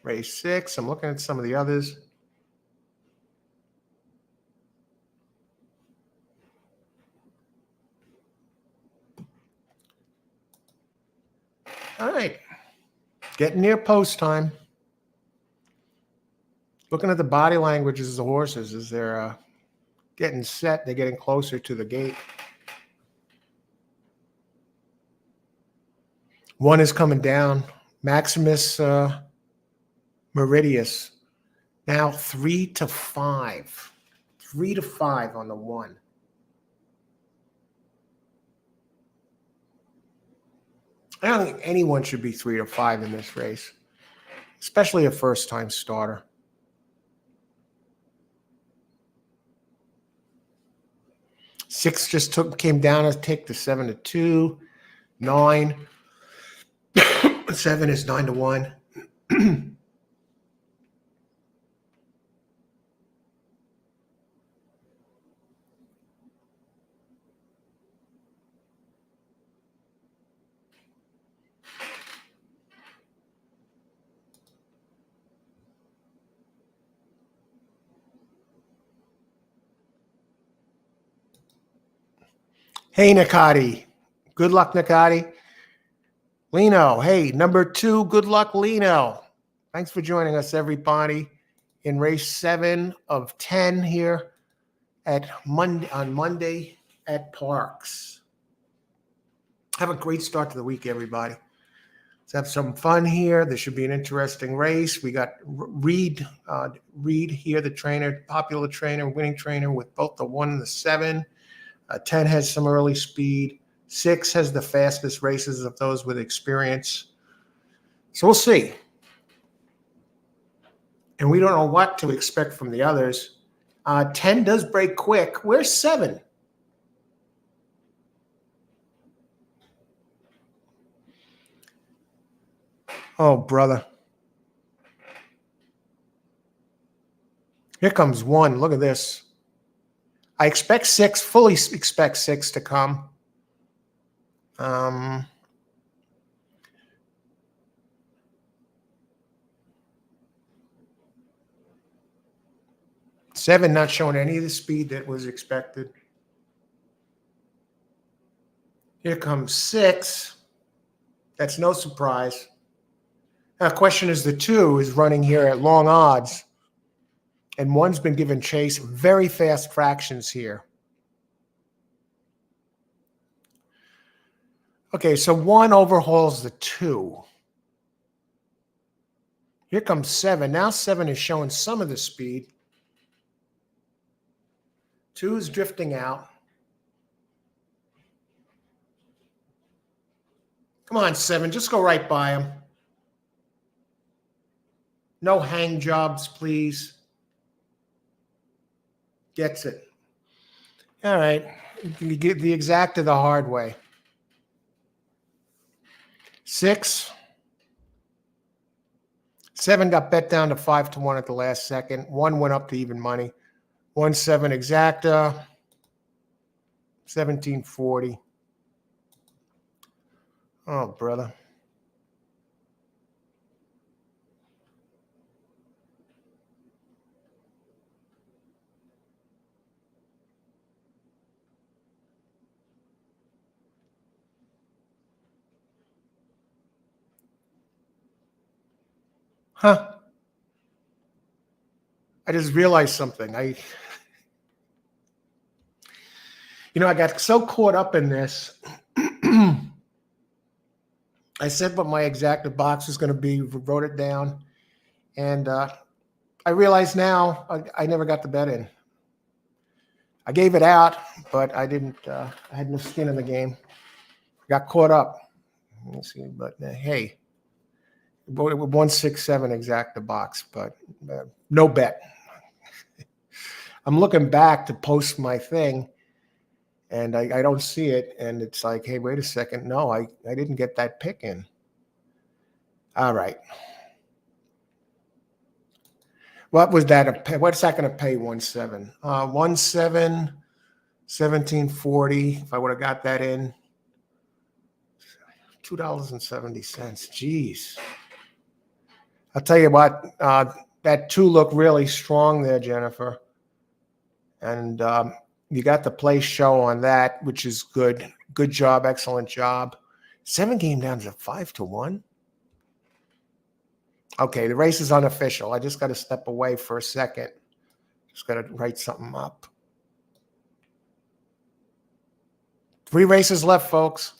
Race 6. I'm looking at some of the others. All right. Getting near post time. Looking at the body languages of the horses as they're getting set. They're getting closer to the gate. 1 is coming down. Maximus Meridius. Now 3 to 5. 3 to 5 on the 1. I don't think anyone should be 3 to 5 in this race, especially a first-time starter. Six just came down to take the 7 to 2. 9. 7 is 9 to 1. Hey, Nakati. Good luck, Nakati. Lino. Hey, number 2. Good luck, Lino. Thanks for joining us, everybody, in race 7 of 10 here at on Monday at Parx. Have a great start to the week, everybody. Let's have some fun here. This should be an interesting race. We got Reed here, the trainer, popular trainer, winning trainer with both the 1 and the 7. 10 has some early speed. 6 has the fastest races of those with experience. So we'll see. And we don't know what to expect from the others. 10 does break quick. Where's 7? Oh, brother. Here comes 1. Look at this. I expect 6, fully expect 6 to come. 7 not showing any of the speed that was expected. Here comes 6. That's no surprise. Now, the question is the 2 is running here at long odds. And 1's been given chase. Very fast fractions here. Okay, so 1 overhauls the 2. Here comes 7. Now 7 is showing some of the speed. 2 is drifting out. Come on, 7. Just go right by him. No hang jobs, please. Gets it. All right. You get the exacta the hard way. 6. 7 got bet down to 5-1 at the last second. 1 went up to even money. 1-7 exacta. 1740. Oh, brother. Huh. I just realized something. I got so caught up in this. I said what my exacta box was going to be, wrote it down, and I realize now I never got the bet in. I gave it out, but I didn't. I had no skin in the game. Got caught up. Let's see, but hey, voted with 167 exacta box, but no bet. I'm looking back to post my thing, and I don't see it, and it's like, hey, wait a second, no, I didn't get that pick in. All right. What was that? What's that going to pay? 1-7. 1-7, 1740. If I would have got that in, $2.70. Jeez. I'll tell you what. That 2 looked really strong there, Jennifer. And you got the play show on that, which is good. Good job. Excellent job. 7 came down to 5-1. Okay, the race is unofficial. I just got to step away for a second. Just got to write something up. 3 races left, folks.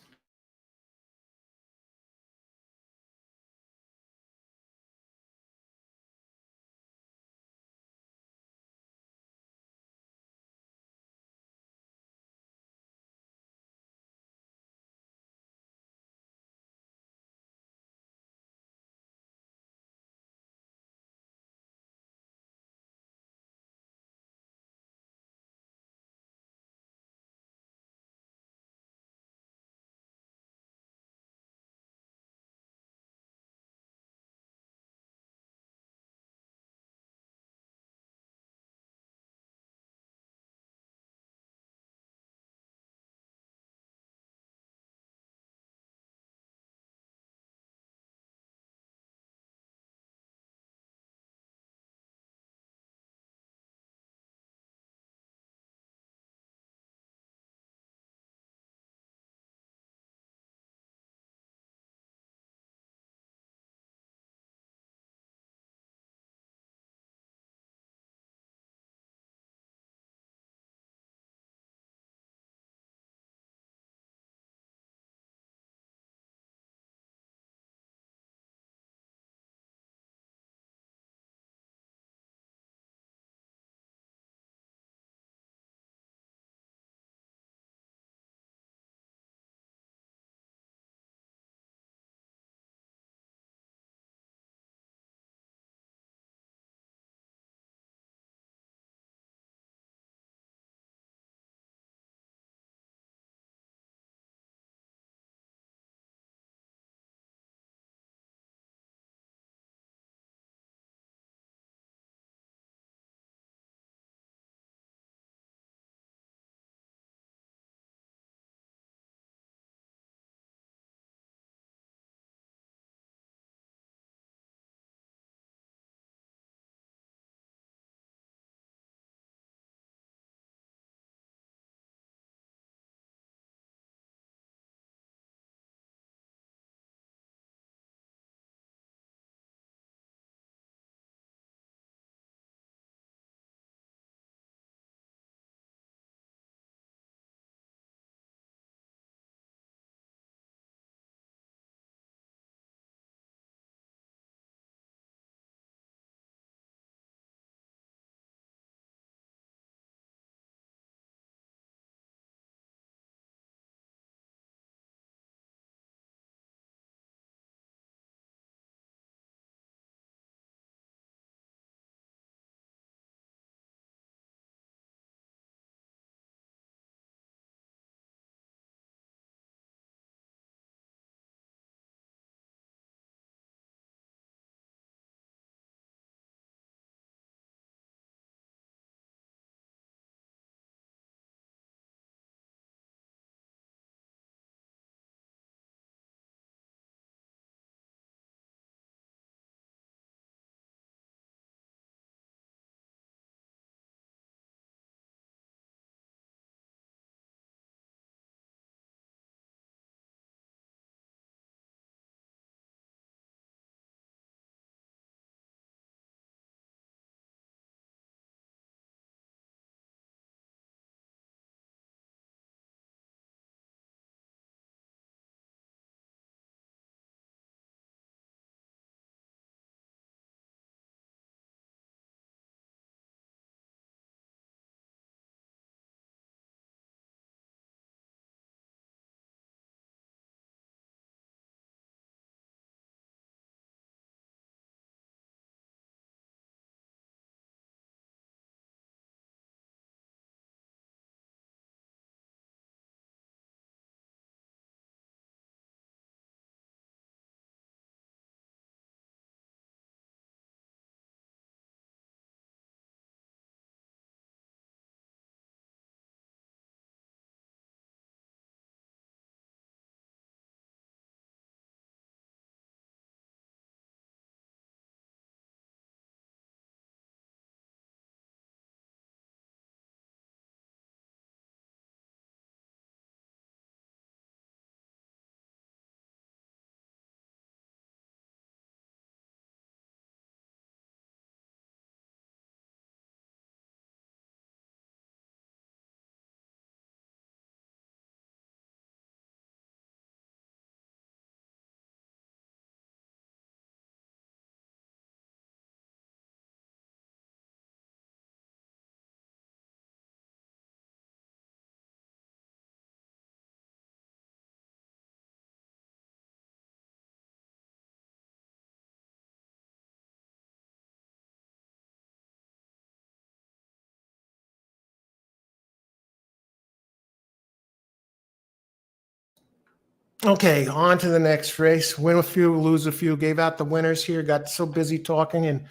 Okay, on to the next race. Win a few, lose a few. Gave out the winners here. Got so busy talking and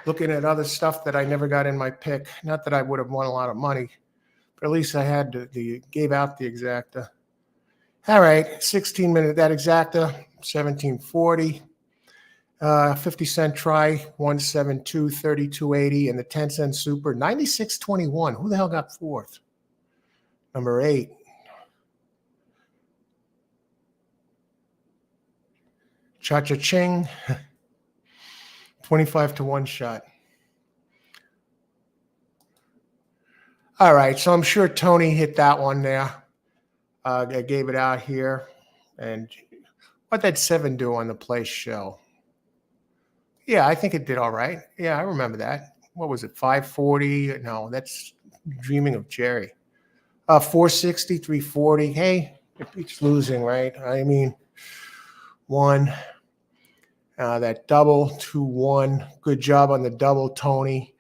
looking at other stuff that I never got in my pick. Not that I would have won a lot of money, but at least I had gave out the exacta. All right, 16 minute that exacta, 1740. 50-cent try, 172, 32.80, and the 10-cent super, 96.21. Who the hell got fourth? Number 8. Cha-cha-ching, 25 to 1 shot. All right, so I'm sure Tony hit that one there. I gave it out here. And what did 7 do on the place show? Yeah, I think it did all right. Yeah, I remember that. What was it, 540? No, that's Dreaming of Jerry. 460, 340. Hey, it beats losing, right? I mean, 1. That double, 2-1. Good job on the double, Tony.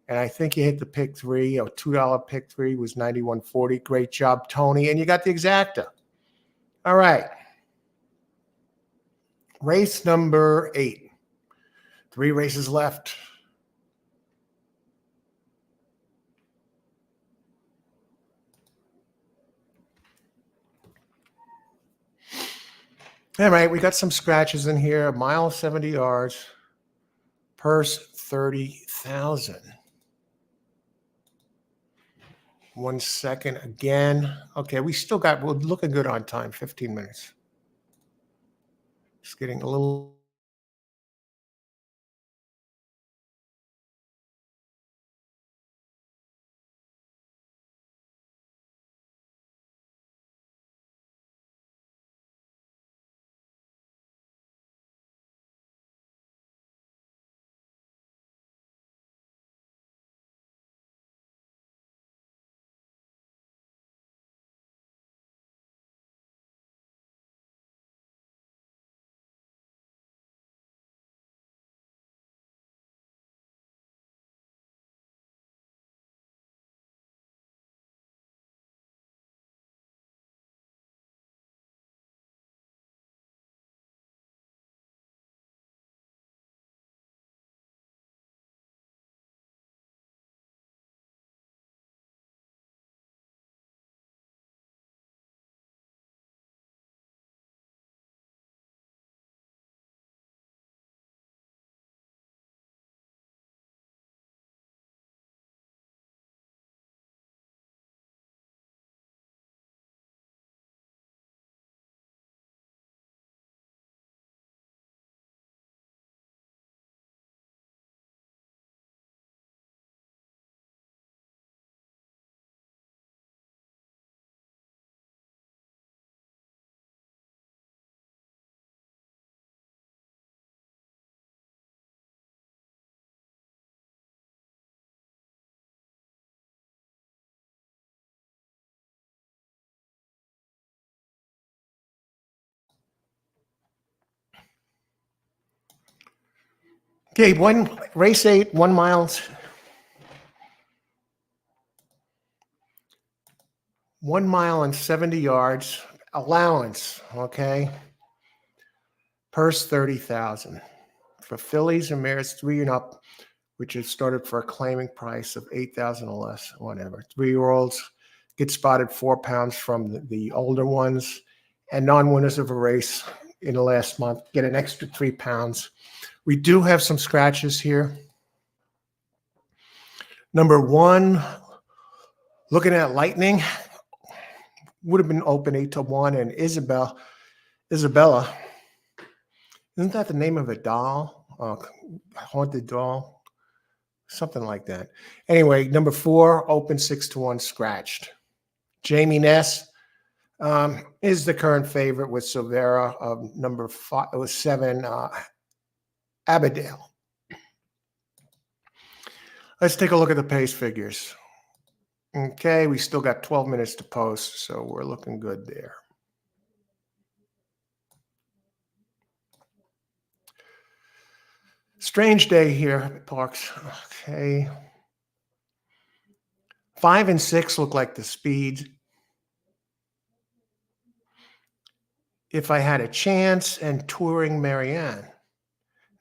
And I think you hit the pick 3. A $2 pick 3 was 91.40. Great job, Tony. And you got the exacta. All right. Race number 8. 3 races left. All right, we got some scratches in here. A mile, 70 yards. Purse, 30,000. 1 second again. Okay, we're looking good on time, 15 minutes. Just getting a little. Okay, race 8, 1 mile. 1 mile and 70 yards. Allowance, okay? Purse, 30,000. For fillies and mares 3 and up, which is started for a claiming price of 8,000 or less, whatever. 3-year-olds get spotted 4 pounds from the older ones, and non-winners of a race in the last month get an extra 3 pounds. We do have some scratches here. Number 1, looking at Lightning, would have been open 8 to 1, and Isabella, isn't that the name of a doll? Haunted doll? Something like that. Anyway, number 4, open 6 to 1, scratched. Jamie Ness is the current favorite with Silvera of number 7, Abadale. Let's take a look at the pace figures. Okay, we still got 12 minutes to post, so we're looking good there. Strange day here at Parx. Okay. 5 and 6 look like the speeds. If I Had a Chance and Touring Marianne.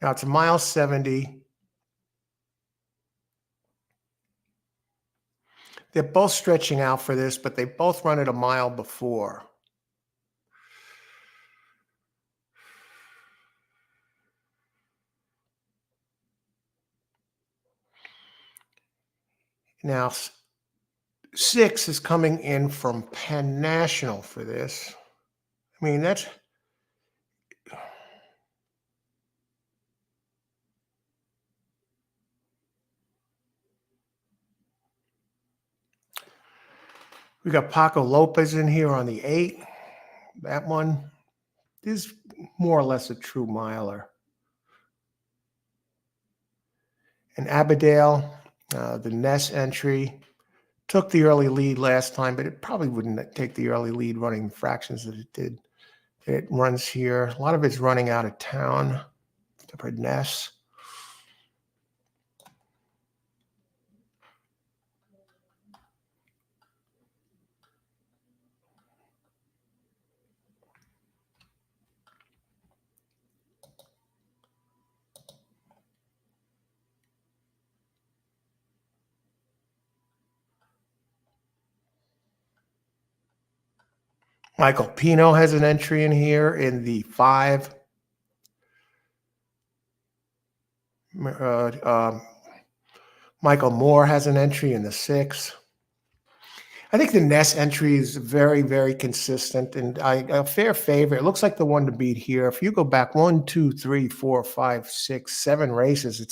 Now it's a mile 70. They're both stretching out for this, but they both run it a mile before. Now, 6 is coming in from Penn National for this. I mean, that's... We got Paco Lopez in here on the 8. That one is more or less a true miler. And Abadale, the Ness entry, took the early lead last time, but it probably wouldn't take the early lead running the fractions that it did. It runs here. A lot of it's running out of town for Ness. Michael Pino has an entry in here in the 5. Michael Moore has an entry in the 6. I think the Ness entry is very, very consistent and a fair favorite. It looks like the one to beat here. If you go back 1, 2, 3, 4, 5, 6, 7 races, it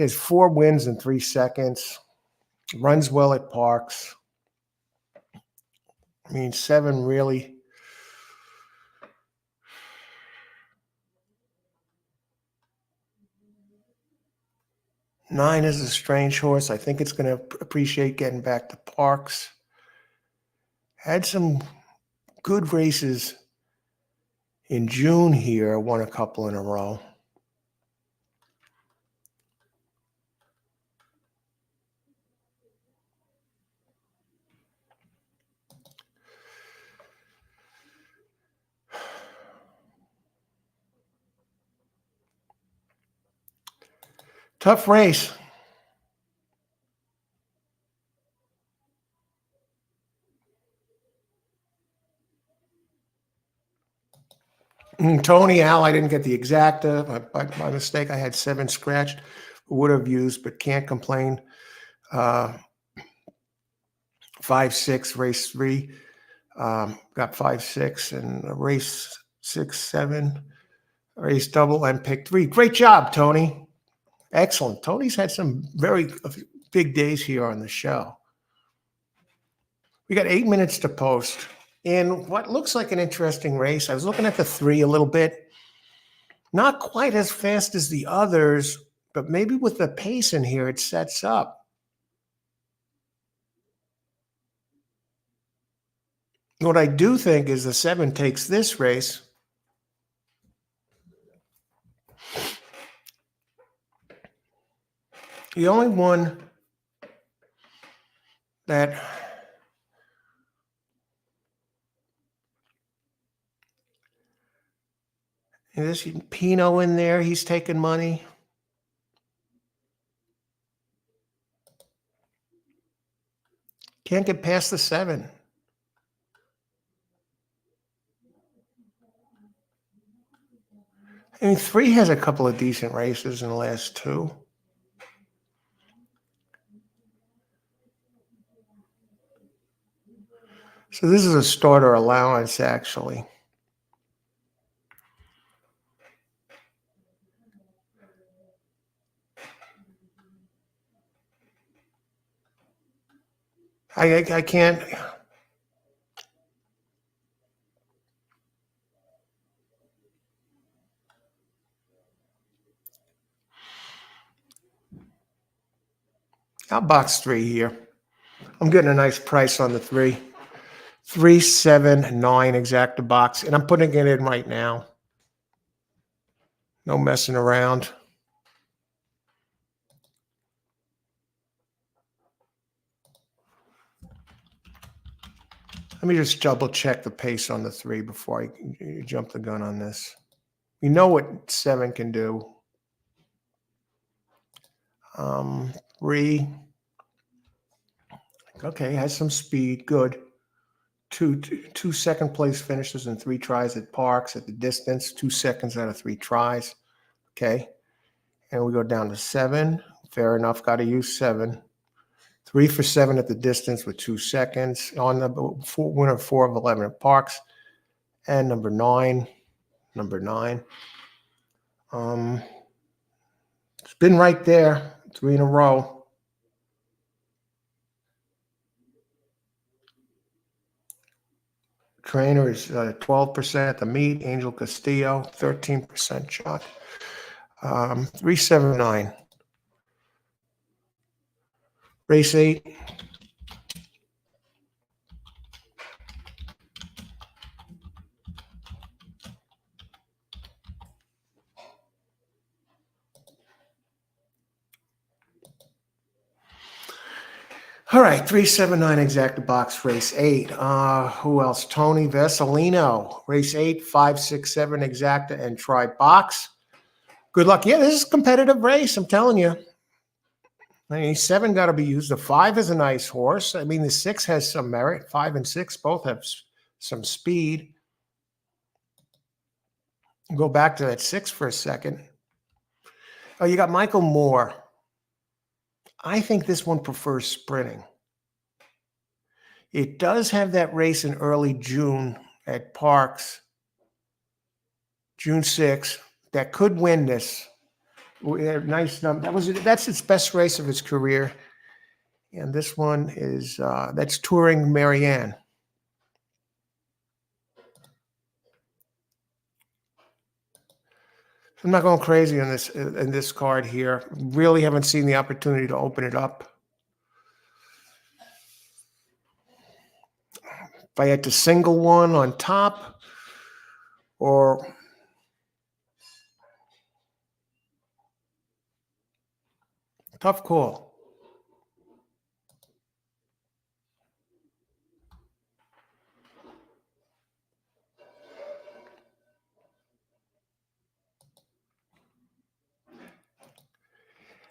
has 4 wins in 3 seconds. Runs well at Parx. I mean, 7 really. Nine is a strange horse. I think it's going to appreciate getting back to Parx. Had some good races in June here. Won a couple in a row. Tough race. Tony Al, I didn't get the exacta. By mistake, I had 7 scratched. Would have used, but can't complain. 5, 6, race 3. Got 5, 6, and race 6, 7. Race double and pick 3. Great job, Tony. Excellent. Tony's had some very big days here on the show. We got 8 minutes to post. In what looks like an interesting race. I was looking at the 3 a little bit. Not quite as fast as the others, but maybe with the pace in here, it sets up. What I do think is the 7 takes this race. The only one that this Pino in there, he's taking money. Can't get past the 7. I mean, 3 has a couple of decent races in the last 2. So this is a starter allowance, actually. I can't. I'll box 3 here. I'm getting a nice price on the 3. 379 exacta box, and I'm putting it in right now. No messing around. Let me just double check the pace on the 3 before I jump the gun on this. You know what 7 can do. 3. Okay, has some speed. Good. Two second place finishes and 3 tries at Parx at the distance. 2 seconds out of 3 tries. Okay. And we go down to 7. Fair enough. Got to use 7. 3 for 7 at the distance with 2 seconds. On the winner 4 of 11 at Parx. And number 9. It's been right there. 3 in a row. Trainer is 12% at the meet. Angel Castillo, 13% shot. 379. Race 8. All right, 379 exacta box, race 8. Who else? Tony Vesalino, race 8, 567 exacta and try box. Good luck. Yeah, this is a competitive race, I'm telling you. I mean, 7 got to be used. The 5 is a nice horse. I mean, the 6 has some merit. 5 and 6 both have some speed. Go back to that 6 for a second. Oh, you got Michael Moore. I think this one prefers sprinting. It does have that race in early June at Parx, June 6th, that could win this. Nice number. That's its best race of its career. And this one is that's Touring Marianne. I'm not going crazy in this card here. Really haven't seen the opportunity to open it up. If I had to single one on top, or tough call.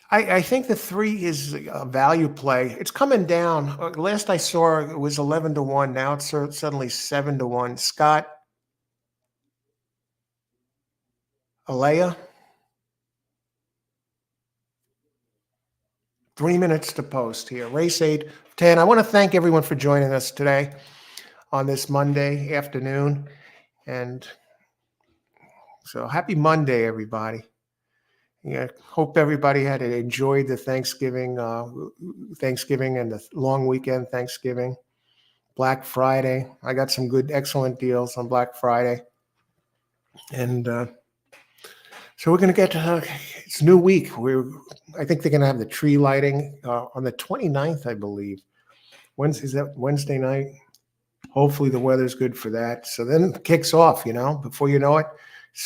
I think the 3 is a value play. It's coming down. Last I saw it was 11-1. Now it's suddenly 7-1. Scott Alea. 3 minutes to post here. Race 8, 10. I want to thank everyone for joining us today on this Monday afternoon. And so happy Monday, everybody. Yeah, hope everybody had enjoyed the Thanksgiving and the long weekend Thanksgiving. Black Friday. I got some good, excellent deals on Black Friday. And so we're going to get it's a new week. I think they're going to have the tree lighting on the 29th, I believe. Is that Wednesday night? Hopefully the weather's good for that. So then it kicks off, before you know it.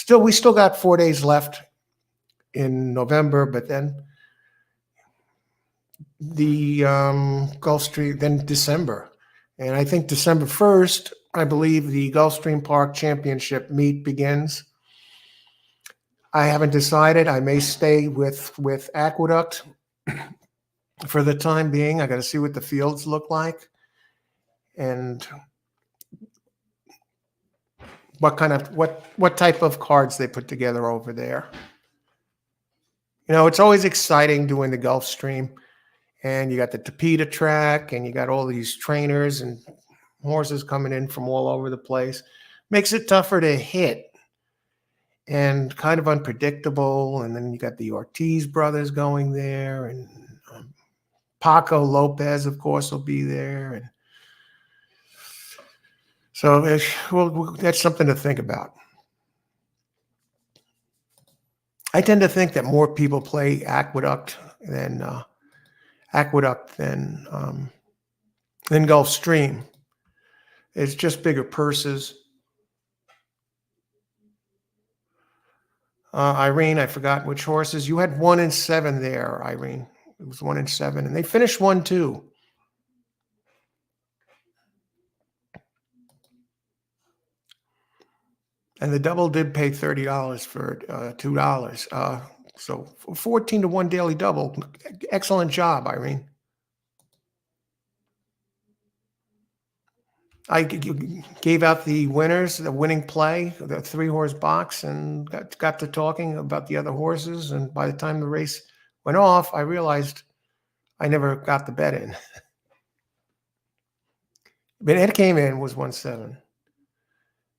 We still got 4 days left in November, but then the Gulfstream, then December. And I think December 1st, I believe the Gulfstream Park Championship meet begins. I haven't decided. I may stay with Aqueduct for the time being. I got to see what the fields look like and what type of cards they put together over there. It's always exciting doing the Gulfstream, and you got the Tapeta track, and you got all these trainers and horses coming in from all over the place. Makes it tougher to hit and kind of unpredictable. And then you got the Ortiz brothers going there, and Paco Lopez, of course, will be there. And so that's something to think about. I tend to think that more people play Aqueduct than Gulfstream. It's just bigger purses. Irene, I forgot which horses. You had 1 and 7 there, Irene. It was 1 and 7, and they finished 1-2. And the double did pay $30 for $2. So 14 to 1 daily double. Excellent job, Irene. I gave out the winners, the winning play, the 3-horse box, and got to talking about the other horses. And by the time the race went off, I realized I never got the bet in. But it came in, was 1-7.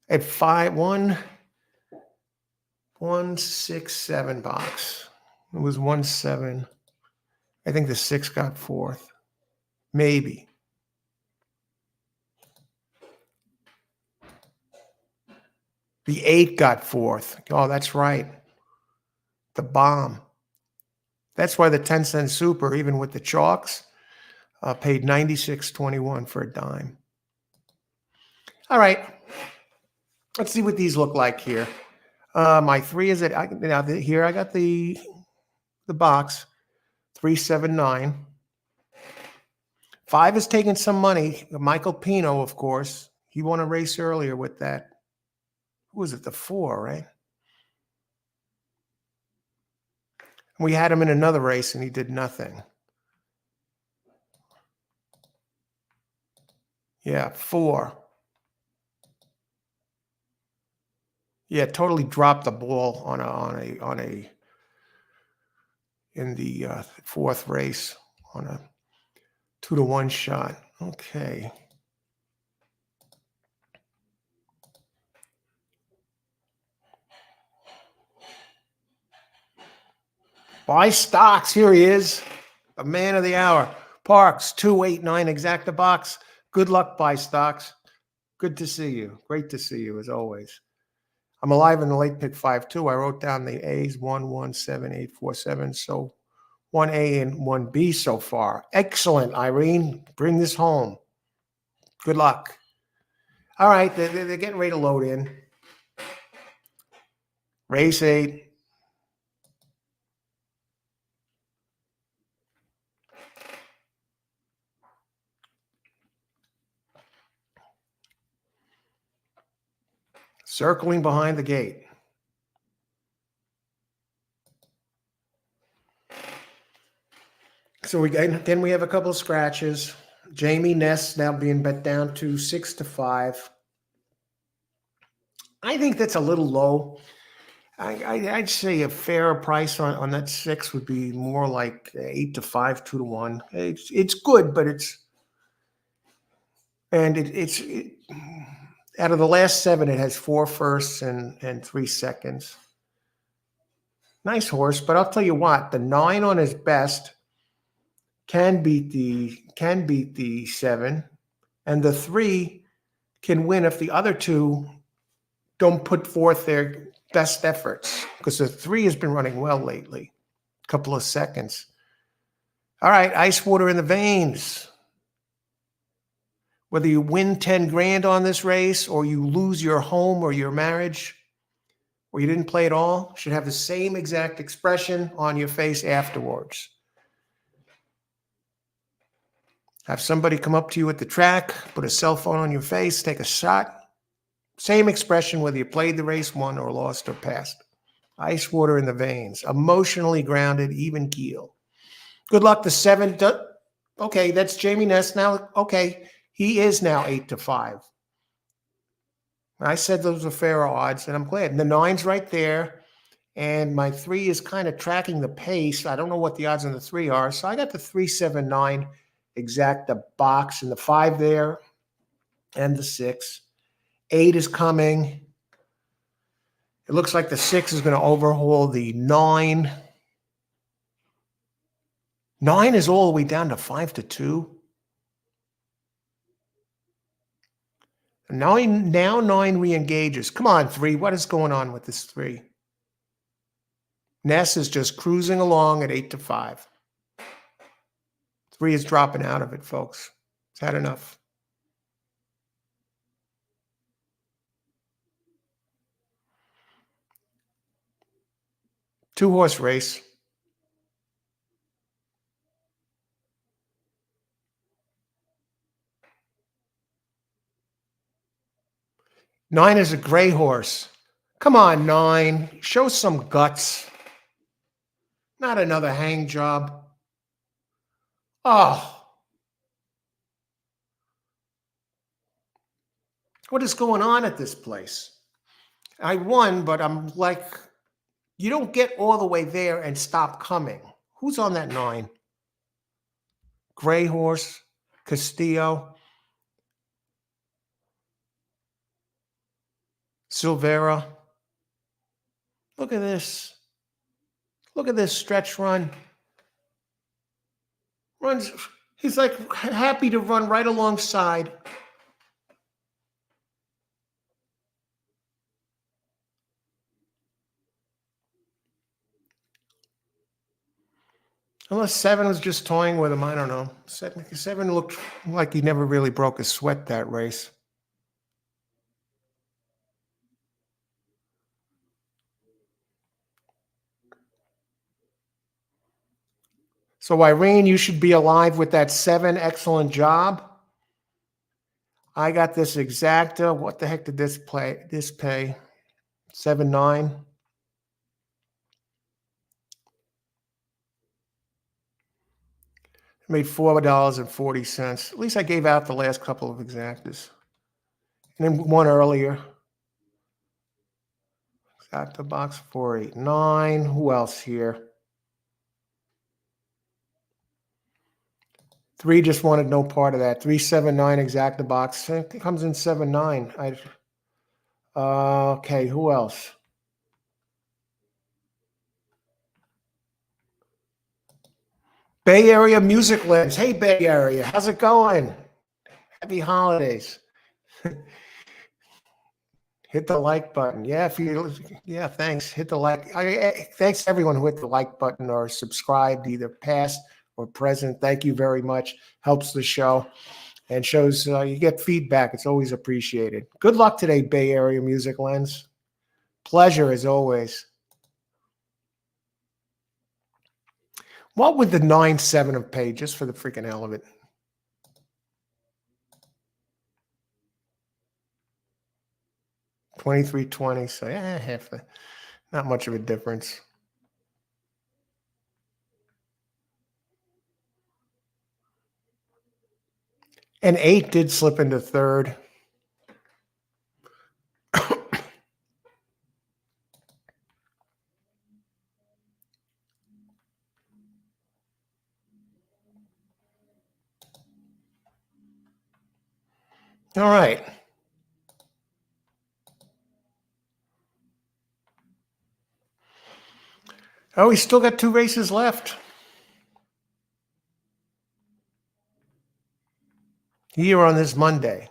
At 1-6-7 box. It was 1-7. I think the 6 got 4th. Maybe. The 8 got 4th. Oh, that's right. The bomb. That's why the 10-cent super, even with the chalks, paid 96.21 for a dime. All right. Let's see what these look like here. My 3 is at here. I got the box 379. 5 is taking some money. Michael Pino, of course. He won a race earlier with that. Who was it? The 4, right? We had him in another race and he did nothing. Yeah, 4. Yeah, totally dropped the ball on a in the 4th race on a 2-to-1 shot. Okay. Buy stocks. Here he is, a man of the hour. Parx 289 exacta box. Good luck, buy stocks. Good to see you. Great to see you as always. I'm alive in the late pick 5-2. I wrote down the A's 1-1-7-8-4-7. So 1A and 1B so far. Excellent, Irene. Bring this home. Good luck. All right, they're getting ready to load in. Race 8. Circling behind the gate. So then we have a couple of scratches. Jamie Ness now being bet down to 6-5. I think that's a little low. I'd say a fair price on that 6 would be more like 8-5, 2-1. It's good, but it's out of the last 7, it has 4 firsts and 3 seconds. Nice horse, but I'll tell you what, the 9 on his best can beat the 7, and the 3 can win if the other 2 don't put forth their best efforts, because the 3 has been running well lately. A couple of seconds. All right, ice water in the veins. Whether you win 10 grand on this race or you lose your home or your marriage or you didn't play at all, should have the same exact expression on your face afterwards. Have somebody come up to you at the track, put a cell phone on your face, take a shot. Same expression whether you played the race, won, or lost, or passed. Ice water in the veins. Emotionally grounded, even keel. Good luck. The 7. Okay, that's Jamie Ness now. Okay, he is now 8-5. I said those were fair odds, and I'm glad. And the 9's right there, and my 3 is kind of tracking the pace. I don't know what the odds on the 3 are, so I got the 379 exacta box, and the 5 there, and the 6. 8 is coming. It looks like the 6 is going to overhaul the 9. 9 is all the way down to 5-2. Now 9 re-engages. Come on, 3. What is going on with this 3? Ness is just cruising along at 8-5. 3 is dropping out of it, folks. It's had enough. Two-horse race. Nine is a gray horse. Come on, 9. Show some guts. Not another hang job. Oh, what is going on at this place? I won, but I'm like, you don't get all the way there and stop coming. Who's on that 9? Gray Horse, Castillo, Silvera. Look at this. Look at this stretch run. Runs. He's like happy to run right alongside. Unless 7 was just toying with him, I don't know. 7 looked like he never really broke a sweat that race. So Irene, you should be alive with that 7. Excellent job. I got this exacta. What the heck did this pay? 7.9. I made $4.40. At least I gave out the last couple of exactas. And then one earlier. Exacta box 489. Who else here? 3 just wanted no part of that. 379 exacta box. It comes in 7.9. Okay, who else? Bay Area Music Lens. Hey, Bay Area, how's it going? Happy holidays. Hit the like button. Yeah, thanks. Hit the like. Thanks to everyone who hit the like button or subscribed, either past or present. Thank you very much. Helps the show and shows you get feedback. It's always appreciated. Good luck today, Bay Area Music Lens. Pleasure as always. What would the 9.7 have paid just for the freaking hell of it? $23.20. So yeah, not much of a difference. And 8 did slip into 3rd. All right. Oh, we still got 2 races left. Here on this Monday.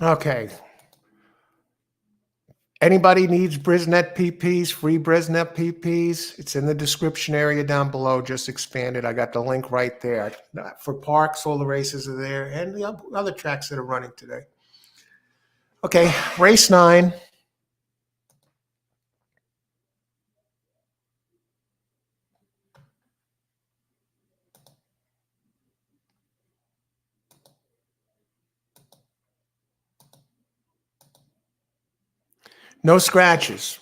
Okay. Anybody needs Brisnet PPs, free Brisnet PPs, it's in the description area down below. Just expanded. I got the link right there. For Parx, all the races are there, and the other tracks that are running today. Okay, race 9. No scratches.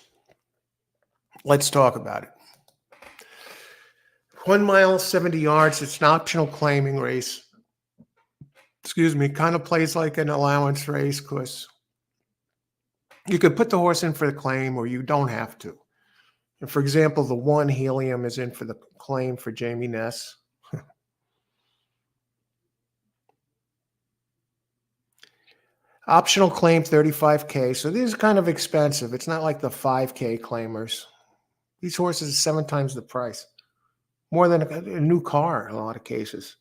Let's talk about it. 1 mile, 70 yards. It's an optional claiming race. Excuse me. Kind of plays like an allowance race because you could put the horse in for the claim or you don't have to. And for example, the 1 Helium is in for the claim for Jamie Ness. Optional claim, $35K. So these are kind of expensive. It's not like the 5K claimers. These horses are 7 times the price. More than a new car in a lot of cases.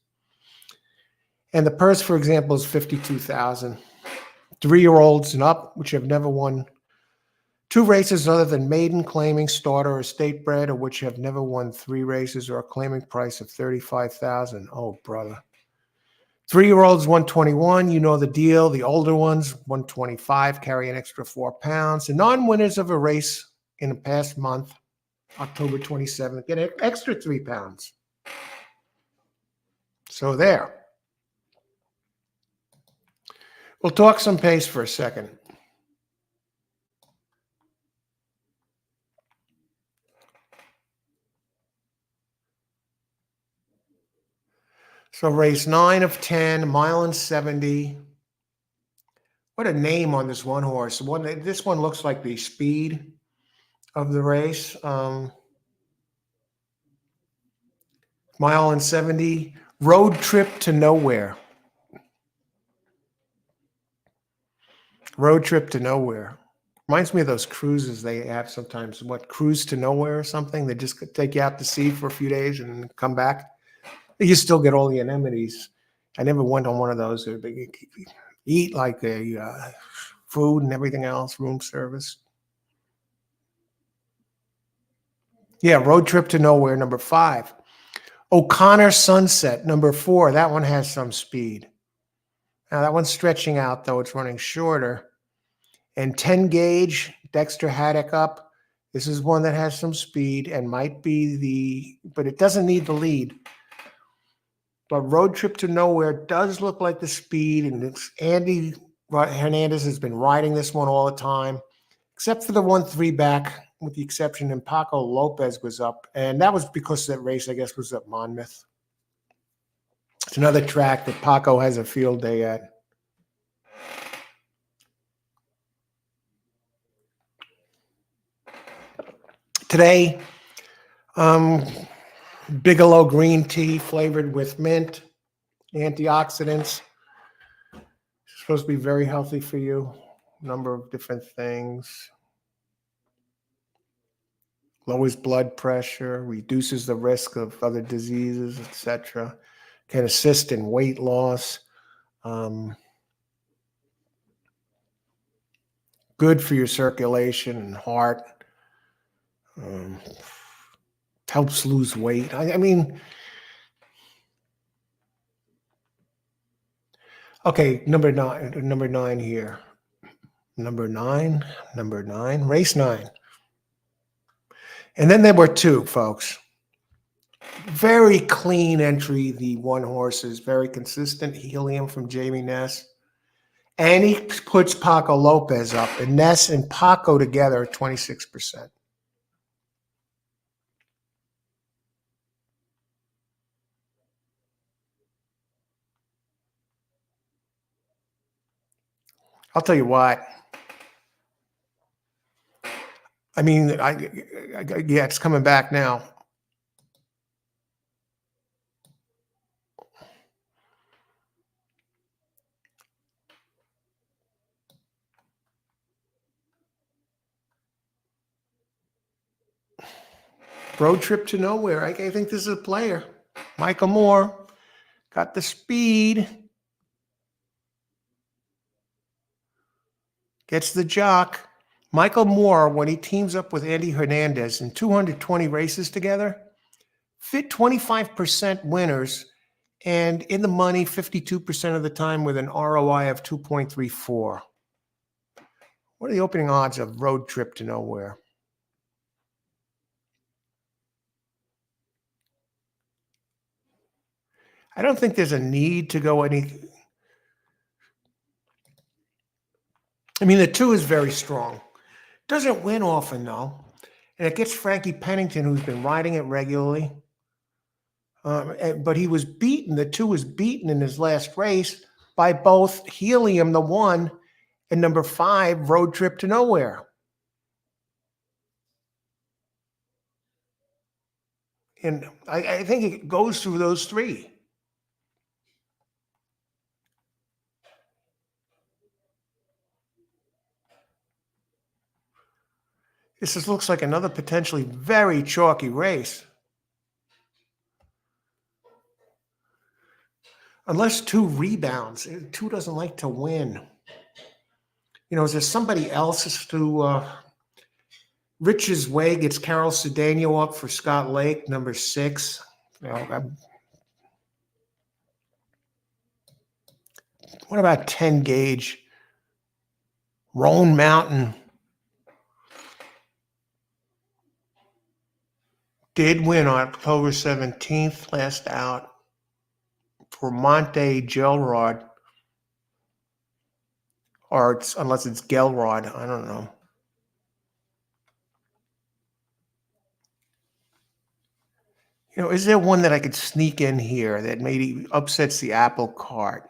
And the purse, for example, is $52,000. 3-year-olds and up, which have never won 2 races other than maiden, claiming, starter, or state bred, or which have never won 3 races or a claiming price of $35,000. Oh, brother. 3-year-olds, 121, you know the deal. The older ones, 125, carry an extra 4 pounds. The non-winners of a race in the past month, October 27th, get an extra 3 pounds. So there. We'll talk some pace for a second. So race 9 of 10, mile and 70. What a name on this one horse. This one looks like the speed of the race. Mile and 70, road trip to nowhere. Road trip to nowhere. Reminds me of those cruises they have sometimes. What, cruise to nowhere or something? They just take you out to sea for a few days and come back. You still get all the amenities. I never went on one of those. They eat like a food and everything else, room service. Yeah, road trip to nowhere, number 5. O'Connor Sunset, number 4. That one has some speed. Now that one's stretching out, though. It's running shorter. And 10 gauge, Dexter Haddock up. This is one that has some speed and might be but it doesn't need the lead. But road trip to nowhere does look like the speed, and it's Andy Hernandez has been riding this one all the time, except for the 1-3 back, with the exception that Paco Lopez was up, and that was because that race, I guess, was at Monmouth. It's another track that Paco has a field day at. Today, Bigelow green tea flavored with mint, antioxidants. It's supposed to be very healthy for you. A number of different things. Lowers blood pressure, reduces the risk of other diseases, etc. Can assist in weight loss. Good for your circulation and heart. Helps lose weight. I mean, okay, number nine here. Number nine, race 9. And then there were 2, folks. Very clean entry. The one horse is very consistent. Helium from Jamie Ness. And he puts Paco Lopez up. And Ness and Paco together are 26%. I'll tell you what. I mean, yeah, it's coming back now. Road trip to nowhere. I think this is a player. Michael Moore got the speed. Gets the jock. Michael Moore, when he teams up with Andy Hernandez in 220 races together, fit 25% winners and in the money 52% of the time with an ROI of 2.34. What are the opening odds of road trip to nowhere? I don't think there's a need to go any. I mean, the 2 is very strong. Doesn't win often, though. And it gets Frankie Pennington, who's been riding it regularly. But he was beaten. The 2 was beaten in his last race by both Helium, the 1, and number 5, Road Trip to Nowhere. And I think it goes through those 3. This just looks like another potentially very chalky race. Unless 2 rebounds. 2 doesn't like to win. You know, is there somebody else to... Rich's Way gets Carol Cedeno up for Scott Lake, number 6. You know, What about 10 gauge? Roan Mountain did win on October 17th, last out for Monte Gelrod, or unless it's Gelrod, I don't know. You know, is there one that I could sneak in here that maybe upsets the apple cart?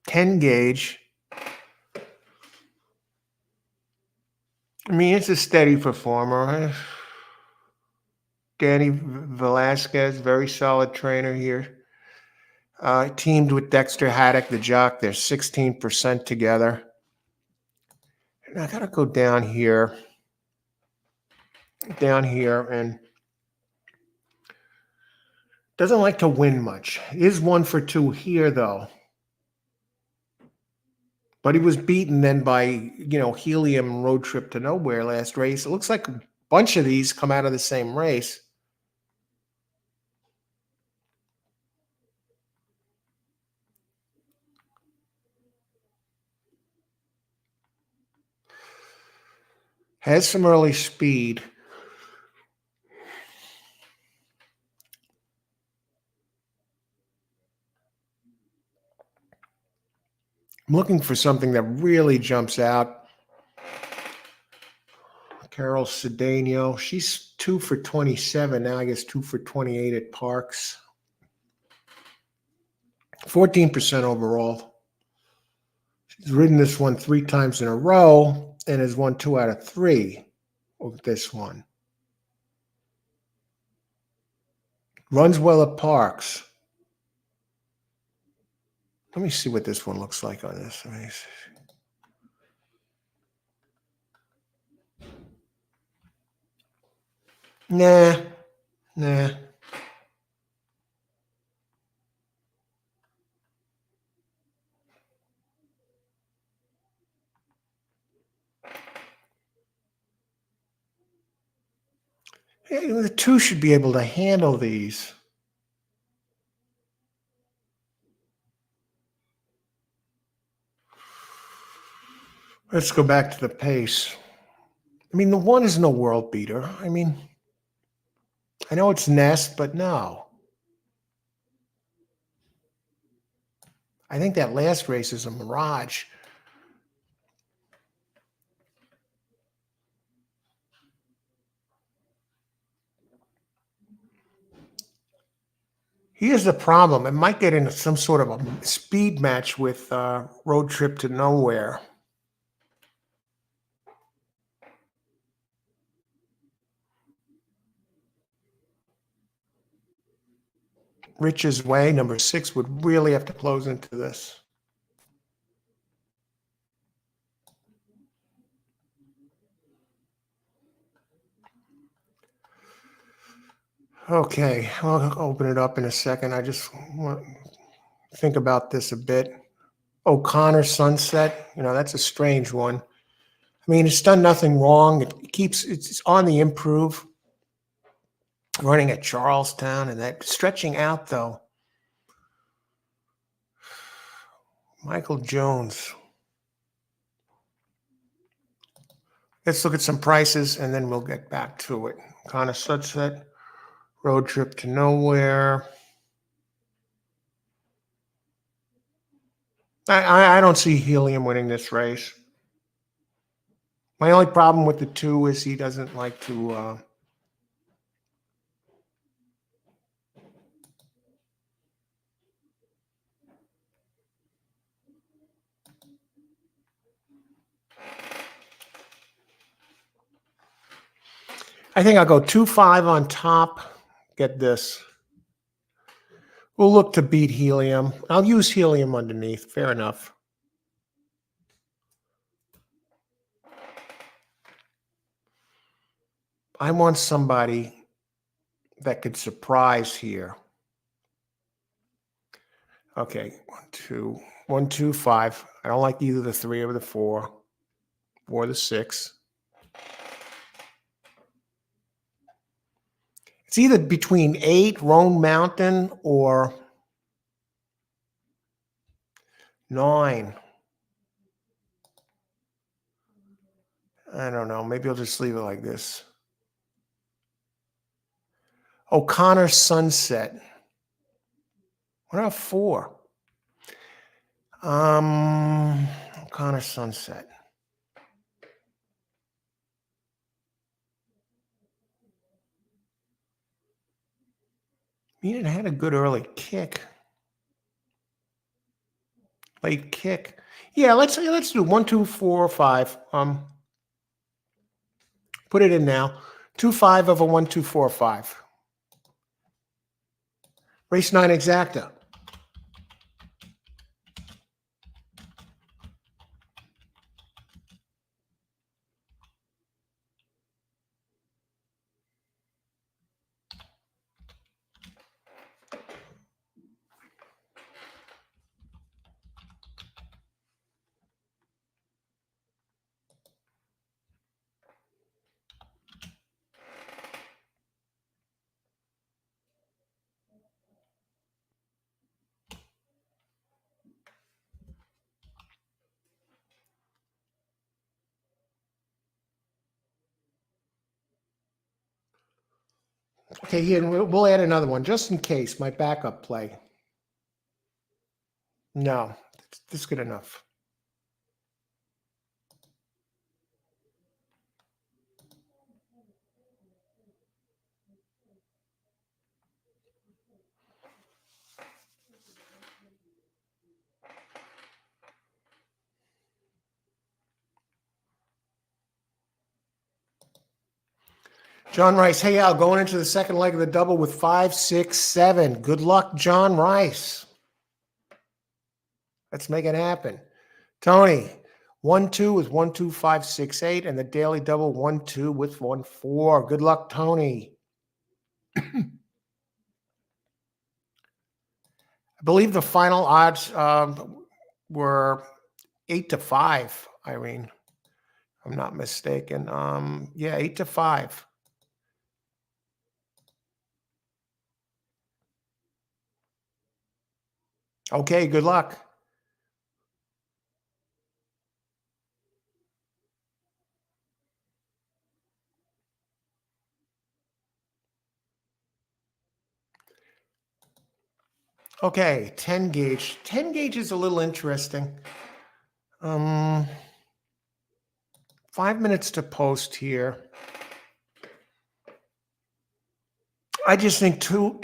10 gauge. I mean, it's a steady performer. Danny Velasquez, very solid trainer here. Teamed with Dexter Haddock, the jock. They're 16% together. And I got to go down here, and doesn't like to win much. Is 1-for-2 here, though. But he was beaten then by, Helium Road Trip to Nowhere last race. It looks like a bunch of these come out of the same race. Has some early speed. I'm looking for something that really jumps out. Carol Cedeno, she's 2-for-27 now. I guess 2-for-28 at Parx. 14% overall. She's ridden this one 3 times in a row and has won 2 out of 3 with this one. Runs well at Parx. Let me see what this one looks like on this. Nah. Hey, the 2 should be able to handle these. Let's go back to the pace. I mean, the 1 is no world beater. I mean, I know it's Nest, but no. I think that last race is a mirage. Here's the problem. It might get into some sort of a speed match with Road Trip to Nowhere. Rich's Way, number 6, would really have to close into this. Okay, I'll open it up in a second. I just want to think about this a bit. O'Connor Sunset, that's a strange one. I mean, it's done nothing wrong. It's on the improve. Running at Charlestown, and that stretching out, though. Michael Jones. Let's look at some prices, and then we'll get back to it. O'Connor Sunset, Road Trip to Nowhere. I don't see Helium winning this race. My only problem with the 2 is he doesn't like to I think I'll go 2-5 on top. Get this. We'll look to beat Helium. I'll use Helium underneath. Fair enough. I want somebody that could surprise here. Okay, 1, 2, 5. I don't like either the 3 or the 4 or the 6. It's either between 8, Roan Mountain, or 9. I don't know. Maybe I'll just leave it like this. O'Connor Sunset. What about 4? O'Connor Sunset. It had a good early kick. Late kick. Yeah, let's do 1, 2, 4, 5. Put it in now. 2, 5 over 1, 2, 4, 5. Race 9 exacta. Okay, here, and we'll add another one just in case, my backup play. No, this is good enough. John Rice, hey Al, going into the second leg of the double with 5, 6, 7. Good luck, John Rice. Let's make it happen. Tony, 1, 2 with 1, 2, 5, 6, 8, and the daily double 1, 2 with 1, 4. Good luck, Tony. I believe the final odds were 8 to 5, Irene. If I'm not mistaken. Yeah, 8 to 5. Okay, good luck. Okay, 10 gauge. 10 gauge is a little interesting. 5 minutes to post here. I just think 2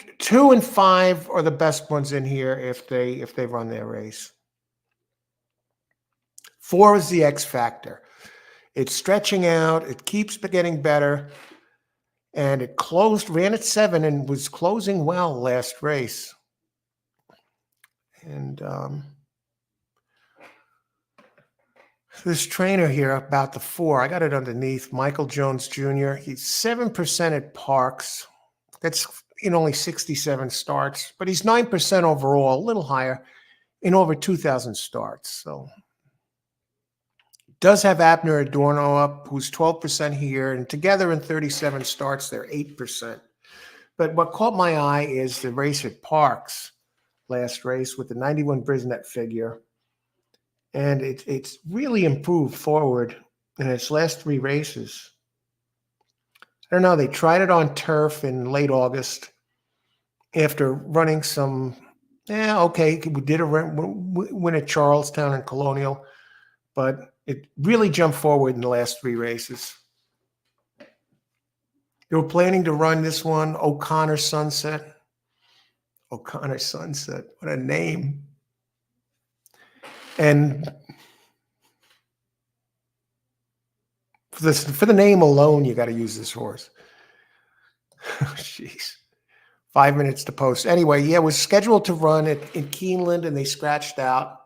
and 5 are the best ones in here if they run their race. 4 is the X factor. It's stretching out. It keeps getting better. And it ran at 7 and was closing well last race. And this trainer here about the 4, I got it underneath, Michael Jones Jr. He's 7% at Parx. That's in only 67 starts, but he's 9% overall, a little higher, in over 2,000 starts. So does have Abner Adorno up, who's 12% here, and together in 37 starts, they're 8%. But what caught my eye is the race at Parx, last race with the 91 Brisnet figure. And it's really improved forward in its last 3 races. I don't know, they tried it on turf in late August after running some, okay, we did a win at Charlestown and Colonial, but it really jumped forward in the last 3 races. They were planning to run this one, O'Connor Sunset. O'Connor Sunset, what a name. And for the name alone, you got to use this horse. Jeez. 5 minutes to post. Anyway, yeah, it was scheduled to run in Keeneland, and they scratched out.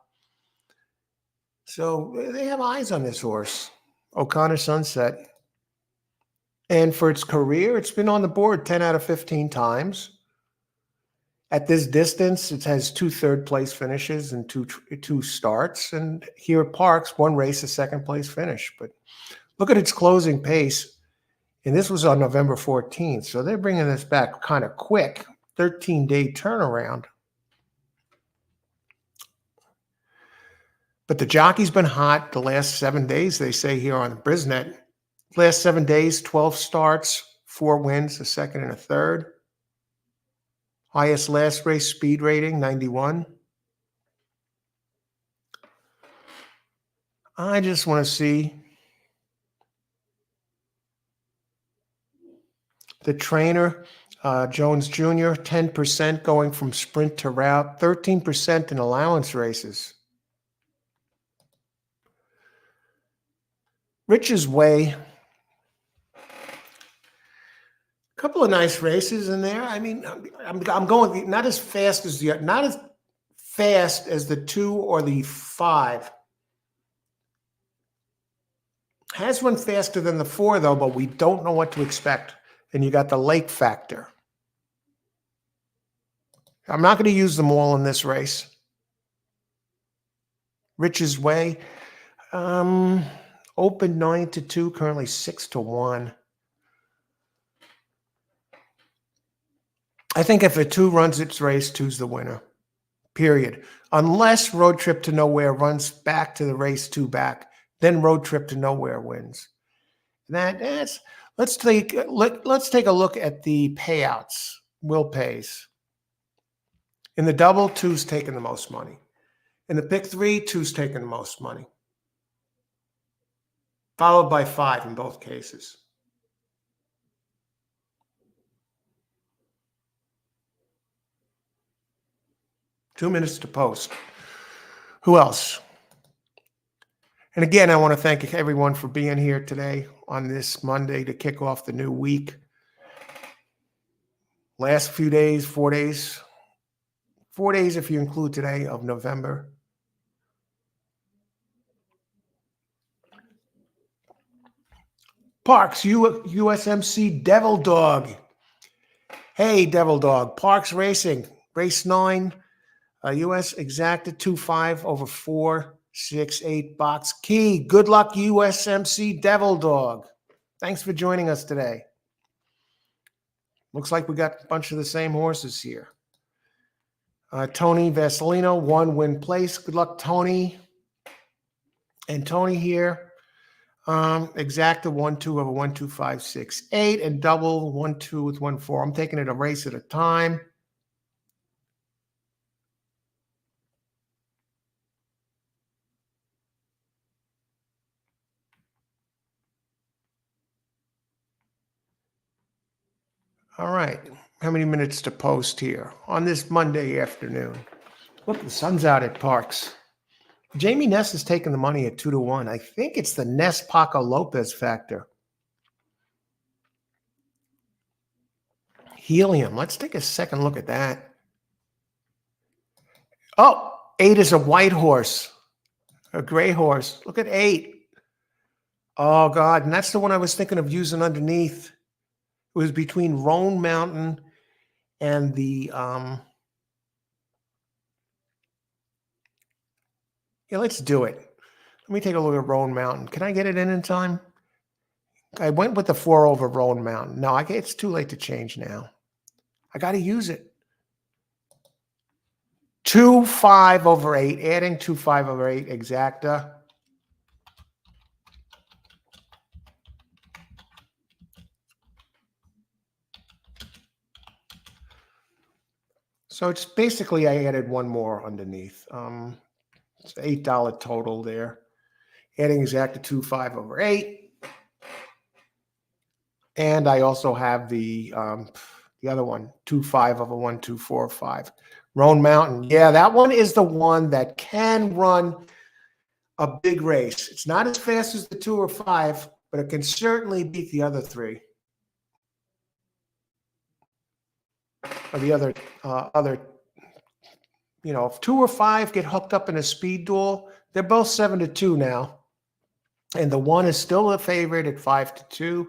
So they have eyes on this horse, O'Connor Sunset. And for its career, it's been on the board 10 out of 15 times. At this distance, it has 2 third-place finishes and two starts. And here at Parx, 1 race, a second-place finish. But look at its closing pace. And this was on November 14th. So they're bringing this back kind of quick, 13-day turnaround. But the jockey's been hot the last 7 days, they say here on the Brisnet. Last 7 days, 12 starts, 4 wins, a second and a third. Highest last race speed rating, 91. I just want to see the trainer, Jones Jr., 10% going from sprint to route, 13% in allowance races. Rich's Way, a couple of nice races in there. I mean, I'm going not as fast as the 2 or the 5. Has run faster than the 4 though, but we don't know what to expect. And you got the lake factor. I'm not going to use them all in this race. Rich's Way, open 9-2, currently 6-1. I think if a 2 runs its race, 2's the winner. Period. Unless Road Trip to Nowhere runs back to the race 2 back, then Road Trip to Nowhere wins. Let's take a look at the payouts. Will pays. In the double, 2's taking the most money. In the pick 3, 2's taking the most money. Followed by 5 in both cases. Two minutes to post. Who else? And again, I want to thank everyone for being here today on this Monday to kick off the new week. Last few days, 4 days. 4 days if you include today of November. Parx, USMC Devil Dog. Hey, Devil Dog. Parx Racing, race 9. US exacted 2.5 over 4.68 box key. Good luck, USMC Devil Dog. Thanks for joining us today. Looks like we got a bunch of the same horses here. Tony Vasilino, 1 win place. Good luck, Tony. And Tony here. Exacta 1-2 over 1.2568 and double 1-2 with 1-4. I'm taking it a race at a time. All right. How many minutes to post here on this Monday afternoon? Look, the sun's out at Parx. Jamie Ness is taking the money at 2-1. I think it's the Ness Paco Lopez factor. Helium. Let's take a second look at that. Oh, 8 is a white horse, a gray horse. Look at 8. Oh, God. And that's the one I was thinking of using underneath. It was between Roan Mountain and the yeah, let's do it. Let me take a look at Roan Mountain. Can I get it in time? I went with the 4 over Roan Mountain. No, it's too late to change now. I got to use it. 2.5 over 8, adding 2.5 over 8 exacta. So it's basically I added 1 more underneath. It's $8 total there. Adding exacta 2.5 over 8. And I also have the other one, 2.5 over 1.245. Roan Mountain. Yeah, that one is the one that can run a big race. It's not as fast as the 2 or 5, but it can certainly beat the other 3. Or the other, if 2 or 5 get hooked up in a speed duel, they're both 7-2 now. And the 1 is still a favorite at 5-2.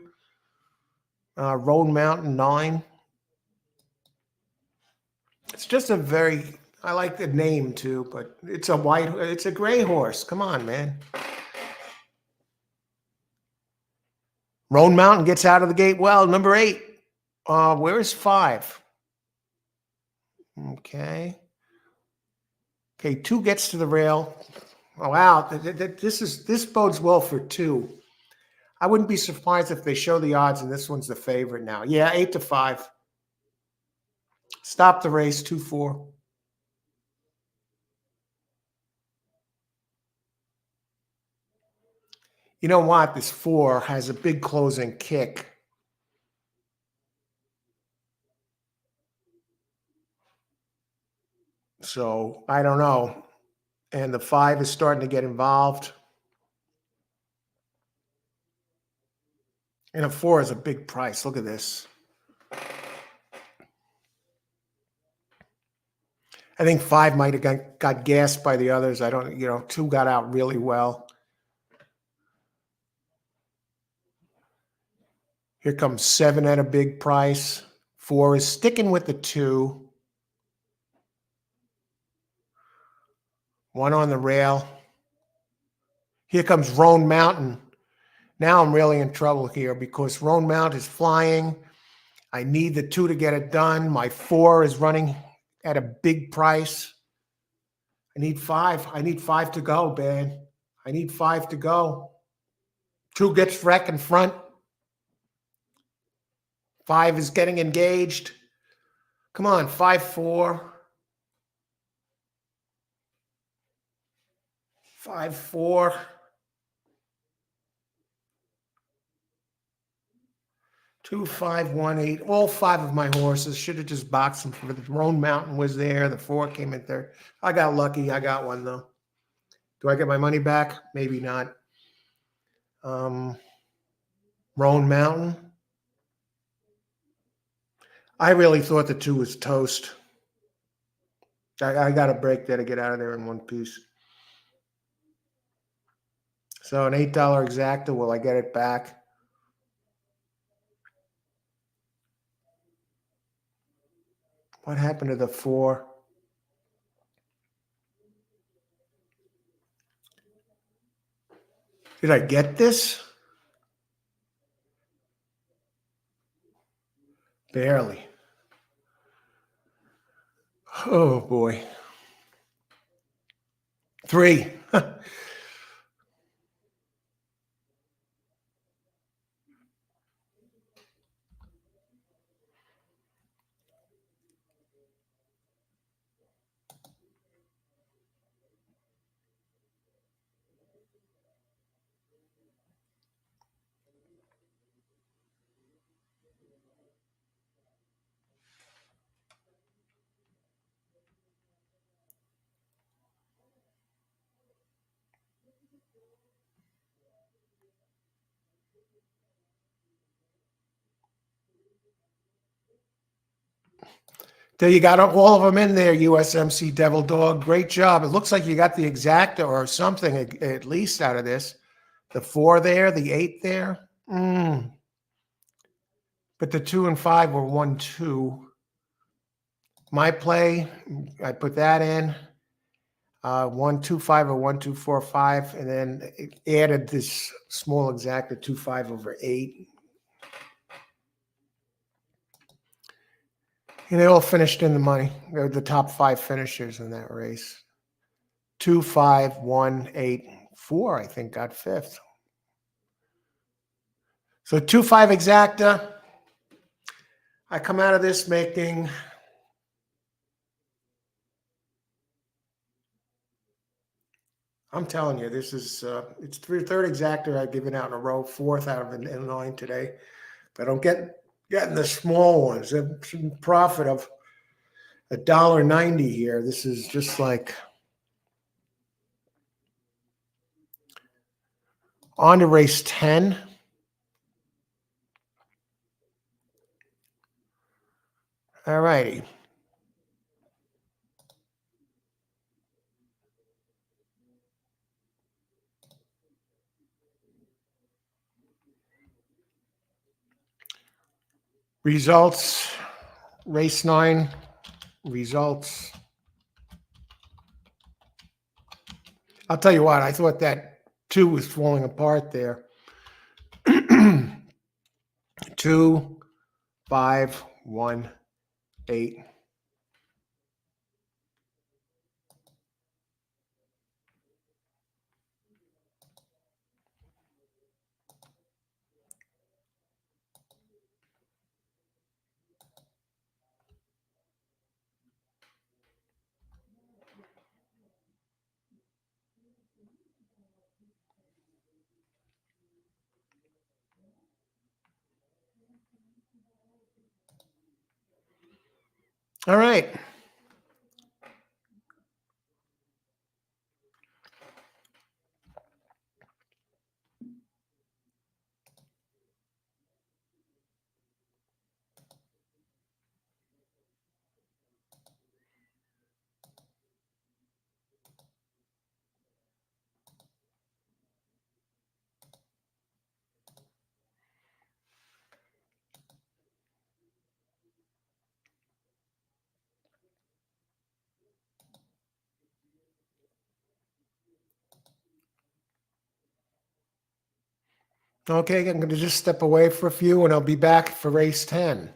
Roan Mountain 9. It's just I like the name too, but it's a gray horse. Come on, man. Roan Mountain gets out of the gate well. Number 8. Where is 5? Okay. Okay, 2 gets to the rail. Oh, wow. This bodes well for 2. I wouldn't be surprised if they show the odds and this one's the favorite now. Yeah, 8-5. Stop the race, 2-4. You know what? This 4 has a big closing kick. So I don't know. And the 5 is starting to get involved. And a 4 is a big price. Look at this. I think 5 might have got gassed by the others. I don't, 2 got out really well. Here comes 7 at a big price. 4 is sticking with the 2. 1 on the rail. Here comes Roan Mountain. Now I'm really in trouble here because Roan Mountain is flying. I need the 2 to get it done. My 4 is running at a big price. I need 5. I need 5 to go, man. I need 5 to go. 2 gets wreck in front. 5 is getting engaged. Come on, 5-4. 5-4. 2-5-1-8. All 5 of my horses should have just boxed them for the Roan Mountain was there. The 4 came in third. I got lucky. I got one though. Do I get my money back? Maybe not. Roan Mountain. I really thought the 2 was toast. I got a break there to get out of there in one piece. So an $8 exacta. Will I get it back? What happened to the 4? Did I get this? Barely. Oh boy. 3. There you got all of them in there, USMC Devil Dog. Great job. It looks like you got the exacta or something at least out of this. The 4 there, the 8 there. But the 2 and 5 were 1-2. My play, I put that in. 1-2-5 or 1-2-4-5, and then it added this small exacta 2-5 over 8. And they all finished in the money. They're the top 5 finishers in that race. 2-5-1-8-4, I think, got 5th. So 2-5 exacta. I come out of this making I'm telling you, this is it's third exacta I've given out in a row, 4th out of Illinois today. But I'm getting the small ones. A profit of $1.90 here. This is just like on to race 10. All righty. Results, race 9, results. I'll tell you what, I thought that 2 was falling apart there. 2, 5, 1, 8. All right. Okay, I'm going to just step away for a few and I'll be back for race 10.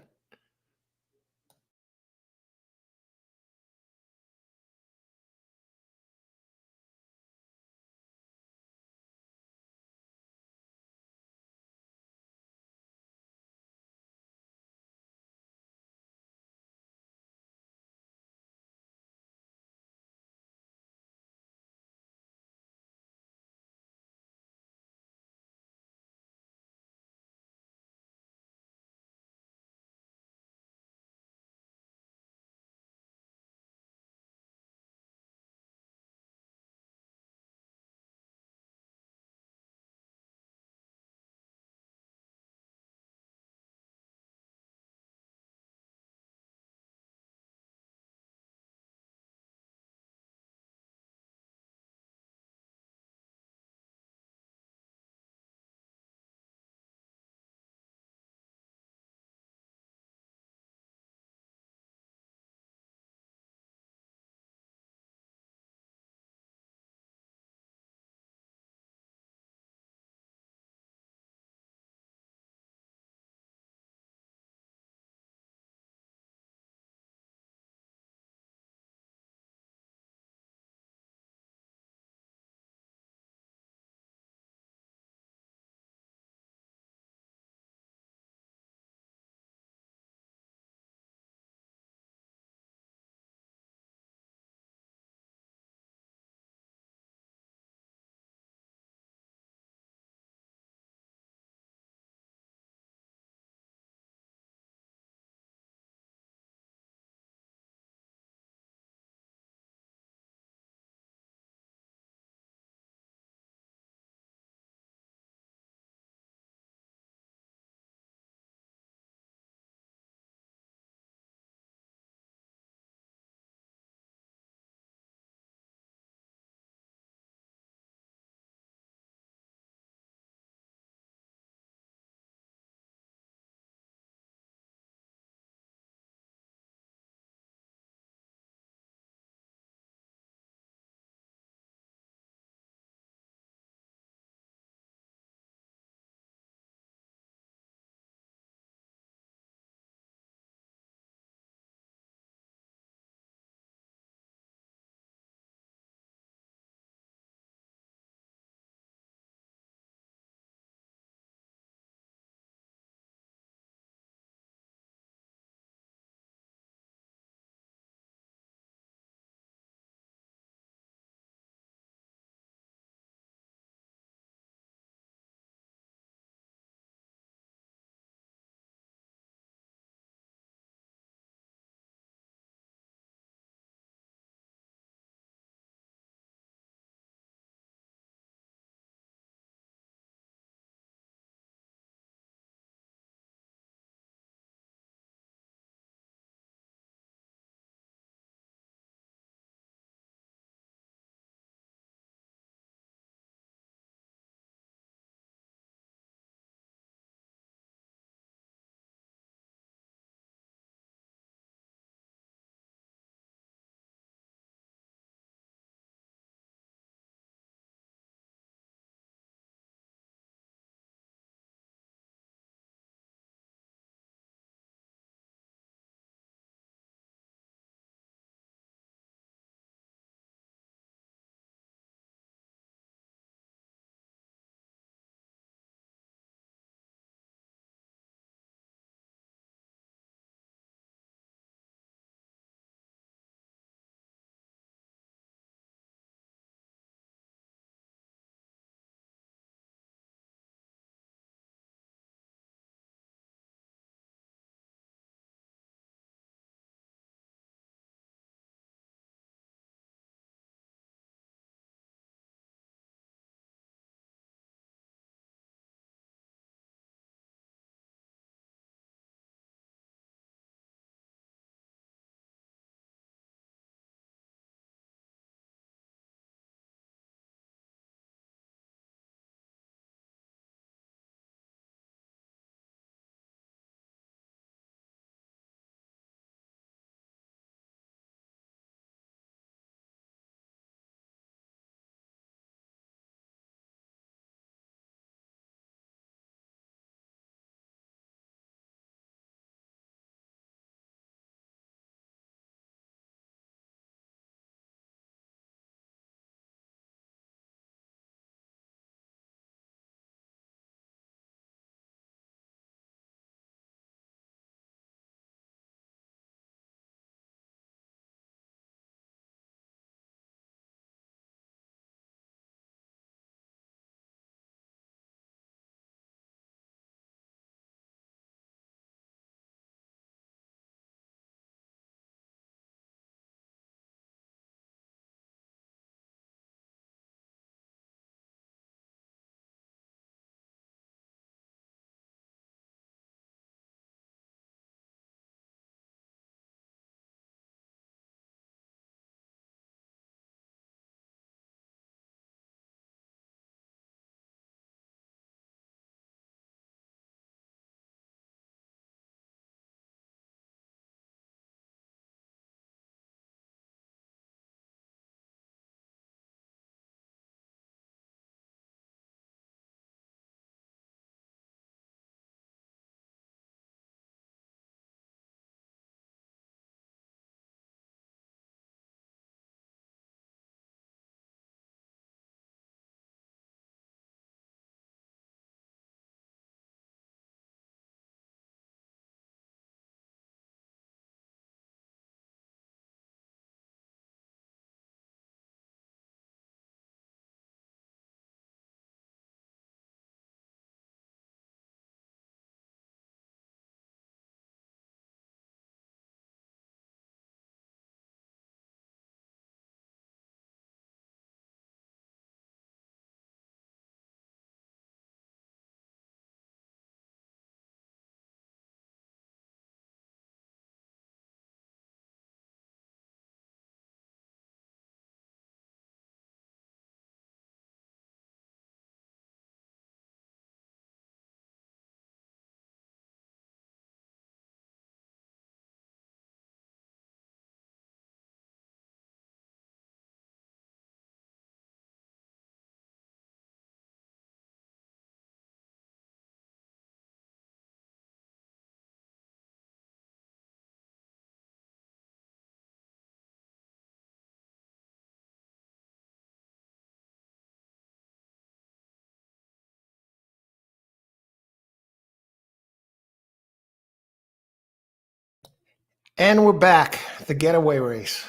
And we're back. The getaway race.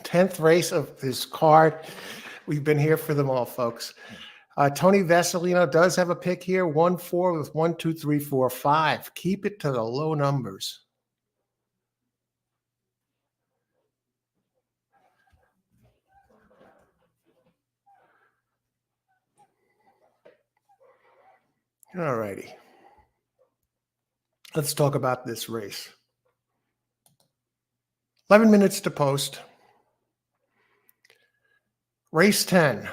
10th race of this card. We've been here for them all, folks. Tony Vasilino does have a pick here. 1-4 with 1, 2, 3, 4, 5. Keep it to the low numbers. All righty. Let's talk about this race. 11 minutes to post. Race 10.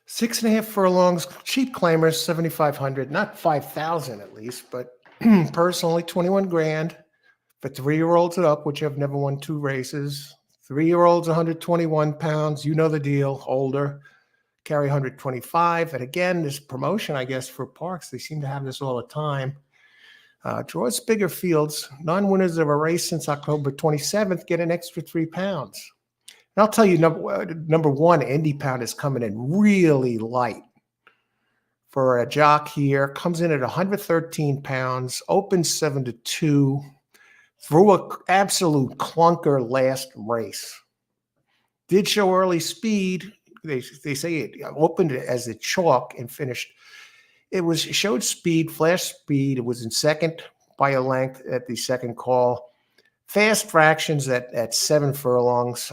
6.5 furlongs, cheap claimers, 7,500, not 5,000 at least, but personally 21 grand for 3-year-olds and up, which have never won 2 races. 3-year-olds, 121 pounds, you know the deal, older, carry 125. And again, this promotion, I guess, for Parx, they seem to have this all the time. Draws bigger fields. Non-winners of a race since October 27th get an extra 3 pounds. And I'll tell you, number one, Indy Pound is coming in really light for a jock here. Comes in at 113 pounds, opens 7-2, threw an absolute clunker last race. Did show early speed. They say it opened as a chalk and finished. It showed speed, flash speed. It was in second by a length at the second call. Fast fractions at 7 furlongs,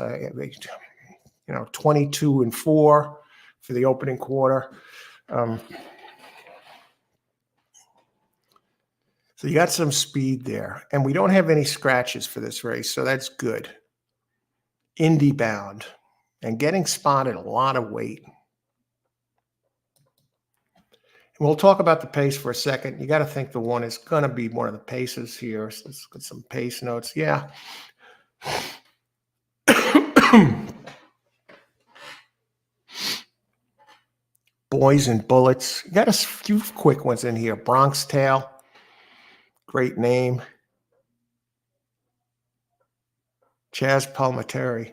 22 and 4 for the opening quarter. So you got some speed there, and we don't have any scratches for this race, so that's good. Indy bound and getting spotted a lot of weight. And we'll talk about the pace for a second. You got to think the one is going to be one of the paces here. So let's get some pace notes. Yeah. Boys and Bullets. You got a few quick ones in here. Bronx Tail. Great name. Chaz Palminteri.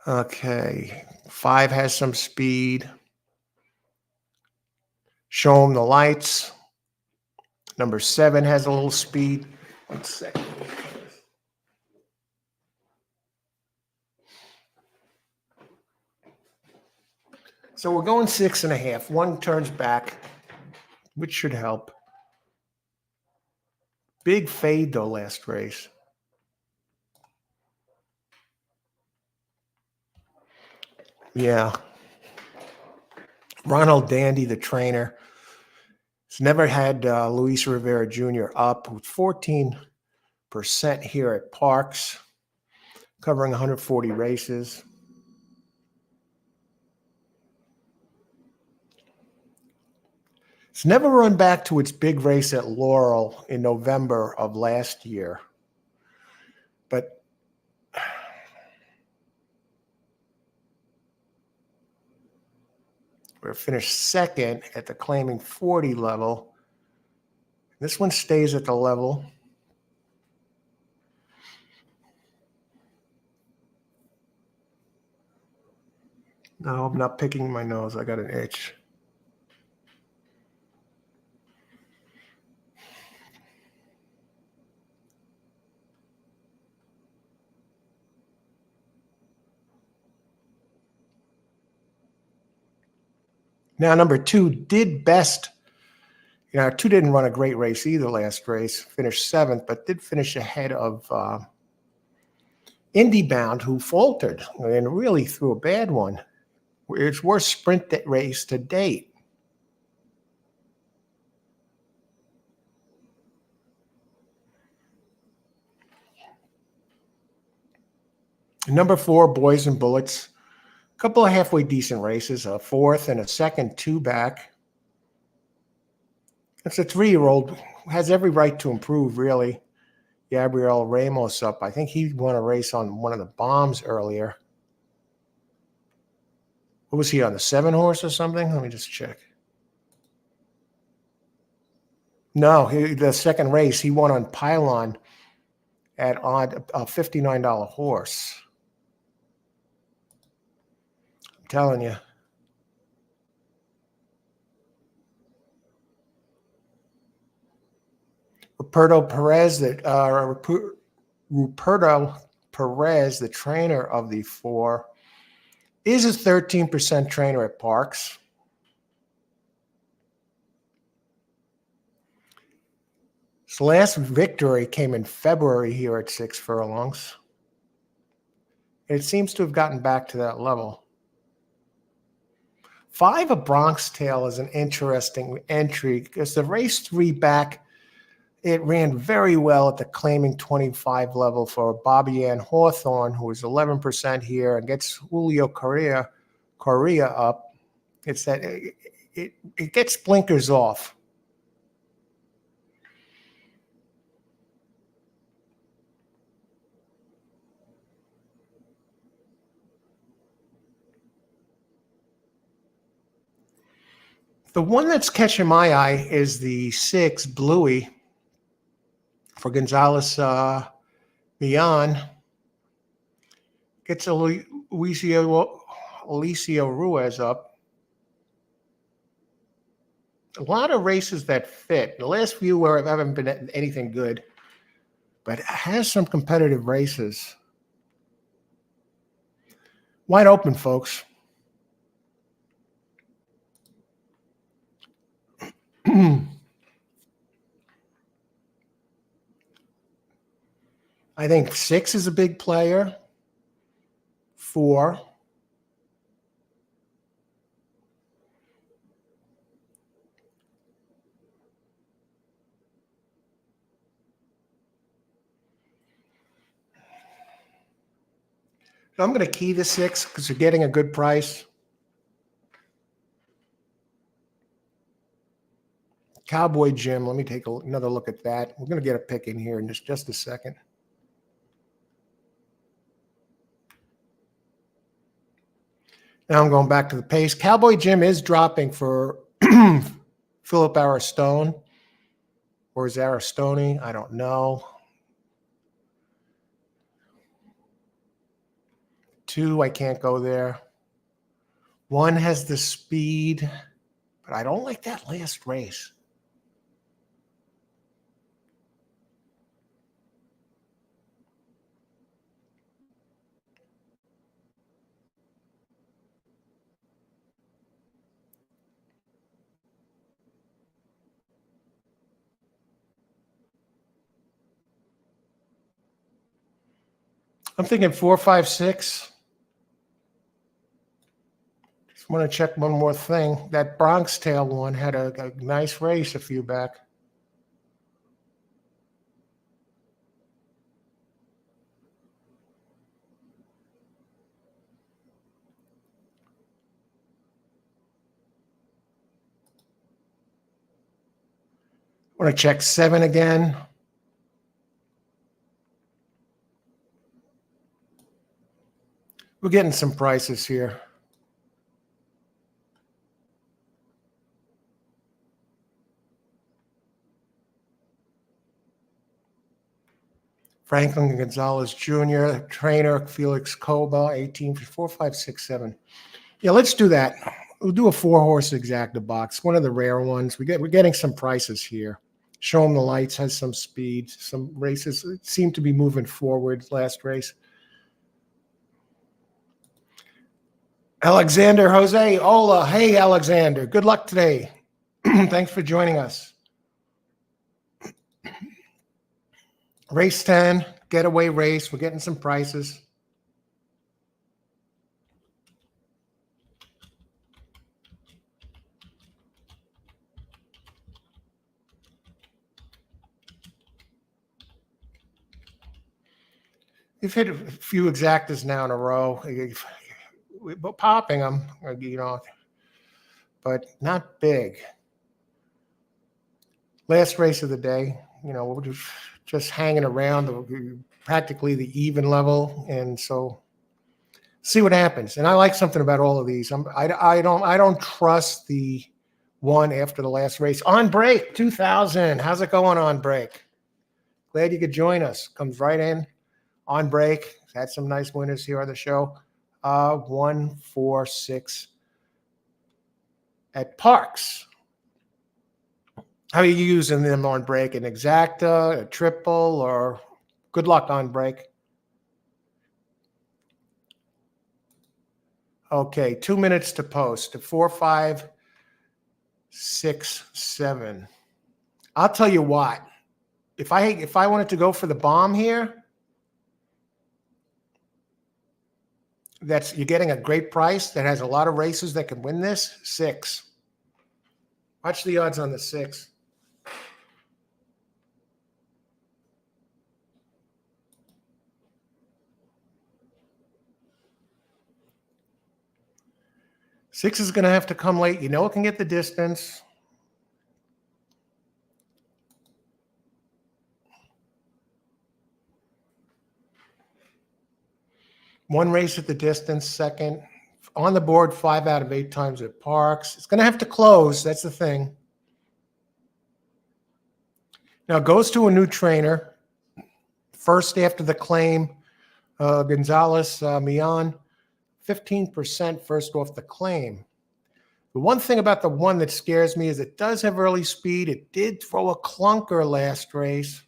Okay. 5 has some speed. Show 'em the lights. Number 7 has a little speed. 1 second. So we're going 6.5. 1 turns back, which should help. Big fade, though, last race. Yeah. Ronald Dandy, the trainer, has never had Luis Rivera Jr. up with 14% here at Parx, covering 140 races. It's never run back to its big race at Laurel in November of last year. But we're finished second at the claiming 40 level. This one stays at the level. No, I'm not picking my nose. I got an itch. Now, number 2 did best. 2 didn't run a great race either last race. Finished 7th, but did finish ahead of Indy Bound, who faltered and really threw a bad one. It's worst sprint race to date. Number 4, Boys and Bullets. A couple of halfway decent races, a 4th and a 2nd 2 back. It's a 3-year-old, has every right to improve, really. Gabriel Ramos up. I think he won a race on one of the bombs earlier. What was he on, the 7 horse or something? Let me just check. No, the second race, he won on Pylon at a $59 horse. I'm telling you. Ruperto Perez, Ruperto Perez, the trainer of the 4, is a 13% trainer at Parx. His last victory came in February here at 6 furlongs. It seems to have gotten back to that level. 5 of Bronx Tail is an interesting entry because the race 3 back, it ran very well at the claiming 25 level for Bobby Ann Hawthorne, who is 11% here and gets Julio Correa up. It's that it gets blinkers off. The one that's catching my eye is the 6 Bluey for Gonzalez Millan. Gets Alicia Ruiz up. A lot of races that fit. The last few haven't been anything good, but it has some competitive races. Wide open, folks. I think 6 is a big player. 4. So I'm going to key the 6 because you're getting a good price. Cowboy Jim, let me take another look at that. We're going to get a pick in here in just a second. Now I'm going back to the pace. Cowboy Jim is dropping for Philip Aristone. Or is Aristone? I don't know. 2, I can't go there. 1 has the speed, but I don't like that last race. I'm thinking 4, 5, 6. Just want to check one more thing. That Bronx Tail one had a nice race a few back. I want to check 7 again. We're getting some prices here. Franklin Gonzalez Jr., trainer Felix Coba, 18 for 4, 5, 6, 7. Yeah, let's do that. We'll do a 4-horse exacta box, one of the rare ones. We're getting some prices here. Show them the lights, has some speed. Some races seem to be moving forward last race. Alexander Jose Ola. Hey, Alexander. Good luck today. Thanks for joining us. Race 10, getaway race. We're getting some prices. We've hit a few exactas now in a row. We're popping them, but not big. Last race of the day, we're just hanging around practically the even level, and so see what happens. And I like something about all of these. I don't trust the one after the last race. On break 2000. How's it going on break? Glad you could join us. Comes right in on break. Had some nice winners here on the show. 1, 4, 6 at Parx. How are you using them on break? An exacta, a triple, or good luck on break? Okay, 2 minutes to post. 4, 5, 6, 7. I'll tell you what. If I wanted to go for the bomb here, you're getting a great price that has a lot of races that can win this. 6. Watch the odds on the 6. Six is going to have to come late. You know it can get the distance. One race at the distance, second. On the board 5 out of 8 times at Parx. It's going to have to close. That's the thing. Now it goes to a new trainer. First after the claim, Gonzalez Millan, 15% first off the claim. The one thing about the one that scares me is it does have early speed. It did throw a clunker last race.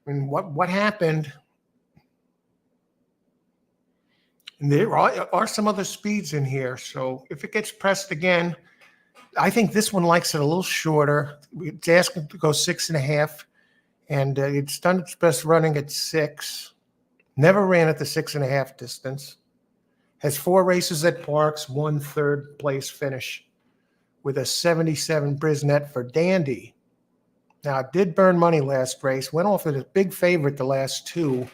And what happened? And there are some other speeds in here. So if it gets pressed again, I think this one likes it a little shorter. It's asking to go 6.5. And it's done its best running at 6. Never ran at the 6.5 distance. Has 4 races at Parx, 1 third place finish with a 77 Brisnet for Dandy. Now, it did burn money last race. Went off as a big favorite the last 2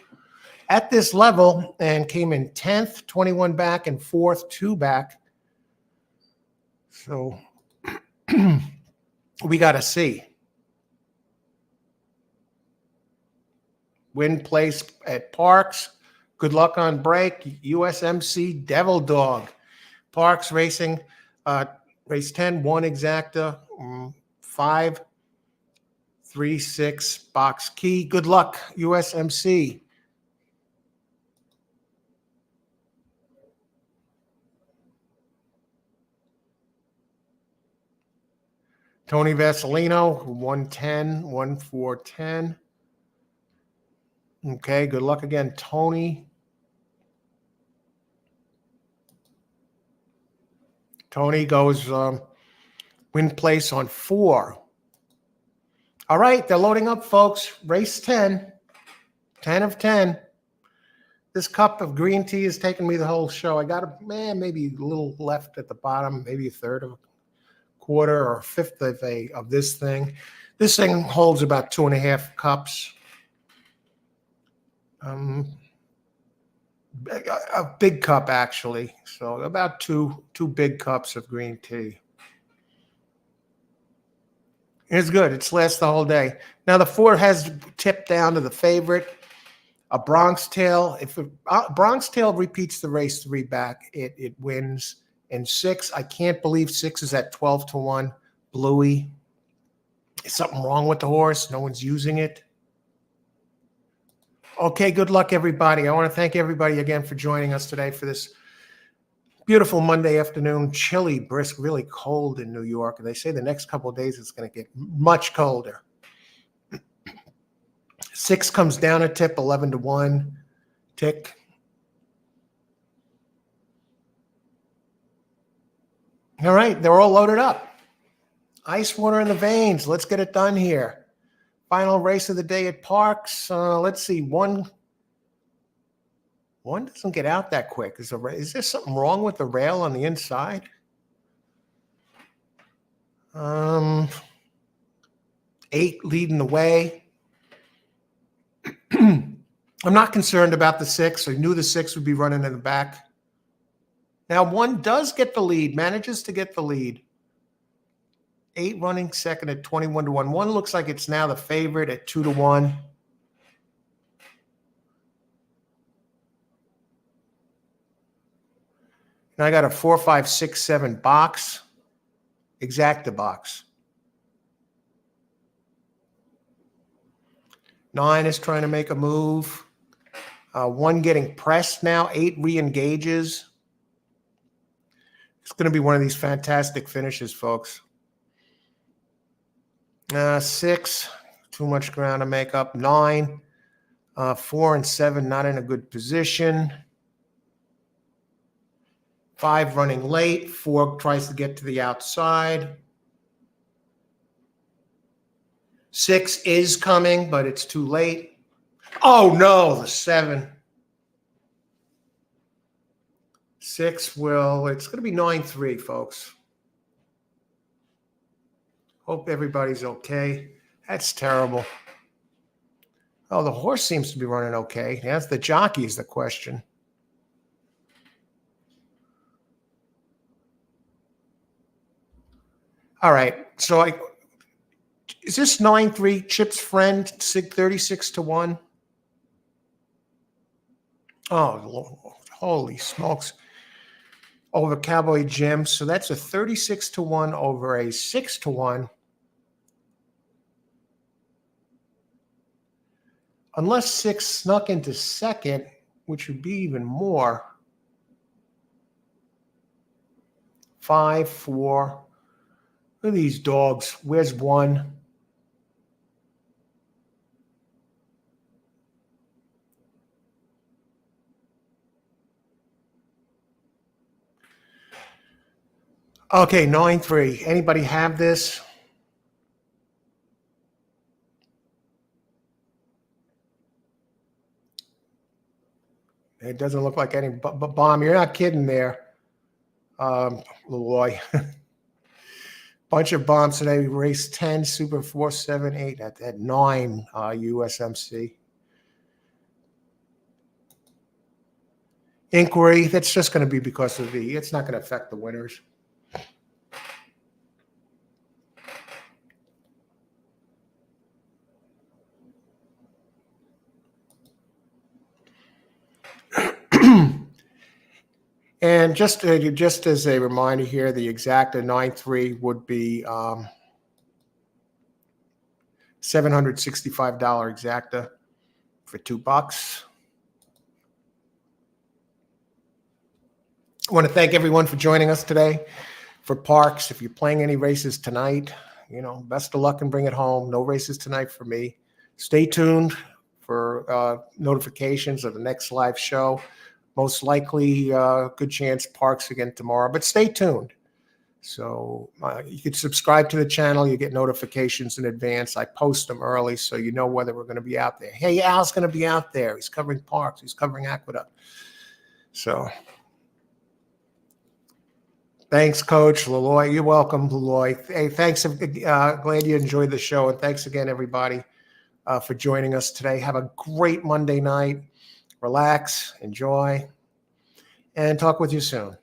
at this level and came in 10th, 21 back, and 4th, 2 back. So we got to see. Win place at Parx. Good luck on break. USMC Devil Dog. Parx Racing, race 10, 1 exacta, 5, 3, 6, box key. Good luck, USMC. Tony Vasilino, 110, 1410. Okay, good luck again, Tony. Tony goes win place on 4. All right, they're loading up, folks. Race 10, 10 of 10. This cup of green tea has taken me the whole show. I got maybe a little left at the bottom, maybe a third of a quarter or a fifth of this thing. This thing holds about 2.5 cups. A big cup, actually. So about two big cups of green tea. It's good. It's lasts the whole day. Now, the 4 has tipped down to the favorite. A Bronx Tail. If a Bronx Tail repeats the race 3 back, it wins. And 6, I can't believe 6 is at 12-1. Bluey. Is something wrong with the horse? No one's using it. Okay, good luck, everybody. I want to thank everybody again for joining us today for this beautiful Monday afternoon, chilly, brisk, really cold in New York. And they say the next couple of days it's going to get much colder. 6 comes down a tip, 11-1. Tick. All right, they're all loaded up. Ice water in the veins. Let's get it done here. Final race of the day at Parx. Let's see. One doesn't get out that quick. Is there something wrong with the rail on the inside? 8 leading the way. I'm not concerned about the 6. I knew the 6 would be running in the back. Now, 1 does get the lead, manages to get the lead. 8 running second at 21-1. 1 looks like it's now the favorite at 2-1. And I got a 4, 5, 6, 7 box, exacta box. 9 is trying to make a move. 1 getting pressed now. 8 re-engages. It's going to be one of these fantastic finishes, folks. 6, too much ground to make up. 9, 4 and 7, not in a good position. 5 running late. 4 tries to get to the outside. 6 is coming, but it's too late. Oh no, the 7. 6 will, it's going to be 9-3, folks. Hope everybody's okay. That's terrible. Oh, the horse seems to be running okay. That's the jockey is the question. All right. So is this 9-3 Chip's friend, 36-1? Oh, holy smokes. Over Cowboy Jim. So that's a 36-1 over a 6-1. Unless 6 snuck into second, which would be even more. 5, 4. Look at these dogs. Where's 1? Okay, 9-3. Anybody have this? It doesn't look like any bomb. You're not kidding there, Leroy. Bunch of bombs today. Race 10, Super 4, 7, 8 at 9 USMC. Inquiry, that's just going to be because of it's not going to affect the winners. And just as a reminder here, the exacta 9-3 would be $765 exacta for $2. I want to thank everyone for joining us today for Parx. If you're playing any races tonight, best of luck and bring it home. No races tonight for me. Stay tuned for notifications of the next live show. Most likely, good chance Parx again tomorrow, but stay tuned. So you can subscribe to the channel. You get notifications in advance. I post them early so you know whether we're going to be out there. Hey, Al's going to be out there. He's covering Parx. He's covering Aqueduct. So thanks, Coach Leroy. You're welcome, Leroy. Hey, thanks. Glad you enjoyed the show. And thanks again, everybody, for joining us today. Have a great Monday night. Relax, enjoy, and talk with you soon.